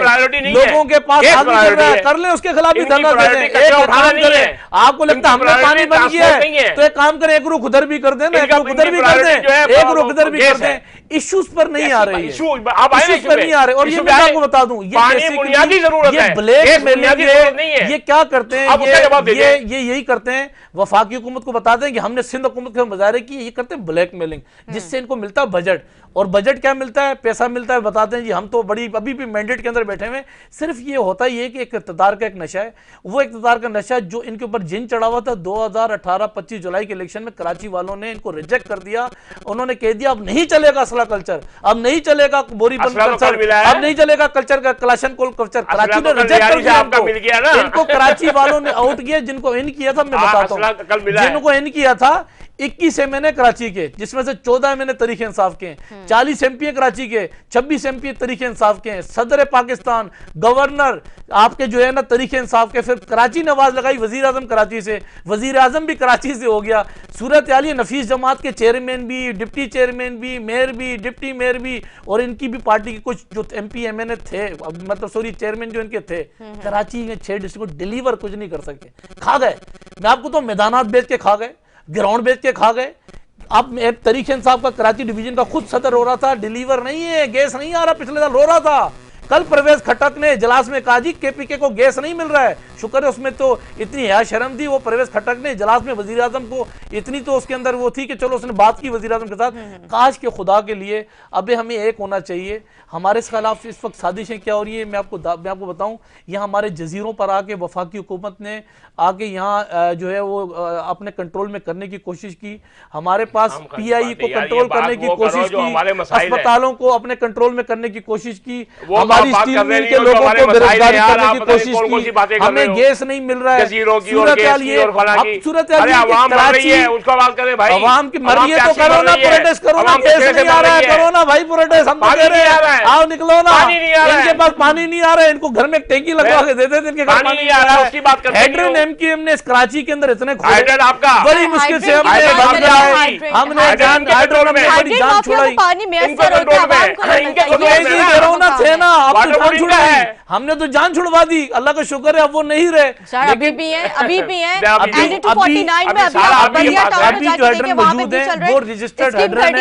लोगों के पास आग नहीं जल रहा है, कर ले उसके खिलाफ भी धरना दे दें। एक काम करें, आपको लगता है हमने पानी बंद किया है तो एक काम करें, एक रुख उधर भी कर दें, एक रुख उधर भी कर दें, एक रुख उधर भी कर दें। इश्यूज पर नहीं आ रही है, इश्यूज पर नहीं आ रहे। और ये मैं आपको बता दूं, ये ब्लैक मेलिंग है, ये क्या करते हैं, ये यही करते हैं, वफाकी हुकूमत को बताते हैं कि हमने सिंध हुकूमत के मुजाहरे की, ये करते हैं ब्लैक मेलिंग, जिससे इनको मिलता है बजट। और बजट क्या मिलता है? पैसा मिलता है, बताते हैं जी हम तो बड़ी अभी भी मैंडेट के अंदर बैठे हुए। सिर्फ ये होता ही है कि एक इक़्तिदार का एक नशा है, वो इक़्तिदार का नशा जो इनके ऊपर जिन चढ़ा हुआ था 2018 25 जुलाई के इलेक्शन में। कराची वालों ने इनको रिजेक्ट कर दिया, उन्होंने कह दिया अब नहीं चलेगा असला कल्चर, अब नहीं चलेगा बोरीबंद कल्चर, अब नहीं चलेगा कल्चर का क्लाशनकोल कल्चर। कराची ने रिजेक्ट कर दिया इनको, कराची वालों ने आउट किया। जिनको इन किया था मैं बताता हूँ, जिनको इन किया था 21 एमएनए कराची के, जिसमें से 14 एमएनए तरीके इंसाफ के हैं, 40 MP कराची के, 26 MP तरीके इंसाफ के हैं, सदर पाकिस्तान, गवर्नर आपके जो है ना तरीके इंसाफ के। फिर कराची ने आवाज लगाई वजीर आजम कराची से, वजीर आजम भी कराची से हो गया। सूरत हाल ये नफीस जमात के चेयरमैन भी, डिप्टी चेयरमैन भी, मेयर भी, डिप्टी मेयर भी, और इनकी भी पार्टी के कुछ जो MP MNA थे, मतलब सॉरी चेयरमैन जो इनके थे, कराची में 6 डिस्ट्रिक्ट को डिलीवर कुछ नहीं कर सके, खा गए। मैं आपको तो मैदानात बेच के खा गए, ग्राउंड बेच के खा गए। अब तरीके इंसाफ का कराची डिवीजन का खुद सदर हो रहा था, डिलीवर नहीं है, गैस नहीं आ रहा, पिछले साल रो रहा था। कल परवेज खट्टक ने इजलास में कहा जी KPK को गैस नहीं मिल रहा है। शुक्र है उसमें तो इतनी हया शर्म थी वो परवेज खट्टक ने इजलास में वजीर आजम को, इतनी तो उसके अंदर वो थी कि चलो उसने बात की वजीर आजम के साथ। काश के खुदा के लिए अब हमें एक होना चाहिए। हमारे खिलाफ इस वक्त साजिशें क्या हो रही है मैं आपको बताऊं। यहाँ हमारे जजीरों पर आके वफाकी हुकूमत ने आके यहाँ जो है वो अपने कंट्रोल में करने की कोशिश की। हमारे पास PIE को कंट्रोल करने की कोशिश की, अस्पतालों को अपने कंट्रोल में करने की कोशिश की, हमारी स्टील मिल के लोगों को बेरोजगारी करने की कोशिश की। हमें गैस नहीं मिल रहा है। सूरत हाल ये, सूरत हाल आवाम की मर्जी है तो करो ना, प्रोटेस्ट करो ना, गैस नहीं आ रहा है करो ना भाई प्रोटेस्ट, हम तो कह रहे हैं आओ निकलो ना। इनके पास पानी नहीं आ रहा है, इनको घर में टैंकी लगवा के दे देते, इनके घर पानी नहीं आ रहा है। उसकी बात करते हैं। हेड्रन MKM ने इस कराची के अंदर इतने आपका बड़ी मुश्किल से हमने बंद किया है, हमने जान हाइड्रोन में बड़ी जान छुड़ाई। पानी मैसर होता है आवाम को, कह रहा हूं ना थे ना, अब तो जान छुड़ा है, हमने तो जान छुड़वा दी, अल्लाह का शुक्र है अब वो नहीं रहे। अभी भी है, अभी भी है, अभी जो हेड्रन मौजूद है वो रजिस्टर्ड हेड्रन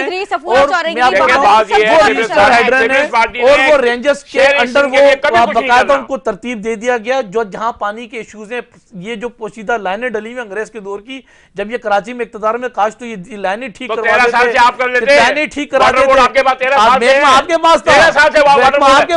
है, और वो रेंजर्स के अंडर वो बाकायदा उनको तरतीब दे दिया गया। जो जहां पानी के इश्यूज हैं, ये जो पोशीदा लाइनें डली हुई अंग्रेज के दौर की, जब ये कराची में इख्तियार में, काश तो ये लाइनें ठीक करवा देते, लाइनें ठीक करा देते। आपके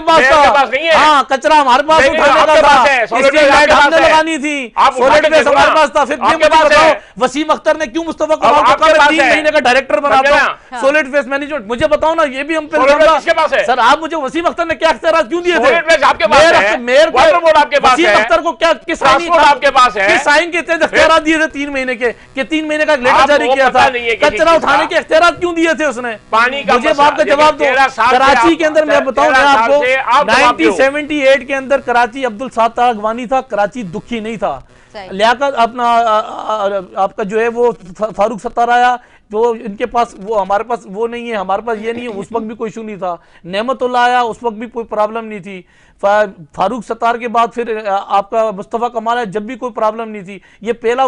पास पास मेयर के पास नहीं है। था। हाँ, कचरा हमारे पास नहीं, उठाने आपके का पास था, है, solid इसलिए waste लाइट आपके हमने पास है। लगानी थी, आप उठा सॉलिड के वेस्ट देखो हमारे ना, पास था। फिर आपके मुझे पास बताओ है। वसीम अख्तर ने क्यों मुस्तफा कमाल को आपके कहा मैं पास 3 है। महीने का डायरेक्टर बनाता समझे हूँ ना? Solid waste management? मुझे बताओ ना, ये भी हम पे Solid waste समझा। किसके पास है? सर आप मुझे वसीम अख्तर ने क्या इख्तियारात क्यों दिए थे? Solid waste आपके पास है, मेयर वाटर बोर्ड आपके पास वसीम है, अख्तर को क्या किस ट्रांसपोर्ट आपके पास है, किस आइन के तहत इख्तियारात दिए थे 3 महीने के? कि 3 महीने का लेटर आपको जारी किया पता था, नहीं है किसी कचरा चीज उठाने का। के इख्तियारात क्यों दिए थे उसने? पानी का मुझे मसला, बाप का देखिए, जवाब दो। 13 साल से कराची आप- के अंदर मैं बताऊं, मैं 13 साल आपको से आप जवाब दो। 1978 के अंदर कराची अब्दुल सत्तार अगवानी था, कराची दुखी नहीं था। सही। लियाकत अपना आपका जो है वो फारूक सत्तार आया, तो इनके पास वो, हमारे पास वो नहीं है, हमारे पास ये नहीं है, उस वक्त भी कोई इशू नहीं था। नेमतुल्लाह आया, उस वक्त भी कोई प्रॉब्लम नहीं थी। फारूक सत्तार के बाद फिर आपका मुस्तफ़ा कमाल आया, जब भी कोई प्रॉब्लम नहीं थी। ये पहला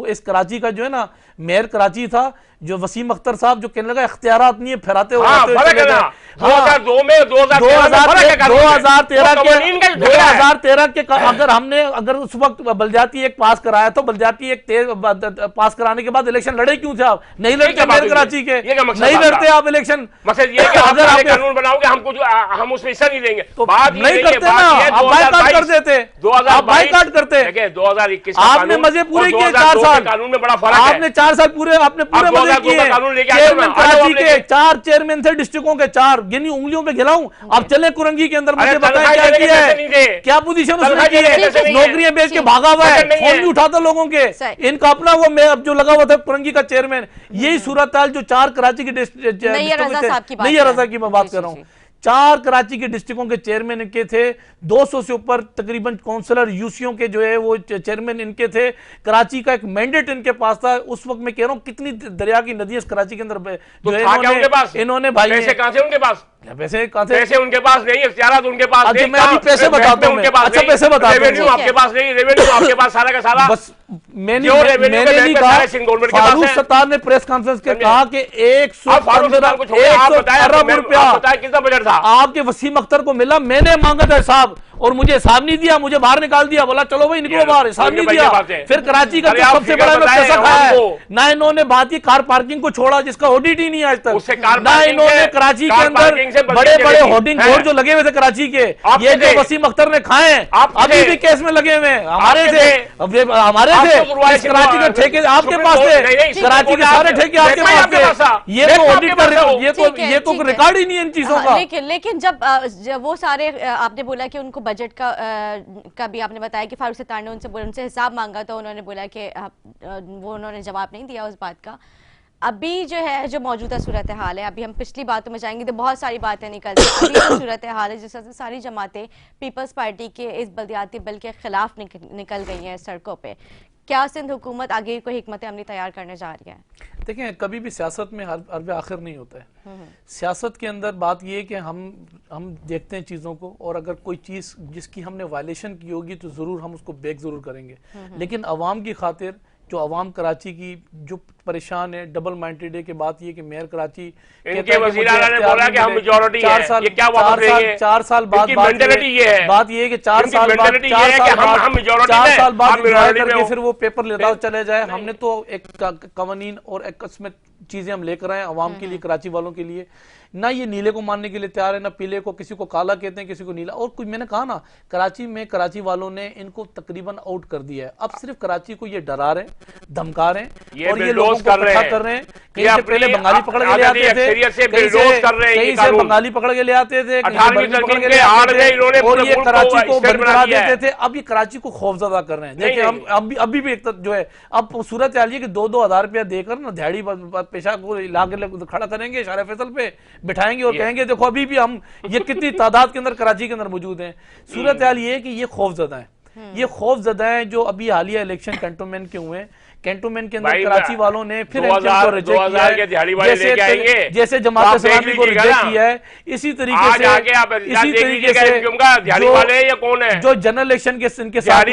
इस कराची का जो है ना मेयर कराची था, जो वसीम अख्तर साहब, जो कहने लगा इख्तियारात नहीं है, फिराते हुए हाँ, फर्क है ना। 2002 में 2013 के अगर उस वक्त बलदियाती एक्ट पास कराया तो बलदियाती एक्ट पास कराने के बाद इलेक्शन लड़े क्यों थे आप? नहीं लड़ते मेयर कराची के, नहीं लड़ते आप इलेक्शन। मकसद ये है कि अगर आप आप कानून बनाओगे, हम उसमें हिस्सा नहीं देंगे। तो बात ये नहीं करते ना, आप बाइकाट कर देते, आप बाइकाट करते। देखिए 2021 आपने मजे पूरे किए 4 साल, कानून में बड़ा फर्क है। आपने 4 साल पूरे मजे किए। कानून लेके आए चेयरमैन कराची के 4 चेयरमैन थे, डिस्ट्रिक्टों के 4, गिनी उंगलियों पे खिलाऊं। आप चले कुरंगी के अंदर, मुझे बताएं क्या किया है, क्या पोजीशन उसने की है? नौकरियां बेच के भागा हुआ है, फोन नहीं उठाता लोगों के। इनका अपना वो मैं अब जो लगा हुआ था कुरंगी का चेयरमैन, यही सूरत हाल जो 4 कराची के नैयर रजा साहब की बात नहीं, रजा की मैं बात कर रहा हूँ। 4 कराची के डिस्ट्रिक्टों के चेयरमैन इनके थे, 200 से ऊपर तकरीबन काउंसलर यूसीओ के जो है वो चेयरमैन इनके थे। कराची का एक मैंडेट इनके पास था। उस वक्त मैं कह रहा हूँ कितनी दरिया की नदी कराची के अंदर जो है इन्होंने भाई पैसे कहां से उनके पास? पैसे कहां से? पैसे उनके पास नहीं, इख्तियारात उनके पास अच्छा, नहीं। मैं अभी पैसे बताता हूं, उनके पास अच्छा नहीं। पैसे बताता हूं। रेवेन्यू आपके पास नहीं, रेवेन्यू आपके पास सारा का सारा। बस मैंने रेवेन्यू के नहीं बैंक कहा, सारे सिंध गवर्नमेंट के पास फारूक है। सत्तार ने प्रेस कॉन्फ्रेंस के कहा कि आप फारूक सत्तार को छोड़िए, आप 100 बताएं, अरब रुपया आप बताएं कितना बजट था? आपके वसीम अख्तर को मिला, मैंने मांगा था हिसाब और मुझे हिसाब नहीं दिया, मुझे बाहर निकाल दिया, बोला चलो भाई निकलो बाहर, हिसाब नहीं दिया। फिर कराची का सबसे बड़ा पैसा खाया है ना इन्होंने। बात की कार पार्किंग को छोड़ा जिसका ऑडिट ही नहीं आज तक, ना इन्होंने कराची के अंदर बड़े बड़े होर्डिंग बोर्ड जो लगे हुए थे कराची के, ये जो वसीम अख्तर ने खाए अभी भी केस में लगे हुए हमारे थे, इस कराची के ठेके आपके पास थे, कराची के सारे ठेके आपके पास थे। ये तो ऑडिट का ये तो रिकॉर्ड ही नहीं है इन चीजों का। लेकिन जब वो सारे आपने बोला कि उनको बजट का भी आपने बताया कि फारूक सत्तार ने उनसे हिसाब मांगा, तो उन्होंने बोला कि वो उन्होंने जवाब नहीं दिया उस बात का। अभी जो है जो मौजूदा सूरत हाल है, अभी हम पिछली बातों में जाएंगे तो बहुत सारी बातें निकलती हैं। अभी जो सूरत हाल है जिस तरह से सारी जमातें पीपल्स पार्टी के इस बलदियाती बिल के खिलाफ निकल गई हैं सड़कों पे, क्या सिंध हुकूमत आगे कोई हिकमत अमली तैयार करने जा रही है? देखें, कभी भी सियासत में हर आखिर नहीं होता है। सियासत के अंदर बात यह है कि हम देखते हैं चीज़ों को, और अगर कोई चीज़ जिसकी हमने वायलेशन की होगी तो ज़रूर हम उसको बैक ज़रूर करेंगे। लेकिन अवाम की खातिर, जो अवाम कराची की जो परेशान है, डबल माइंडेड है कि बात ये कि मेयर कराची इनके वज़ीर आला ने बोला कि हम मेजॉरिटी है, ये क्या बात है? 4 साल बाद मेंटालिटी ये है, बात ये है कि 4 साल बाद करके फिर वो पेपर लेता चले जाए। हमने तो एक कवानीन और एक इसमें चीजें हम लेकर आए अवाम के लिए, कराची वालों के लिए। ना ये नीले को मानने के लिए तैयार है, ना पीले को, किसी को काला कहते हैं, किसी को नीला। और कुछ मैंने कहा ना, कराची में कराची वालों ने इनको तकरीबन आउट कर दिया है। अब सिर्फ कराची को ये डरा रहे, धमका रहे हैं, और ये लोगों को इकट्ठा कर रहे हैं। कहीं से पहले बंगाली पकड़ के ले आते थे, कहीं से बंगाली पकड़ के ले आते थे, और ये कराची को बंद करा देते थे। अब ये कराची को खौफजदा कर रहे हैं। देखिए हम अभी भी एक जो है, अब सूरत हाल है कि 2-2 हज़ार रुपया देकर ना दिहाड़ी पेशा को लाके खड़ा करेंगे शारा फैसल पे, बिठाएंगे और कहेंगे देखो अभी भी हम ये कितनी तादाद के अंदर कराची के अंदर मौजूद हैं। सूरत हाल ये है कि ये खौफजदा है, ये खौफजदा है जो अभी हालिया इलेक्शन कैंटोनमेंट के हुए। कैंटोनमेंट के अंदर कराची वालों ने फिर जैसे जमात इस्लामी को रिजेक्ट किया है, इसी तरीके से जो जनरल इलेक्शन के इनके साथ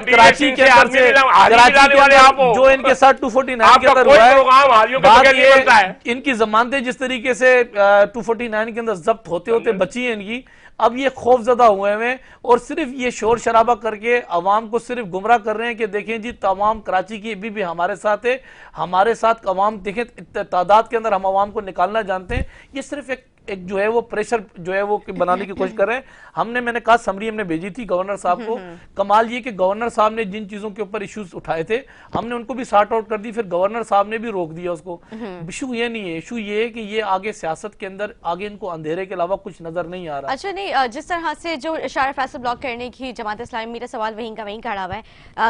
कराची के अंदर जो इनके साथ 249 के अंदर हुआ है, इनकी जमानतें जिस तरीके से 249 के अंदर जब्त होते होते बची है इनकी, अब ये खौफजदा हुए हैं और सिर्फ ये शोर शराबा करके अवाम को सिर्फ गुमराह कर रहे हैं कि देखें जी तमाम कराची की अभी भी हमारे साथ है, हमारे साथ अवाम देखें तादाद के अंदर हम अवाम को निकालना जानते हैं। ये सिर्फ एक एक जो है वो प्रेशर जो है वो बनाने की कोशिश कर रहे हैं। मैंने कहा समरी हमने भेजी थी गवर्नर साहब को। कमाल ये कि गवर्नर साहब ने जिन चीजों के ऊपर इश्यूज उठाए थे हमने उनको भी सॉर्ट आउट कर दी, फिर गवर्नर साहब ने भी रोक दिया उसको। इशू ये नहीं है, इशू ये है कि ये आगे सियासत के अंदर आगे इनको अंधेरे के अलावा कुछ नजर नहीं आ रहा। अच्छा नहीं, जिस तरह से जो शारा फैसल ब्लॉक करने की जमात इस्लामी, मेरा सवाल वहीं का वहीं खड़ा हुआ है,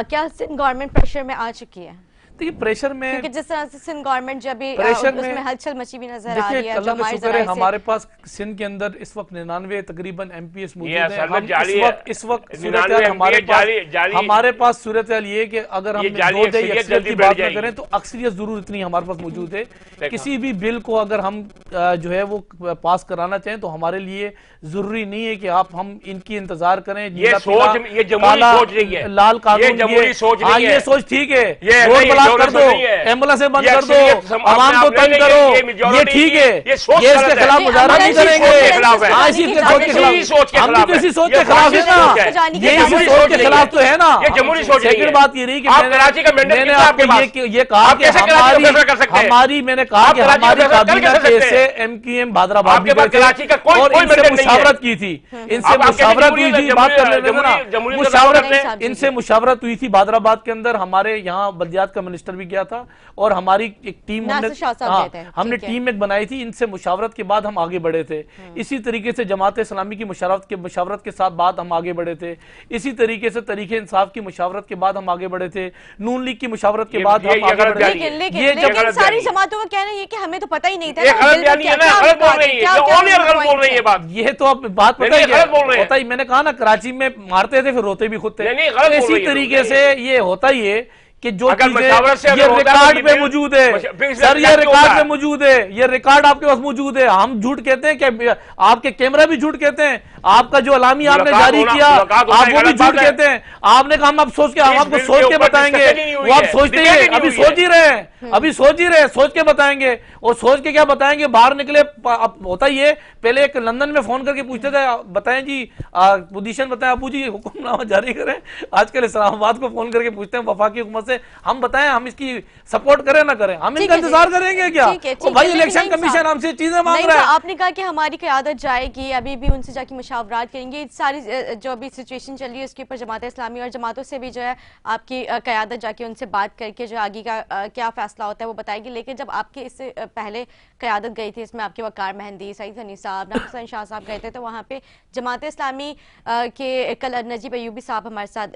क्या सिंध गवर्नमेंट प्रेशर में आ चुकी है? देखिए प्रेशर में, क्योंकि जिस तरह से सिंध गवर्नमेंट जब भी प्रेशर उसमें में हलचल मची भी नजर आ रही है, अल्लाह जो का हमारे शुक्र है जराये से हमारे पास सिंध के अंदर इस वक्त 99 तकरीबन एमपीएस मौजूद ये है। असल में हम जाली इस वक्त 99 सूरत हाल जाली- हमारे पास सूरत हाल ये है कि अगर हम ये जाली दो अक्सरियत अक्सरियत जल्दी की बढ़ बात न जाएगी। करें तो अक्सरियत जरूर इतनी हमारे पास मौजूद है। किसी भी बिल को अगर हम जो है वो पास कराना चाहें तो हमारे लिए जरूरी नहीं है कि हम इनकी इंतजार करें। ये सोच, ये जमहूरी सोच नहीं है, लाल कानून, ये जमहूरी सोच नहीं है। ये सोच ठीक है, ये रोड नहीं, ब्लॉक कर जमहूरी दो, सोच नहीं है। एम्बुलेंस बंद ये कर दो, अक्सरियत आवाम को तंग करो, ये ठीक है, ये सोच ये इसके गलत है। खिलाफ मुजाहरा नहीं इसी सोच करेंगे। के खिलाफ है। हाँ, इसी के सोच के इसी खिलाफ, सोच के हम भी खिलाफ तो इसी है। सोच ये के खिलाफ है फासिस्ट ना, सोच है। ये ये इसी जमहूरी सोच के नहीं खिलाफ है। तो है ना। ये जमहूरी सोच नहीं सेकंड है। बात ये रही कि आप कराची का मैंडेट मैंने कितना आपके आपको पास? ये कहा आप कि कैसे कराची का फैसला कर सकते हैं? मैंने कहा आप कि कराची का हमारी फैसला कर काबीना कैसे सकते से हैं? एमक्यूएम हैदराबाद आपके पास कराची का कोई और इनसे मैंडेट नहीं है। मुशावरत की थी, इनसे आप कैसे मुशावरत जमहूरी- हुई थी, जमहूरी- बात कर लेते जमहूरी- ना, जमहूरी का मुशावरत दावा करते हैं। इनसे मुशावरत हुई थी हैदराबाद के अंदर। हमारे यहाँ बल्दियात का मिनिस्टर भी गया था और हमारी एक टीम नासिर शाह साहब गए थे, हमने ठीक है। टीम एक बनाई थी। इनसे मुशावरत के बाद हम आगे बढ़े थे। इसी तरीके से जमात इस्लामी की मुशावरत के साथ बाद हम आगे बढ़े थे। इसी तरीके से तरीके इंसाफ की मुशावरत के बाद हम आगे बढ़े थे। नून लीग की मुशावरत के बाद हम आगे बढ़े थे। लेकिन लेकिन ये लेकिन गलत सारी बयानी है। जमातों का कहना ये कि हमें तो पता ही नहीं था ये ना, गलत बिल में बयानी है क्या- ना, क्या गलत बोल बात है, रही है, क्या- ये क्या ऑन एयर गलत point बोल रही है है? बात। ये तो अब बात पता नहीं, है गलत बोल रहे हैं। होता ही, मैंने कहा ना कराची में मारते थे फिर रोते भी खुद थे। नहीं, गलत तो बोल इसी रही है, तरीके नहीं। से ये होता ही है कि जो अगर चीजें मशावरत से ये अगर होता है तो रिकॉर्ड ये पे बिल- मौजूद है फिर सर, ये क्यों रिकॉर्ड होता पे है? मौजूद है, ये रिकॉर्ड आपके पास मौजूद है। हम झूठ कहते हैं कि आपके कैमरा भी झूठ कहते हैं, आपका जो अलामी आपने मुलाकात जारी होना- किया मुलाकात होना आप वो भी गलत झूठ बात है। कहते हैं। आपने कहा हम अब सोच के हम इस आपको बिल सोच के के ऊपर बताएंगे, discussion ही नहीं हुई वो आप है, सोचते ही debate ही हैं, नहीं अभी हुई सोच ही रहे हैं, अभी सोच ही रहे हैं, सोच के बताएंगे। और सोच के क्या बताएंगे, बाहर निकले अब होता ही है। पहले एक लंदन में फोन करके पूछते थे बताएं जी पोजीशन बताएं, अबू जी हुक्मनामा जारी करें। आजकल इस्लामाबाद को फोन करके पूछते हैं वफाकी हुकूमत से हम बताएं हम इसकी सपोर्ट करें ना करें, हम ठीक इनका है जी। इंतजार करेंगे क्या? ठीक है, ओ ठीक भाई है, इलेक्शन लेकिन कमीशन हमसे चीजें मांग नहीं रहा है। आपने कहा कि हमारी क़यादत जाएगी, अभी भी उनसे जाके मुशावरात करेंगे। सारी जो अभी सिचुएशन चल रही है उसके ऊपर जमात इस्लामी और जमातों से भी जो है आपकी क़यादत जाके उनसे बात करके जो आगे का क्या फैसला होता है वो बताएगी। लेकिन जब आपके इससे पहले क़यादत गई थी, इसमें आपके वकार मेहंदी, सईद हनी साहब, नासिर शाह साहब गए थे, तो वहाँ पे जमात इस्लामी के कल नजीब अयूबी साहब हमारे साथ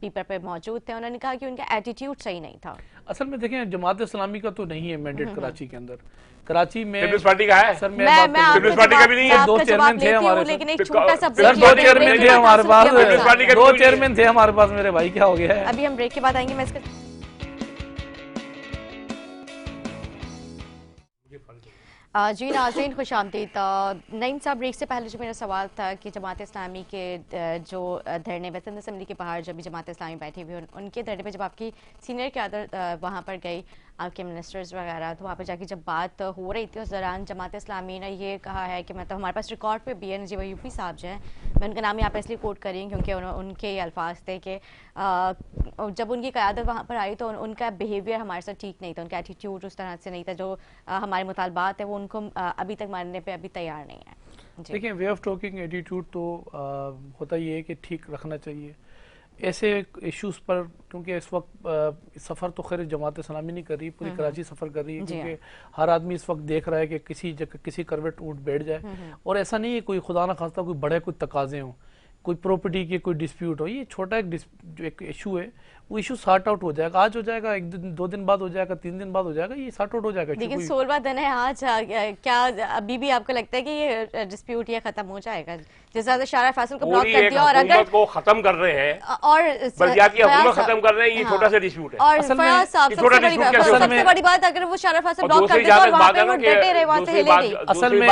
बीपर पे मौजूद थे। उन्होंने कहा कि उनका एटीट्यूड सही नहीं था। असल में देखें जमात इस्लामी का तो नहीं है मैंडेट कराची के अंदर। कराची में पीपल्स पार्टी का है। सर मैं बात आपका पीपल्स पार्टी का भी नहीं है। मैं दो आपका चेयरमैन जवाब थे लेती हूँ, हमारे लेकिन एक साथ। छोटा सा सर, सर break दो लेंगे। चेयरमैन ब्रेक थे के बाद हमारे पास, तासुफ के पीपल्स पार्टी का दो भी नहीं है। चेयरमैन थे हमारे पास। मेरे भाई क्या हो गया है? अभी हम ब्रेक के बाद आएंगे। मैं इसका जी नाज़रीन खुश आमदीद। नईम साहब ब्रेक से पहले जो मेरा सवाल था कि जमात इस्लामी के जो धरने में सिंध असम्बली के बाहर जब भी जमात इस्लामी बैठी हुई उनके धरने पे जब आपकी सीनियर क़यादत वहाँ पर गई, आपके मिनिस्टर्स वगैरह, तो वहाँ पर जाके जब बात हो रही थी उस दौरान जमात इस्लामी ने ये कहा है कि मतलब हमारे पास रिकॉर्ड पे भी है, नजीब अयूबी साहब जो हैं, मैं उनका नाम यहाँ पर इसलिए कोट कर रही हूँ क्योंकि उनके ये अल्फाज थे कि जब उनकी क़यादत वहाँ पर आई तो उनका बिहेवियर हमारे साथ ठीक नहीं था, उनका एटीट्यूड उस तरह से नहीं था, जो हमारे मुतालबात है वो उनको अभी तक मानने पे अभी तैयार नहीं है। देखिए वे ऑफ टॉकिंग एटीट्यूड तो होता ही है कि ठीक रखना चाहिए ऐसे इश्यूज़ पर, क्योंकि इस वक्त सफ़र तो खैर जमात इस्लामी नहीं कर रही, पूरी कराची सफ़र कर रही है, क्योंकि हर आदमी इस वक्त देख रहा है कि किसी जगह किसी करवट ऊँट बैठ जाए। और ऐसा नहीं है कोई खुदा ना खास्ता कोई बड़े कोई तकाजे हों, कोई प्रॉपर्टी के कोई डिस्प्यूट हो, ये छोटा एक इशू है, वो इशू सॉर्ट आउट हो जाएगा, आज हो जाएगा, एक दिन 2 दिन बाद हो जाएगा, 3 दिन बाद हो जाएगा, ये सॉर्ट आउट हो जाएगा। लेकिन 16वां दिन है आज, क्या अभी भी आपको लगता है कि ये डिस्प्यूट ये खत्म हो जाएगा? जिस तरह से शारा फैसल को ब्लॉक कर दिया और अगर को खत्म कर रहे हैं और बल्दियाती हुकूमत खत्म कर रहे हैं, ये छोटा सा डिस्प्यूट है। और फयाज साहब सबसे बड़ी बात अगर वो शारा फैसल ब्लॉक कर देते और वहाँ पे वो डटे रहे, वहाँ से हिले नहीं। असल में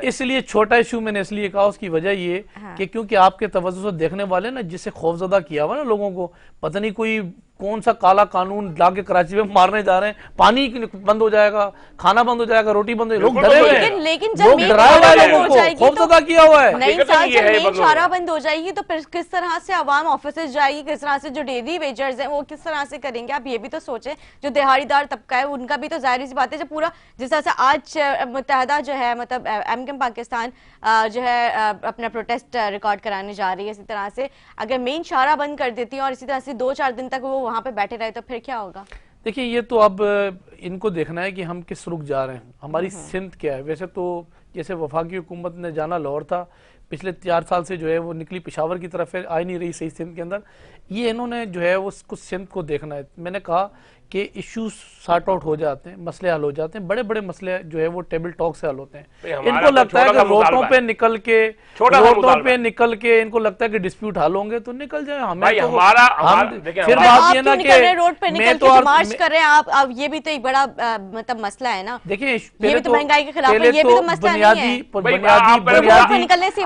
इसलिए छोटा इशू मैंने इसलिए कहा, उसकी वजह ये कि क्योंकि आपके तवज्जो से देखने वाले ना जिसे खौफजदा किया हुआ ना लोगों को, पता नहीं कोई कौन सा काला कानून लाके कराची में मारने जा रहे हैं, पानी बंद हो जाएगा, खाना बंद हो जाएगा, रोटी बंद हो जाएगी, लोग डरे हुए हैं, लेकिन जब लोग डराए हुए हैं, लोगों को खौफजदा किया हुआ है। नई साल जब मेन शाहराह बंद हो जाएगी तो फिर किस तरह से आवाम ऑफिस जाएगी, किस तरह से जो डेली वेजर्स हैं वो किस तरह से करेंगे? आप ये भी तो सोचें, जो दिहाड़ीदार तबका है उनका भी तो जाहिर सी बात है, जब पूरा जिस तरह से आज मुत्तहदा जो है मतलब एमकेएम पाकिस्तान जो है अपना प्रोटेस्ट रिकॉर्ड कराने जा रही है, इसी तरह से अगर मेन शाहराह बंद कर देती है और इसी तरह से 2-4 दिन तक वो वहां पे बैठे रहे तो फिर क्या होगा? देखिए ये तो अब इनको देखना है कि हम किस रुख जा रहे हैं, हमारी सिंध क्या है। वैसे तो जैसे वफाकी हुकूमत ने जाना लाहौर था, पिछले 4 साल से जो है वो निकली पेशावर की तरफ है, आ नहीं रही सही सिंध के अंदर। ये इन्होंने जो है वो कुछ सिंध को देखना है। मैंने कहा कि इश्यूज सॉर्ट आउट हो जाते हैं, मसले हल हो जाते हैं, बड़े बड़े मसले जो है वो टेबल टॉक से हल होते हैं। इनको लगता है कि रोडों पे निकल के इनको लगता है कि डिस्प्यूट हल होंगे तो निकल जाए। हमें तो फिर बात ये ना कि रोड पे निकल के मार्च कर रहे हैं आप, अब ये भी तो एक बड़ा मतलब मसला है ना। देखिए ये भी तो महंगाई के खिलाफ है, ये भी तो मसला नहीं है।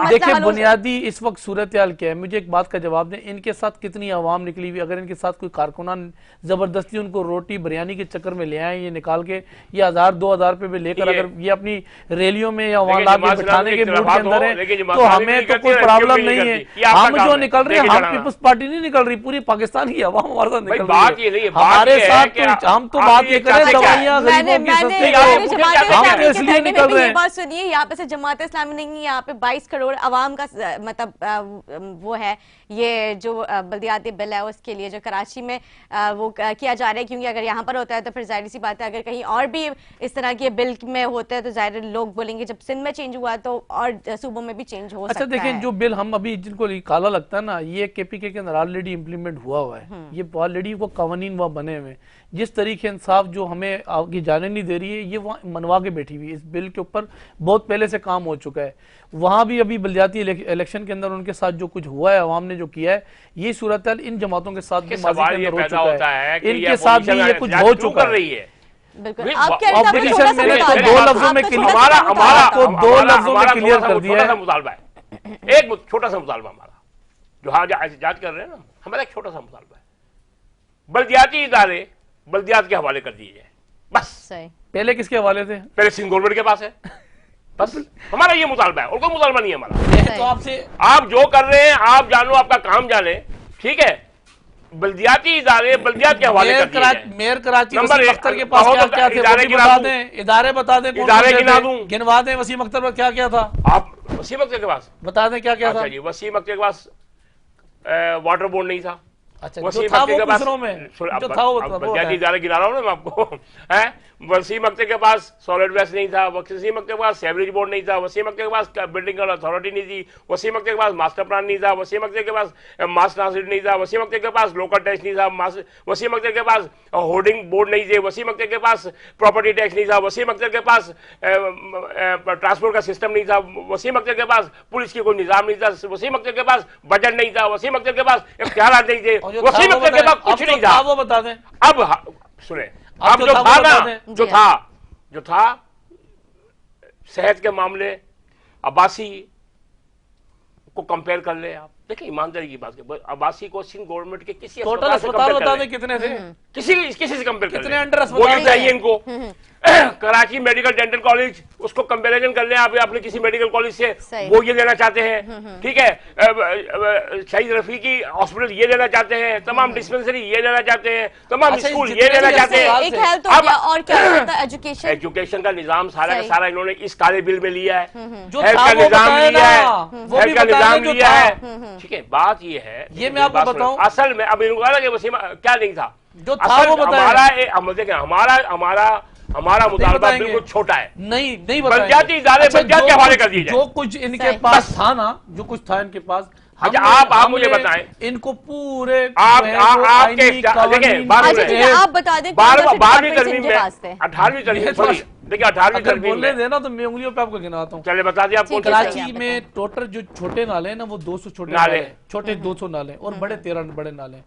देखिए बुनियादी इस वक्त सूरत हाल क्या है, मुझे एक बात का जवाब दें, इनके साथ कितनी आवाम निकली हुई, अगर इनके साथ कोई कारकुनान जबरदस्ती उनको रोटी बिरयानी के चक्कर में ले आए, ये निकाल के ये 1000-2000 रुपए में लेकर अगर ये अपनी रैलियों में या वहां लाके बिठाने के मूड के अंदर है तो हमें तो कोई प्रॉब्लम नहीं है। हम जो निकल रहे हैं, हम पीपल्स पार्टी नहीं निकल रही, पूरी पाकिस्तान की आवाम हमारे साथ निकल रही है। हमारे साथ हम तो बात ये करें दवाइयाँ गरीबों की सस्ती, हम तो इसलिए निकल रहे हैं। बात सुनिए, यहाँ पे से जमात इस्लामी नहीं है, यहाँ पे 22 करोड़ आवाम का मतलब वो है, ये जो बल्दियाती बिल है उसके लिए जो कराची में वो किया जा रहा है, क्योंकि अगर यहाँ पर होता है तो फिर जाहिर सी बात है अगर कहीं और भी इस तरह के बिल में होते हैं तो जाहिर लोग बोलेंगे जब सिंध में चेंज हुआ तो और सूबों में भी चेंज हो सकता है। अच्छा देखिए, जो बिल हम अभी जिनको काला लगता है ना, ये केपीके के अंदर ऑलरेडी इंप्लीमेंट हुआ है, ये ऑलरेडी वो कानून वहाँ बने हुए। जिस तरीके इंसाफ जो हमें आगे जाने नहीं दे रही है, ये वहाँ मनवा के बैठी हुई है। इस बिल के ऊपर बहुत पहले से काम हो चुका है। वहाँ भी अभी बल्दियाती इलेक्शन के अंदर उनके साथ जो कुछ हुआ है, अवाम ने जो किया है, ये सूरत हाल इन जमातों के साथ भी माजी के अंदर हो चुका है, इनके साथ भी ये कुछ हो चुका है। बिल्कुल, आप क्या ऑब्जेक्शन मैंने तो 2 लफ्जों में क्लियर कर दिया है। मुतालबा है, एक छोटा सा मुतालबा हमारा जो आज जांच कर रहे हैं ना, हमारा एक छोटा सा मुतालबा है, बल्दियाती इदारे बल्दियात के हवाले कर दिए जाए बस। पहले किसके हवाले थे? पहले सिंध गवर्नमेंट के पास है, बस हमारा ये मुतालबा है और कोई मुतालबा नहीं है हमारा। तो आपसे आप जो कर रहे हैं आप जानो, आपका काम जाने, ठीक है। बल्दियाती इदारे बल्दियात के हवाले कर दिए जाए। मेयर कराची वसीम अख्तर के पास क्या थे, बता दें, इदारे बता दें, इदारे गिना दूं, गिनवा दें। वसीम अख्तर पर क्या क्या था? आप वसीम अख्तर के पास बता दें क्या क्या था। जी, वसीम अख्तर के पास वाटर बोर्ड नहीं था। अच्छा, जो था वो दूसरों में जो था वो बल्दियाती इदारे गिना रहा हूं ना मैं आपको, है। वसीम अख्तर के पास सॉलिड वेस्ट नहीं था, वसीम अख्तर के पास सेवरेज बोर्ड नहीं था, वसीम अख्तर के पास बिल्डिंग अथॉरिटी नहीं थी, वसीम अख्तर के पास मास्टर प्लान नहीं था, वसीम अख्तर के पास मास ट्रांसिट नहीं था, वसीम अख्तर के पास लोकल टैक्स नहीं था, वसीम अख्तर के पास होर्डिंग बोर्ड नहीं थे, वसीम अख्तर के पास प्रॉपर्टी टैक्स नहीं था, वसीम अख्तर के पास ट्रांसपोर्ट का सिस्टम नहीं था, वसीम अख्तर के पास पुलिस की कोई निजाम नहीं था, वसीम अख्तर के पास बजट नहीं था, वसीम अख्तर के पास इख्तियारात नहीं थे, वसीम अख्तर के पास कुछ नहीं था। वो बता दें। अब सुने, अब जो था ना, जो था सेहत के मामले, अब्बासी को कंपेयर कर ले आप, देखिए ईमानदारी की बात है, अब्बासी को सिंध गवर्नमेंट के किसी टोटल अस्पताल बता दें कितने थे, किसी से कंपेयर कर कितने अंडर अस्पताल चाहिए इनको। कराची मेडिकल डेंटल कॉलेज, उसको कंपैरिजन कर लें आप अपने किसी मेडिकल कॉलेज से, वो ये लेना चाहते हैं, ठीक है। शहीद रफीकी हॉस्पिटल ये लेना चाहते हैं, तमाम डिस्पेंसरी ये लेना चाहते हैं, तमाम स्कूल ये लेना चाहते हैं। और क्या एजुकेशन, एजुकेशन का निजाम सारा का सारा इन्होंने इस काले बिल में लिया है, हेल्थ का निजाम लिया है, हेल्थ का निजाम लिया है, ठीक है। बात ये है, ये मैं आपको बताऊं, असल में अब इनको वसीम क्या नहीं था जो था वो बताया। हमारा मुतालबा बिल्कुल छोटा है, नहीं बल्दियाती इदारे बल्दियात के हवाले कर दिए जाए। जो कुछ इनके पास था ना, जो कुछ था इनके पास, अच्छा आप मुझे बताएं, इनको पूरे आप बता दें 12वीं तरमीम में 18वीं तरमीम, देखिए 18वीं तरमीम बोलने देना तो मैं उंगलियों पे आपको गिनाता हूँ। चले बता दिया आपको। कराची में टोटल जो छोटे नाले हैं ना, वो 200 छोटे नाले, छोटे 200 नाले और बड़े 13 बड़े नाले।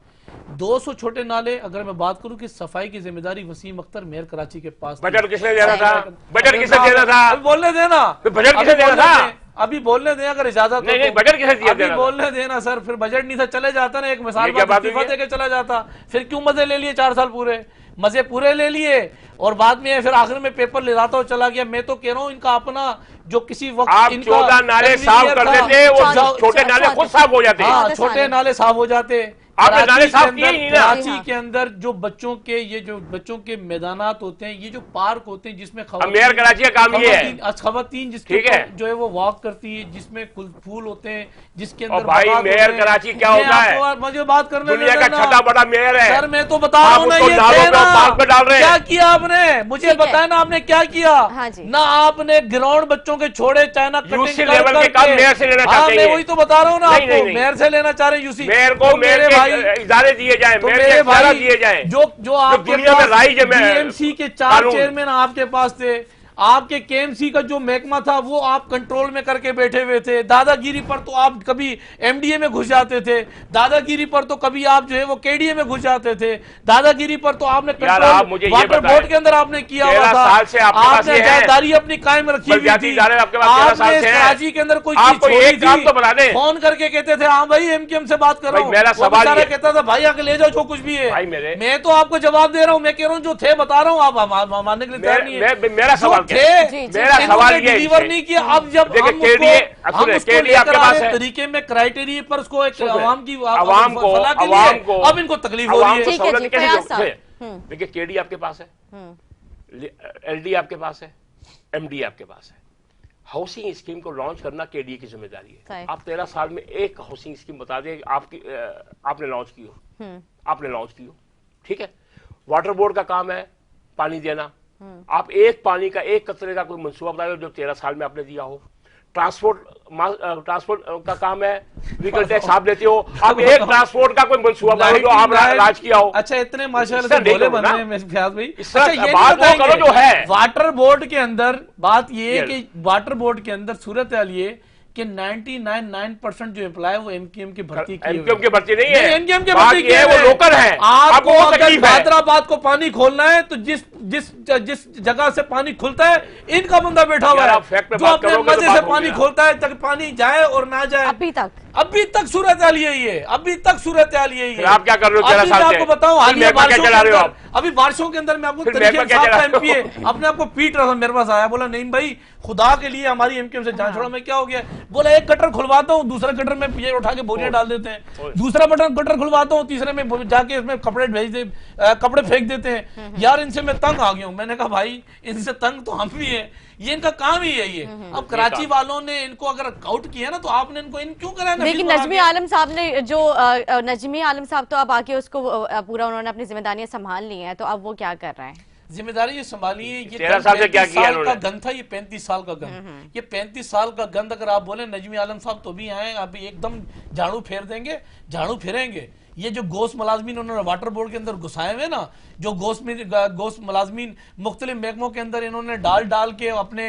200 छोटे नाले, अगर मैं बात करूं कि सफाई की जिम्मेदारी वसीम अख्तर मेयर कराची के पास, बजट किसने देना था? बजट किसने देना था? बोलने देना, बजट किसने देना था? अभी बोलने दें अगर इजाजत नहीं नहीं, बजट किसे दिया अभी देना था? बोलने देना सर, फिर बजट नहीं था चले जाता ना, एक मिसाल ये क्या बात बात इस्तीफा हुई है? देके चला जाता, फिर क्यों मजे ले लिए 4 साल पूरे, मजे पूरे ले लिए और बाद में फिर आखिर में पेपर ले जाता हो चला गया। मैं तो कह रहा हूँ इनका अपना जो किसी वक्त आप इनका 14 नाले साफ कर था, देते, वो चौदह- छोटे नाले खुद साफ हो जाते। हाँ, 14 छोटे साल। नाले साफ हो जाते। आपने कराची नाले के साफ अंदर- किए ही नहीं ना। कराची हाँ। के अंदर जो बच्चों के ये जो बच्चों के मैदानात होते हैं, ये जो पार्क होते हैं जिसमें अब मेयर कराची का काम ये है। खवातीन जिसके ठीक है। ऊपर जो है वो वॉक करती है, जिसमें फूल होते हैं, जिसके और अंदर भाई बागात मेयर होते हैं। कराची क्या मैं होता है? आपको- मुझे बात करने दुनिया दे का देना। छठा बड़ा मेयर है। सर मैं तो बता रहा आप हूँ ना, उसको ये नालों थे पे और पार्क में डाल रहे हैं। क्या किया आपने, मुझे ठीक है। बताया ना आपने क्या किया। हाँ जी। ना आपने ग्राउंड बच्चों के छोड़े, चाइना यूसी लेवल के काम मेयर से लेना चाहते हैं मैं ये। वही तो बता रहा हूँ ना नहीं, आपको, नहीं, नहीं। मेयर से लेना चाह रहे हैं यूसी। मेयर को तो मेयर मेरे भाई के इदारे दिए जाए, तो मेयर मेरे के इदारा भाई दिए जाए। जो आपके दुनिया में राइज है, बीएमसी के 4 कानून। चेयरमैन आपके पास थे, आपके केएमसी का जो महकमा था वो आप कंट्रोल में करके बैठे हुए थे। दादागिरी पर तो आप कभी एमडीए में घुस जाते थे, दादागिरी पर तो कभी आप जो है वो केडीए में घुस जाते थे, दादागिरी पर तो आपने यार, आप मुझे कंट्रोल ये वाटर बताएं, बोर्ड के अंदर आपने किया हुआ 13 था। साल से आपके पास आपने ये है। जायदारी अपनी कायम रखी हुई बलदियाती थी। इदारे आपके पास 13 साल आपने से हैं। कराची के अंदर कोई आप चीज कोई छोड़ी एक काम थी, तो बता दें। फोन करके कहते थे हाँ भाई एमकेएम से बात कर रहा भाई, हूँ, मेरा वो सवाल बेचारा ये- कहता था भाई आके ले जाओ जो कुछ भी है। भाई मेरे- मैं तो आपको जवाब दे रहा हूँ, मैं कह रहा हूँ जो थे बता रहा हूँ, आप मानने के लिए तैयार नहीं है। मेरा जो सवाल क्या है? जी, जी। मेरा सवाल ये है डिलीवर इससे। नहीं किया। अब जब देखिए, हम KDA उसको हम उसको KDA आपके लेकर आ पास रहे है। तरीके में क्राइटेरिया पर उसको एक सुन रहे। आवाम की आवाम को फलाह के आवाम लिए को अब इनको तकलीफ हो आवाम रही को है। ठीक है सहूलत जी, कैसे फयाज दो? साहब। देखिए केडी आपके पास है, एलडी आपके पास है, एमडी आपके पास है। हाउसिंग स्कीम को लॉन्च करना केडीए की जिम्मेदारी सही। है। आप 13 साल में एक हाउसिंग स्कीम बता दें आपकी आपने लॉन्च की हो, आपने लॉन्च की हो, ठीक है। वाटर बोर्ड का काम है पानी देना, आप एक पानी का एक कतरे का कोई मंसूबा बता दो जो 13 साल में आपने दिया हो। ट्रांसपोर्ट का काम है, व्हीकल टैक्स आप देते हो, आप एक ट्रांसपोर्ट का कोई मंसूबा बता दो जो आप राज किया हो। अच्छा इतने माशाल्लाह इससे से भोले नहीं बन करो रहे हैं मैं फयाज भाई। इस तरह अच्छा, ये बात नहीं वो करो बताएंगे। जो है। वाटर बोर्ड के अंदर बात ये है ये। कि वाटर बोर्ड के अंदर सूरत हाल ये कि 99% जो एम्प्लॉय वो एमकेएम की भर्ती की एमकेएम की भर्ती नहीं है, एमकेएम की बात भर्ती ये है वो लोकल है। आपको वो अगर तकलीफ है। हैदराबाद को पानी खोलना है तो जिस जगह से पानी खुलता है इनका बंदा बैठा हुआ यार, है आप फैक्ट पे जो बात अपने करोगे तो मजे बात से होगी पानी यार। खोलता है तक पानी जाए और ना जाए। अभी तक सूरत हाल यही है, अभी तक सूरत हाल यही है। फिर आप क्या कर रहे हो 13 अभी साल मैं से? आपको बताऊं फिर हालिया महकमा क्या बारिशों के चला रहे हो अंदर अभी बारिशों के अंदर मैं आपको फिर तरीके महकमा क्या साहब का चला रहे हो? एमपी है अपने आपको पीट रहा था, मेरे पास आया बोला नहीं भाई खुदा के लिए हमारी एमकेएम से जान छोड़ा। मैं क्या हो गया, बोला एक गटर खुलवाता हूँ, दूसरा गटर में ये उठा के बोरियां डाल देते हैं, दूसरा गटर खुलवाता हूँ, तीसरे में जाके इसमें कपड़े भेज दे कपड़े फेंक देते हैं। यार इनसे मैं तंग आ गया हूँ। मैंने कहा भाई इनसे तंग तो हम भी हैं, ये इनका काम ही यही है। अब कराची वालों ने इनको अगर आउट किया ना तो आपने इनको इन क्यों कराया? लेकिन नजमी आलम साहब ने जो नजमी आलम साहब तो अब आके उसको पूरा उन्होंने अपनी जिम्मेदारियां संभाल ली हैं, तो अब वो क्या कर रहे हैं? जिम्मेदारी ये संभाली है। ये 13 साल से क्या किया का उन्होंने? गंद था, ये 35 साल का गंद। ये 35 साल का गंद अगर आप बोले नजमी आलम साहब तो भी आए अभी एकदम झाड़ू फेर देंगे, झाड़ू फिरेंगे। ये जो गोश्त मुलाजमीन उन्होंने वाटर बोर्ड के अंदर घुसाए हुए ना, जो गोश्त मुलाजमीन मुख्तलिफ महकमों के अंदर इन्होंने डाल के अपने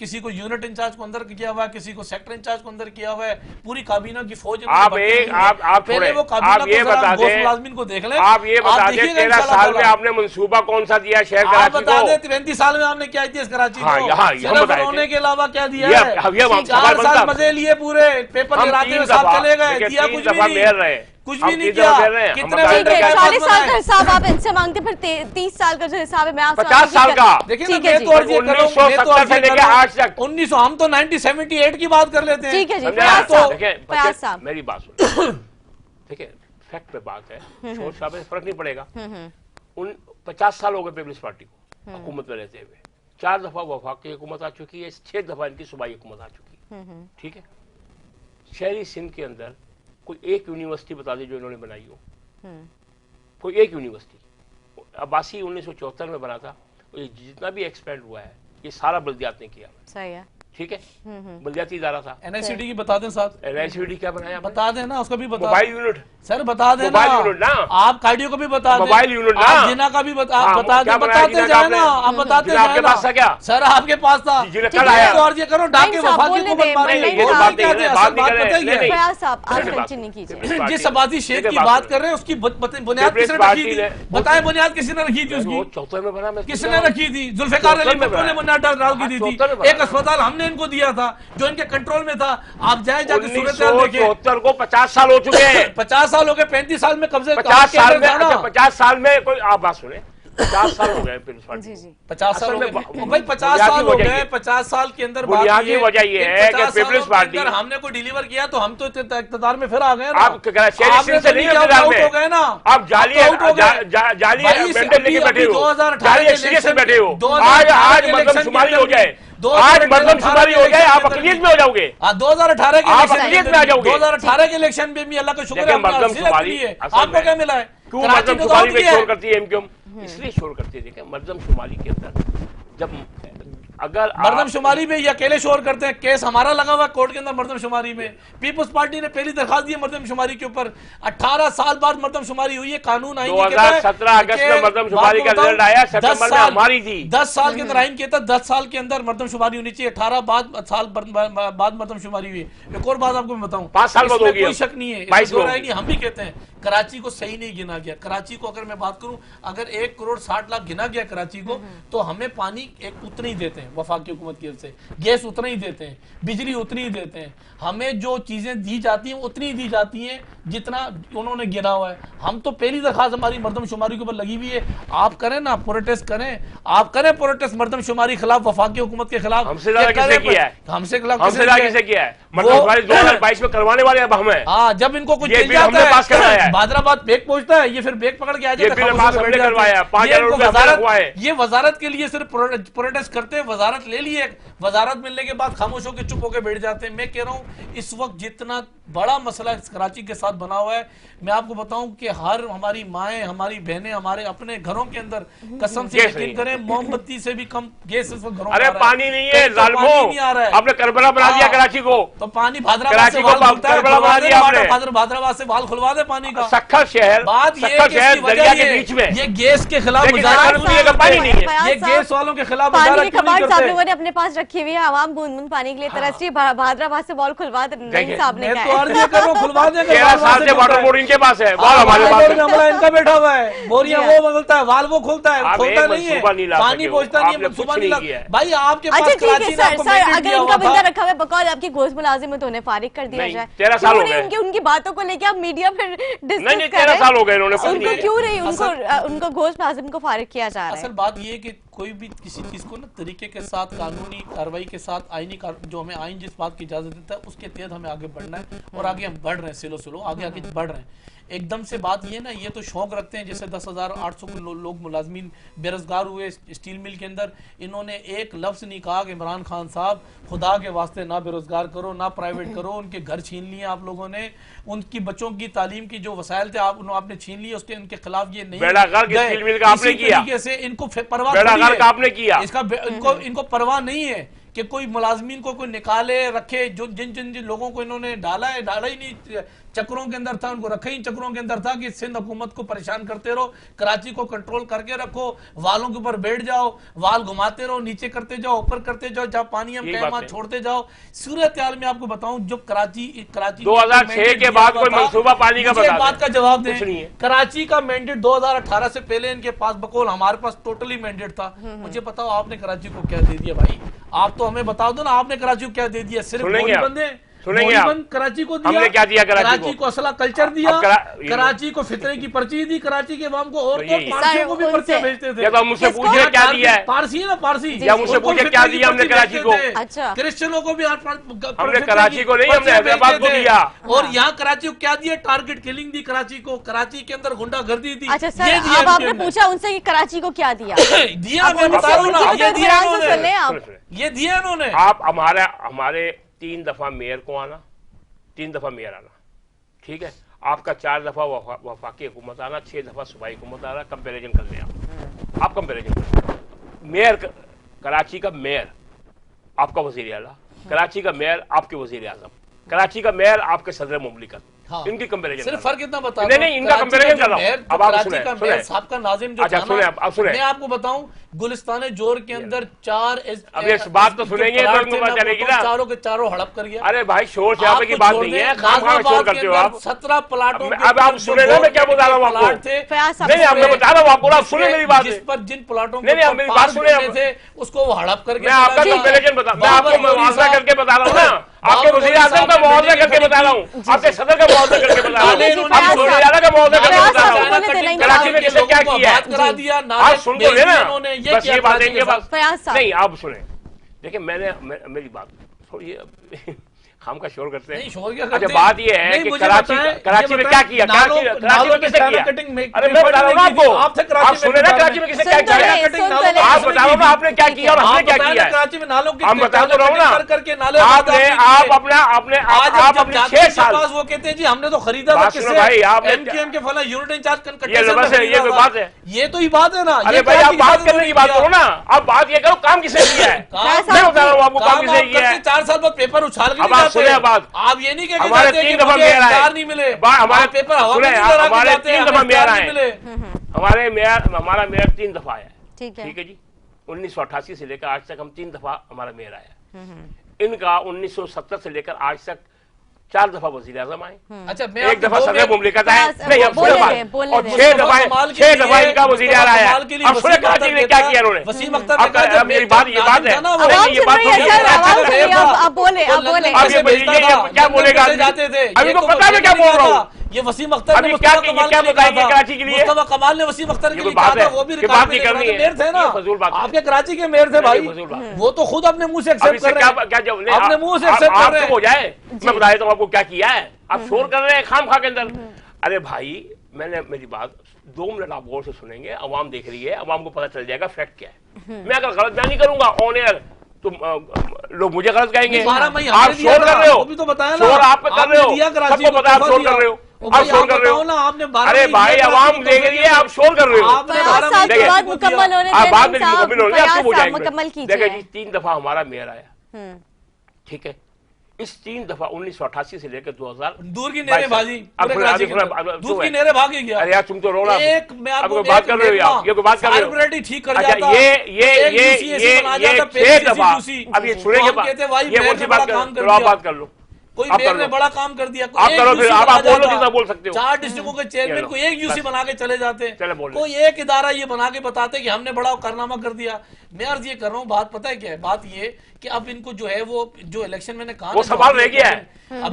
किसी को यूनिट इंचार्ज को अंदर किया हुआ है, किसी को सेक्टर इंचार्ज को अंदर किया हुआ है, पूरी काबीना की फौज आप ये बता मुलाजमीन को देख लें। आप ये बता दें 13 साल में आपने मंसूबा कौन सा दिया शहर आप कराची बता को? दें 35 साल में आपने क्या दिया इस कराची हाँ, को? यहाँ सिर्फ बताएं रोने के अलावा क्या दिया ये है? अब ये हम 4 सवाल बनता साल है। मजे लिए पूरे पेपर हम गिराते 3 हुए साहब दफा चले गए, देखिए, दिया 3 कुछ भी दफा नहीं, मेयर रहे, कुछ हम भी नहीं 3 दफा किया। मेयर रहे, हम कितने बताएं बंदे ठीक है, का 40 साल का बनाए? हिसाब आप इनसे मांगते, फिर 30 साल का जो हिसाब है मैं आपसे 50 साल का। देखिए ना ठीक है मैं जी। तो अर्ज ये कर रहा हूं, मैं तो 1970 अर्ज से ये कर लेके रहा हूं, आज तक। 1900 हम तो 1978 की बात कर लेते हैं। ठीक है जी, समझे? फयाज तो साहब, देखें, फयाज बच्चे, साहब। मेरी बात सुनो, ठीक है, फैक्ट पे बात है, शोर शराबे से फर्क नहीं पड़ेगा। उन 50 साल हो गए पीपल्स पार्टी को हुकूमत में रहते हुए, 4 दफा वफाक की हुकूमत आ चुकी है, 6 दफा इनकी सूबाई हुकूमत आ चुकी है, ठीक है। शहरी सिंध के अंदर कोई एक यूनिवर्सिटी बता दी जो इन्होंने बनाई हो, कोई एक यूनिवर्सिटी। अब्बासी 1974 में बना था, ये जितना भी एक्सपेंड हुआ है ये सारा बल्दियात ने किया, सही है। ठीक है, बल्दियाती इदारा था। एनआईसीडी की बता दें साथ, एनआईसीडी क्या बनाया? बता दें ना, उसका भी बता मोबाइल यूनिट, सर बता दें मोबाइल ना, यूनिट ना, आप कार्डियो को भी बता दें, मोबाइल यूनिट ना, आप जिना का भी बता हाँ, बता क्या दें, बनाया बताते जिना का जाए आपने? ना, आप बताते जिना आपके जाए ना। पास था क्या? सर आपके पास था, जिना ठीक कल है, आया। तो अर्ज ये करो डाके नहीं साहब, वफाकी बोलने को दें, बनवा नहीं, रहे नहीं, हैं। साहब, क्या है? बात असल नहीं बात कर रहे, पता ही है। नहीं, फयाज साहब आप नहीं, कंटिन्यू कीजिए। जिस अबादी शेख की बात बात कर कर रहे हैं उसकी बुनियाद किसने रखी थी? बताएं बुनियाद किसने रखी थी वो उसकी? 74 में बना, मैं किसने रखी थी? जुल्फिकार अली भुट्टो ने बुनियाद डाल की दी थी। 74 में बना। एक अस्पताल हमने इनको दिया था, जो इनके कंट्रोल में था। आप जाए जाके सूरत हाल देखें। 1974 को 50 साल हो चुके हैं। 50 साल हो गए, 35 साल में कब्जे 50 साल में, अच्छा 50 साल में कोई, आप बात सुने, 50 साल हो गए पीपल्स पार्टी को। 50 साल हो गए भाई, 50 साल हो गए। 50 साल के अंदर बुनियादी वजह ये है कि पीपल्स पार्टी, हमने कोई डिलीवर किया तो हम तो इकतदार में फिर आ गए ना। आप शहरी से नहीं इकतदार में हो गए ना, आप जाली मेंटेन लेके बैठे हो, 2018 से बैठे हो। आज मर्दमशुमारी हो जाए, आज मर्दमशुमारी हो जाए, आप अक़लियत में हो जाओगे। 2018 के आप अक़लियत में आ जाओगे। 2018 के इलेक्शन में भी अल्लाह का शुक्र है मर्दमशुमारी आपको क्या मिला है? क्यों मर्दमशुमारी पे शोर करती है क्यों? इसलिए शोर करती है, देखें मर्दमशुमारी के अंदर जब अगर मर्दमशुमारी में ये अकेले शोर करते हैं, केस हमारा लगा हुआ कोर्ट के अंदर मर्दमशुमारी में। पीपल्स पार्टी ने पहली दरखास्त दी है मर्दमशुमारी के ऊपर। 18 साल बाद मर्दमशुमारी हुई है, कानून आइन 2017 अगस्त में मर्दमशुमारी का रिजल्ट आया, सितंबर में हमारी थी। 10 साल के अंदर आइन किया था, 10 साल के अंदर मर्दमशुमारी होनी चाहिए। 18 साल बाद मर्दमशुमारी हुई। एक और बात आपको मैं बताऊं, 5 साल बाद होगी, कोई शक नहीं है, 22 नहीं, हम भी कहते हैं कराची को सही नहीं गिना गया। कराची को अगर मैं बात करूं, अगर 1 करोड़ 60 लाख गिना गया कराची को, तो हमें पानी एक उतना ही देते हैं वफाकी हुकूमत की तरफ से, गैस उतना ही देते हैं, बिजली उतनी ही देते हैं, हमें जो चीजें दी जाती हैं उतनी ही दी जाती हैं जितना उन्होंने गिना हुआ है। हम तो पहली दरखास्त हमारी मर्दमशुमारी के ऊपर लगी हुई है। आप करें ना प्रोटेस्ट करें, आप करें प्रोटेस्ट मर्दमशुमारी खिलाफ, वफाकी हुकूमत के खिलाफ। हमसे ज्यादा किसने किया है? हमसे खिलाफ किसे किया है? मर्दमशुमारी 2022 में करवाने वाले अब हम हैं। हाँ, जब इनको कुछ ये बिल हमने पास करवाया है। हैदराबाद बेग पहुंचता है, ये फिर बेग पकड़ के आ जाता है। ये वजारत के लिए सिर्फ प्रोटेस्ट करते हैं, वजारत ले लिए, वजारत मिलने के बाद खामोश होकर चुप होकर बैठ जाते हैं। मैं कह रहा हूं इस वक्त जितना बड़ा मसला कराची के साथ बना हुआ है, मैं आपको बताऊं कि हर हमारी माएं, हमारी बहनें, हमारे अपने घरों के अंदर कसम से यकीन करें मोमबत्ती से भी कम गैस इस वक्त घरों में आ रहा है। पानी नहीं है, जालिमों आपने करबला बना दिया कराची को। तो पानी भादराबाद से भादराबाद से बाल खुलवा दे पानी का। सक्खर शहर, बात शहर दरिया के बीच में, ये गैस के खिलाफ पानी नहीं है, ये गैस वालों के खिलाफ पानी की खबर आप लोगों ने अपने पास रखी हुई है। आवाम बूंद बूंद पानी के लिए तरस रही है। भादराबाद से बॉल खुलवा दे साहब ने कहा। 13 साल से वाटर बोर्ड इनके पास है, हमारे पास इनका बैठा हुआ है, बोरिया वो बदलता है, वाल वो खोलता है, खोलता नहीं है, पानी पहुंचता नहीं है, मंसूबा नहीं लगा। भाई आपके पास कराची ने आपको मैंडेट दिया हुआ था। अगर इनका बंदा रखा हुआ है बकौल आपकी गोश्त मुलाजिम है तो उन्हें फारिग कर दिया जाए। 13 साल हो गए उनकी बातों को लेके आप मीडिया में डिस्कस कर रहे हैं। 13 साल हो गए उन्होंने, उनको क्यों नहीं, उनको गोश्त मुलाजिम को फारिग किया जा रहा है। असल बात ये है कि कोई भी किसी चीज को ना तरीके के साथ, कानूनी कार्रवाई के साथ, आईनी जो हमें आइन जिस बात की इजाजत देता है उसके तहत हमें आगे बढ़ना है, और आगे हम बढ़ रहे हैं, सिलो आगे आगे बढ़ रहे हैं। एकदम से बात ये ना, ये तो शौक रखते हैं, जैसे 10,800 लोग मुलाजमीन बेरोजगार हुए स्टील मिल के अंदर, इन्होंने एक लफ्ज नहीं कहा कि इमरान खान साहब खुदा के वास्ते ना बेरोजगार करो, ना प्राइवेट करो। उनके घर छीन लिए आप लोगों ने, उनकी बच्चों की तालीम की जो वसाइल थे आपने छीन लिए, उसके उनके खिलाफ ये नहीं तरीके से इनको परवाह किया। इसका इनको परवाह नहीं है कि कोई मुलाजमीन को कोई निकाले रखे। जो जिन लोगों को इन्होंने डाला ही नहीं, चक्रों के अंदर था, उनको रखा ही चक्रों के अंदर था कि सिंध हुकूमत को परेशान करते रहो, कराची को कंट्रोल करके रखो, वालों के ऊपर बैठ जाओ, वाल घुमाते रहो, नीचे करते जाओ, ऊपर करते जाओ, जहाँ पानी हम कहमा छोड़ते जाओ। सूरत हाल में आपको बताऊं, जो कराची 2006 के बाद कोई मंसूबा पानी का बात का जवाब दें। कराची का मैंडेट 2018 से पहले इनके पास बकौल हमारे पास टोटली मैंडेट था। मुझे बताओ आपने कराची को क्या दे दिया भाई? आप तो हमें बता दो ना, आपने कराची को क्या दे दिया? सिर्फ बंदे सुनेंगे आप, कराची को दिया, हमने क्या दिया? कराची को असला कल्चर दिया, कराची को फितरे की पर्ची दी, कराची के अवाम को, और पारसियों को भी पर्चियां भेजते थे। तो मुझसे पूछे क्या दिया है? पारसी है ना, पारसी, या मुझसे पूछे क्या दिया हमने कराची को? अच्छा, क्रिश्चियनों को भी हमने कराची को नहीं, हमने हैदराबाद को दिया। और यहाँ कराची को क्या दिया? टारगेट किलिंग दी कराची को, कराची के अंदर गुंडागर्दी दी। अच्छा सर, अब आपने पूछा उनसे कि कराची को क्या दिया? दिया, मैं बता रहा हूँ ना, ये दिया इन्होंने, ये दिया इन्होंने। आप हमारे 3 दफा मेयर को आना, 3 दफा मेयर आना, ठीक है, आपका 4 दफा वफाकी हुकूमत आना, 6 दफा सूबाई हुकूमत आना। कंपेरिजन कर लें आप कंपेरिजन कर लें। मेयर कराची का मेयर आपका वजीर आला, कराची का मेयर आपके वजीर आजम, कराची का मेयर आपके सदर मुमलिकत, हाँ। इनकी कंपैरिजन सिर्फ फर्क इतना बता नहीं इनका कंपैरिजन कर रहा हूं। अब आप सुने साहब का नाजिम जो अच्छा सुने आप सुने मैं आपको बताऊं गुलिस्तान जोर के अंदर 4 अब ये बात तो सुनेंगे तो उनको पता चलेगी ना, चारों के चारों हड़प कर गया। अरे भाई शोर शराबे की बात नहीं है, खाम शोर करते हो आप। 17 प्लाटों अब आप सुने ना, मैं क्या बता रहा हूँ आपको, नहीं आप मैं बता रहा हूँ आपको, आप सुने मेरी बात, जिस पर जिन प्लाटों नहीं मेरी बात सुने थे उसको वो हड़प करके मैं आपका कंपैरिजन बता, मैं आपको मुआवजा करके बता रहा हूँ ना, आपके वज़ीर आज़म का मुआवजा करके बता रहा हूँ, आपके सदर का मुआवजा करके बता रहा हूँ, आपको वज़ीर का मुआवजा करके बता रहा हूँ। कराची में किसने क्या किया है आप सुन तो लेना, बस ये बात इनके पास नहीं। आप सुने, देखिए मैंने मेरी बात थोड़ी हम का शोर करते हैं। शोर क्या अच्छा बात ये है कि कराची में क्या किया, कराची में किसने किया, अरे मैं बता रहा हूँ आपको, आप सुने ना कराची में किसने क्या किया, आप बता रहा हूँ ना आपने क्या किया और हमने क्या किया है, कराची में नालों की हम बता तो रहा हूँ ना, आपने आप अपने 6 साल वो कहते हैं जी हमने तो खरीदा था किससे, भाई आप एमकेएम के फला यूनिट इंचार्ज ये बात है, ये तो ही बात है ना। अरे भाई आप बात करने की बात करो ना, आप बात ये करो काम किसने किया है, मैं बता रहा हूँ आपको काम किसने किया है। 4 साल बाद पेपर उछाल के आप सुने बात, आप ये नहीं कह हमारे 3 दफा मेयर आए, नहीं मिले हमारे पेपर सुने हमारे 3 दफा मेयर आए, हमारा मेयर 3 दफा आया, ठीक है जी। 1988 से लेकर आज तक हम 3 दफा हमारा मेयर आया, इनका 1970 से लेकर आज तक 4 दफा वज़ीर आज़म आए। अच्छा एक दफा सदर मुमलिकत आए, नहीं अब सुने बात, और 6 दफा इनका वज़ीर आला आया। अब सुने कराची में क्या किया उन्होंने, वसीम अख्तर ने कहा मेरी बात ये बात है, ये बात क्या बोलेगा, अभी तो पता है क्या बोल रहा हूँ, ये वसीम अख्तर अभी क्या बताएंगे कराची के लिए, मुस्तफा कमाल ने वसीम अख्तर के लिए कहा था, वो भी बात नहीं करनी है, मेयर थे ना, आपके कराची के मेयर थे भाई, वो तो खुद अपने मुंह से एक्सेप्ट कर रहे हैं, अपने मुंह से एक्सेप्ट कर रहे हैं। हो जाए मैं बता देता हूँ आपको क्या किया है, आप शोर कर रहे हैं खाम खा के अंदर। अरे भाई मैंने मेरी बात 2 मिनट आप गौर से सुनेंगे, अवाम देख रही है, अवाम को पता चल जाएगा फैक्ट क्या है। मैं अगर गलत बयानी करूंगा ऑन एयर तो लोग मुझे गलत कहेंगे, आप शोर कर रहे हो, शोर आप कर रहे हो, सबको पता आप शोर कर रहे हो, आप शोर कर रहे हो। अरे भाई अवाम देख रही है, आप शोर कर रहे हो, बात मुकम्मल होने आप बात मेरी मुकम्मल होने आपको हो मुकम्मल जाएगी। देखिए जी 3 दफा हमारा मेयर आया, ठीक है, इस 3 दफा 1988 से लेकर 2000 दूर की नेरे भाजी, दूर की नेरे भागी गया। अरे यार तुम तो रो रहा, एक मैं आपको बात कर रहे हो, ये बात कर रहे हो, ठीक कर अच्छा जाता, ये 6 दफा, अब ये सुनेंगे ये कौन सी बात कर, आप बात कर लो, कोई मेयर ने बड़ा काम कर दिया, आप करो फिर, आप बोलो जितना बोल सकते हो। 4 डिस्ट्रिक्टों के चेयरमैन को एक यूसी बना के चले जाते, कोई एक इदारा ये बना के बताते कि हमने बड़ा कारनामा कर दिया। मैं अर्ज ये कर रहा हूँ, बात पता है क्या है, बात ये कि अब इनको जो है वो जो इलेक्शन मैंने कहा वो सवाल रह गया है,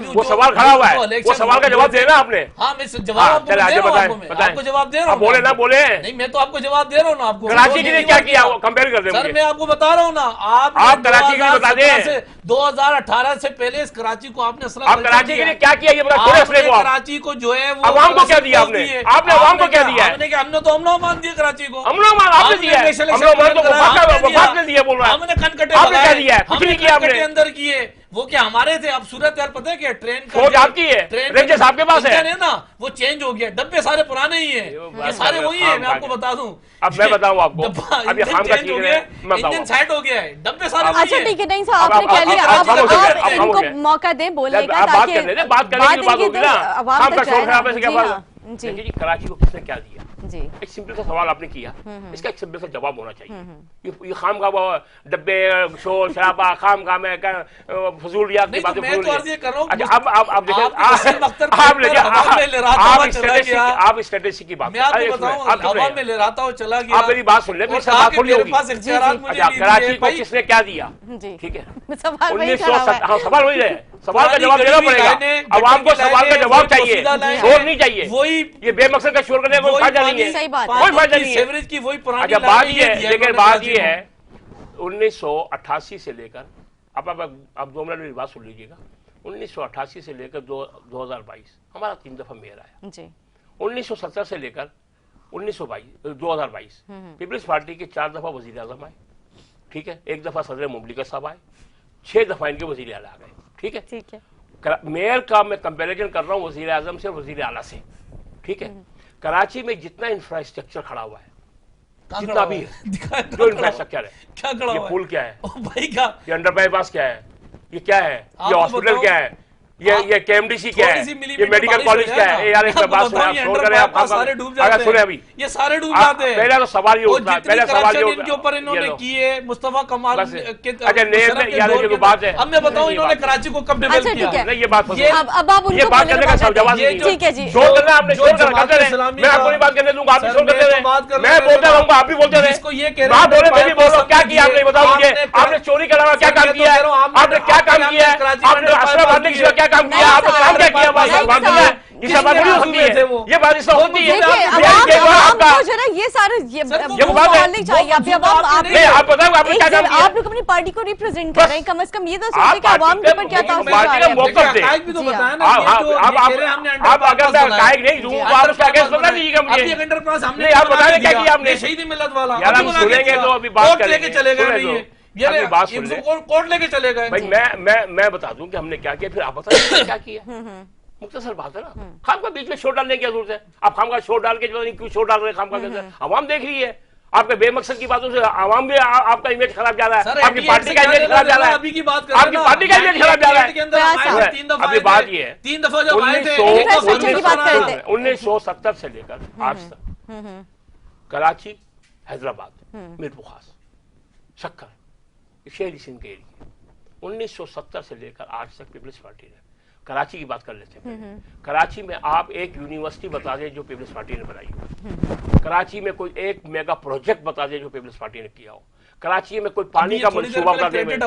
वो सवाल खड़ा हुआ है, वो सवाल का जवाब देना आपने। हाँ मैं जवाब आपको जवाब दे रहा हूँ, बोले ना बोले, नहीं मैं तो आपको जवाब दे रहा हूँ ना। आपको कराची के लिए क्या किया कंपेयर कर दे सर, मैं आपको बता रहा हूँ ना, आप कराची के लिए बता दें, 2018 से पहले इस कराची को आपने आप कराची के लिए क्या किया ये बता, कराची को जो है वो अवाम को क्या दिया आपने, आपने अवाम को क्या दिया है, हमने तो अमनो मान दिया कराची को, अमनो मान आपने दिया है, अमनो मान तो वफाक ने दिया, बोल रहा है हमने कनकटे आपने क्या दिया है, कुछ नहीं किया आपने अंदर किए, वो क्या हमारे थे। अब सूरत यार पता है क्या, ट्रेन सोच आपकी है, रेंजर्स आपके पास है ना, वो चेंज हो गया, डब्बे सारे पुराने ही हैं, ये सारे वही हैं, मैं आपको बता दूं। अब मैं बताऊं आपको, अभी हम का चीज है, मैं इंजन सेट हो गया है, डब्बे सारे वही हैं। अच्छा ठीक है, नहीं साहब आपने कह लिया, आप इनको मौका दें बोलने का, बात करने दे, बात करने की बात होगी ना, हम का शोर खराब से क्या बात। जी जी कराची को किसने क्या दिया, जी एक सिंपल सा सवाल आपने किया, इसका एक सिंपल सा जवाब होना चाहिए। ये खाम का डब्बे शोर शराबा खाम का मैं फजूलियात की बातें आप स्ट्रेटेजी की बात, आप मेरी बात सुन ले, कराची को किसने क्या दिया, ठीक है, सवाल वही है, सवाल का जवाब देना पड़ेगा, अवाम को सवाल का जवाब चाहिए, शोर नहीं चाहिए, वही ये बेमकसद का शोर करने कोई फायदा नहीं है, कोई फायदा नहीं है। की वही पुरानी अच्छा बात ये है, लेकिन बात ये है 1988 से लेकर, अब 2 मिनट मेरी बात सुन लीजिएगा, 1988 से लेकर 2022 हमारा 3 दफा मेयर आया जी। 1970 से लेकर 2022 पीपल्स पार्टी के 4 दफा वजीर आजम आए, ठीक है, 1 दफा सदर मुमलिकत साहब आए, 6 दफा इनके वजीर आला आ गए, ठीक है, ठीक है। मेयर का मैं कंपैरिजन कर रहा हूँ वजीर आजम से, वजीर आला से, ठीक है। कराची में जितना इंफ्रास्ट्रक्चर खड़ा हुआ है, जितना भी है, जो इंफ्रास्ट्रक्चर है, क्या खड़ा ये पुल क्या है, भाई क्या, ये अंडरपास क्या है, ये क्या है, ये हॉस्पिटल क्या है, ये केएमडीसी क्या है, ये मेडिकल कॉलेज क्या है? यार एक बात सुने, आप छोड़ करें, आप सारे डूब अगर जाते सुने हैं, अभी ये सारे डूब जाते हैं। पहले तो सवाल ये उठता है, पहले सवाल ये इनके ऊपर इन्होंने किए मुस्तफा कमाल बस। के अच्छा, नेम में यार ये जो बात है, अब मैं बताऊं इन्होंने कराची को कब डेवलप अच्छा, ठीक किया। है। नहीं ये बात अब आप ये उनको बात बोलने करने का का मौका जवाब दीजिए। नहीं है। ठीक है जी। शोर करना आपने, जो शोर करना जमात करते रहे, इस्लामी मैं का- आपको नहीं बात करने दूंगा, आप भी सर, शोर करते मैं रहे, तो बात कर मैं रहा बोलता हूं, रहूंगा, आप भी बोलते रहे। जिसको ये कह रहे बात हैं, बोले, मैं भी बात बोल रहा हूं, क्या समझिए। किया आपने बताओ मुझे, आपने- आपने चोरी कराना क्या सर, काम मैं तो किया है, कह रहा हूं, आपने क्या काम किया है, कराची आपने में अशरफ आदमी के सिवा क्या काम किया, नहीं आपने साहब, काम क्या किया, बात नहीं बात साहब। है, ये सब बात नहीं हो सकती थे है, वो। ये बात इसमें होती है। देखिए, अब ये आप आपका आपको जो है ये सारे ये सर, वो वो बात है। माहौल नहीं चाहिए। अभी अब आप नहीं, आप बताओ आपने क्या काम किया। आप लोग अपनी पार्टी को रिप्रेजेंट कर रहे हैं, कम से कम ये तो आप सोचिए कि आवाम के ऊपर क्या पार्टी ताउस का आ रहा है। मौका दे। हकायक भी तो जी, बताया ना, आप ये जो आप ये कह रहे हैं हमने आप अगर मैं हकायक नहीं दूं तो आप उसका अगेंस्ट बता दीजिएगा मुझे। अभी एक अंडरपास हमने नहीं, आप बताएं क्या किया आपने। शहीद मिलत वाला यार, हम अभी बना के सुनेंगे दिया। तो अभी बात कोर्ट करेंगे। लेके चले गए सुने नहीं तो। ये अभी बात सुन ले। कोर्ट लेके चले गए भाई मैं बता दूं कि हमने क्या किया, फिर आप बताइए क्या किया। मुख्तसर बात है ना, खाम का बीच में शोर डालने की क्या जरूरत है। आप खाम का शोर डाल के जो नहीं क्यों शोर डाल रहे हैं, खाम का आवाम देख रही है आपके बेमकसद की बातों से, आवाम भी आपका इमेज खराब जा रहा है, आपकी पार्टी का इमेज खराब जा रहा है, अभी की बात आपकी पार्टी का इमेज खराब जा रहा है। तीन दफा अभी बात ये है, 3 दफा जब आए थे 1970 से लेकर आज तक कराची, हैदराबाद, मीरपुर खास, शक्कर, शहरी सिंध के एरिया, 1970 से लेकर आज तक पीपल्स पार्टी ने, कराची की बात कर लेते हैं। कराची में आप एक यूनिवर्सिटी बता दें जो पीपल्स पार्टी ने बनाई हो, कराची में कोई एक मेगा प्रोजेक्ट बता दें जो पीपल्स पार्टी ने किया हो, कराची में कोई पानी का मंसूबा बता दें। नहीं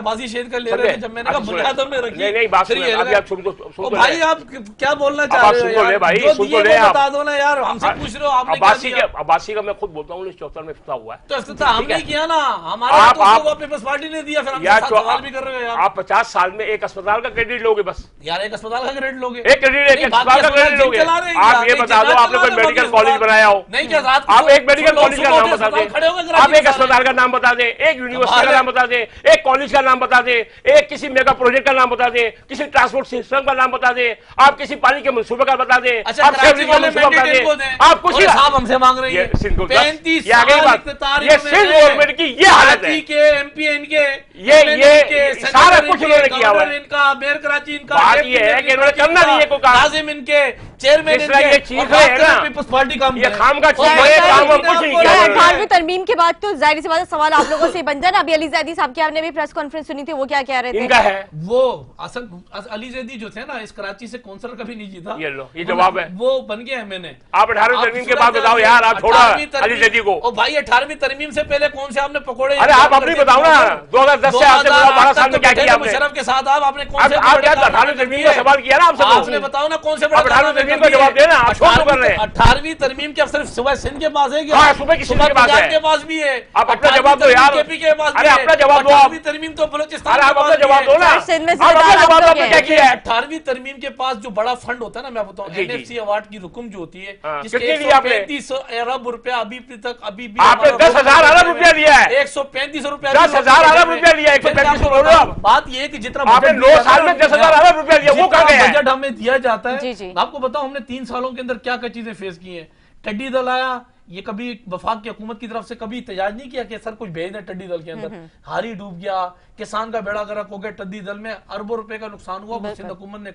बात सुनिए, अभी आप सुन तो भाई, आप क्या बोलना चाह रहे हो? सुन तो ले भाई, सुन तो ले आप। बता दो ना यार, हमसे पूछ रहे हो आपने क्या किया? अब्बासी का मैं खुद बोलता हूँ 1974 में इफ्तिताह हुआ है, तो इफ्तिताह हमने किया ना, हमारा तो पीपल्स पार्टी ने दिया, फिर हम सवाल भी कर रहे हो यार। आप 50 साल में एक अस्पताल का क्रेडिट लोगे बस यार, एक अस्पताल का क्रेडिट लोगे, एक क्रेडिट, एक अस्पताल का क्रेडिट लोगे। आप ये बता दो आपने कोई मेडिकल कॉलेज बनाया हो, नहीं क्या आप एक मेडिकल कॉलेज का नाम बता दें, आप एक अस्पताल का नाम बता दें, एक यूनिवर्सिटी का नाम बता दें, एक कॉलेज का नाम बता दें, एक किसी मेगा प्रोजेक्ट का नाम बता दें, किसी ट्रांसपोर्ट सिस्टम का नाम बता दें, आप किसी पानी के मंसूबे का बता दें, आप सैलरी का मंसूबा बता दें, आप कुछ साहब हमसे मांग रहे हैं 35 ये सिंध गवर्नमेंट की ये हालत है के एमपी इनके ये सारा कुछ उन्होंने किया हुआ है। इनका मेयर कराची इनका बात ये है कि इन्होंने करना नहीं है कोई काम, नाजिम इनके चेयरमैन जिस तरह ये चीख रहे हैं ना, पीपल्स पार्टी का ये खाम का चीख रहे हैं, काम हम कुछ नहीं किया है। 18वीं तरमीम के बाद तो जाहिर सी बात है सवाल आप लोगों से बन जाए ना। अभी अली जैदी साहब की आपने भी प्रेस कॉन्फ्रेंस सुनी थी, वो क्या कह रहे थे? इनका है वो असल अली जैदी जो थे ना, इस कराची से कौंसलर कभी नहीं जीता। ये लो, ये जवाब है, वो बन गया है मैंने। आप 18वीं तरमीम के बाद बताओ यार, आप छोड़ा अली जैदी को। ओ भाई, 18वीं तरमीम से पहले कौन से आपने पकोड़े? अरे आप अपनी बताओ ना, 2010 से आज से 12 साल में क्या किया आपने? मुशर्रफ के साथ आपने कौन से? आप क्या 18वीं तरमीम का सवाल किया ना आपसे, आपने बताओ ना कौन से? 18वीं तरमीम का जवाब देना, आप छोड़ कर रहे हैं। 18वीं तरमीम क्या सिर्फ सुबह सिंध के पास है क्या? हाँ, सुबह किसी के पास है, के पास भी है। आप अपना जवाब दो यार। केपी के पास अरे अपना जवाब दो आप। 18वीं तरमीम तो बलोचिस्तान, अरे आप अपना जवाब दो ना, आप सिंध में अपना जवाब दो, आपने क्या किया है? 18वीं तरमीम के पास जो बड़ा फंड होता है ना, मैं बताऊं, जी, जी। एनएफसी अवार्ड की रकम जो होती है, हाँ, जिसके कितनी दी आपने? 135 अरब रुपया अभी तक अभी भी आपने 10,000 अरब रुपया दिया है। 135 रुपया 10,000 अरब रुपया लिया, 135 बोल रहे हो आप। बात ये है कि जितना आपने 9 साल में 10,000 अरब रुपया दिया, वो कहाँ गया है? बजट हमें दिया जाता है। जी, जी। आपको बताऊं हमने 3 सालों के अंदर क्या क्या चीजें फेस की हैं। टड्डी दल आया, ये कभी वफाक की हुकूमत की तरफ से कभी इhtजाज नहीं किया कि सर कुछ भेज दें टड्डी दल के अंदर। हारी डूब गया, किसान का बेड़ा गर्क हो गया, टड्डी दल में अरबों रुपए का नुकसान हुआ, वो सिंध हुकूमत ने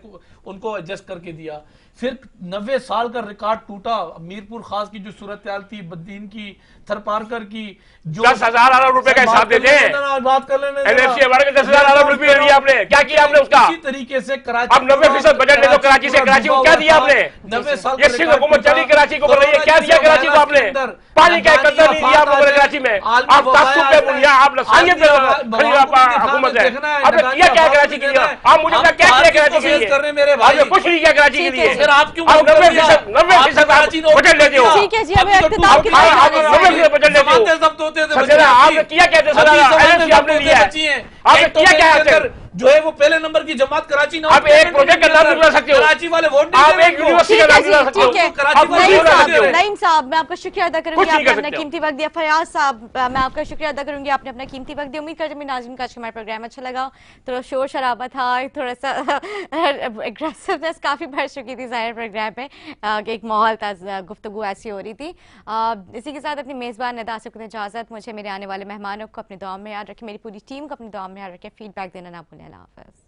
उनको एडजस्ट करके दिया। फिर 90 साल का रिकॉर्ड टूटा, मीरपुर खास की जो सूरत थी, बद्दीन की, थरपारकर की, जो 10,000 अरब रुपए का हिसाब देते हैं। बात कर लेने एनएफसी अवार्ड के 10,000 अरब रुपए दिया आपने, क्या किया आपने उसका? इसी तरीके से कराची, अब 90% बजट ले दो कराची से, कराची को क्या दिया आपने? 90 साल ये सिंध हुकूमत चली कराची को, बताइए क्या दिया कराची को आपने? पानी का कदर नहीं दिया आप लोगों ने कराची में। आप तासुब पे बुनियाद, आप लसानियत पे हुकूमत है, आपने किया क्या कराची के लिए? आप मुझे क्या किया कराची के लिए? आपने कुछ नहीं किया कराची के लिए। फिर आप क्यों 90% आप बजट लेते हो। ठीक है जी, हमें इख्तिताम की तरफ आप जाने दीजिए। 90% बजट लेते हो। जब्त होते थे, आपने किया क्या? 10,000 आपने लिया है, आपने किया क्या है? जो है वो पहले नंबर की जमात कराची ना, आप एक प्रोजेक्ट का नाम निकला सकते हो, कराची वाले वोट आप एक यूनिवर्सिटी का नाम निकला सकते हो, ठीक है, आप कुछ नहीं कर सकते हो। नईम साहब, मैं आपका शुक्रिया अदा करूंगी, कुछ नहीं आपने कर अपना सकते हो। कीमती वक्त दिया। फयाज साहब, मैं आपका शुक्रिया अदा करूंगी, आपने अपना कीमती वक्त दिया। उम्मीद करती हूँ नाज़रीन का आज का हमारा प्रोग्राम अच्छा लगा। थोड़ा शोर शराबा था, थोड़ा सा एग्रेसिवनेस काफ़ी बढ़ चुकी थी ज़ाहिर प्रोग्राम में, एक माहौल था, गुफ्तगू ऐसी हो रही थी। इसी के साथ अपनी मेज़बान निदा से खुद इजाज़त, मुझे मेरे आने वाले मेहमानों को अपनी दुआ में याद रखें, मेरी पूरी टीम को अपनी दुआ में याद रखें, फीडबैक देना ना भूलें। अल्लाह हाफ़िज़।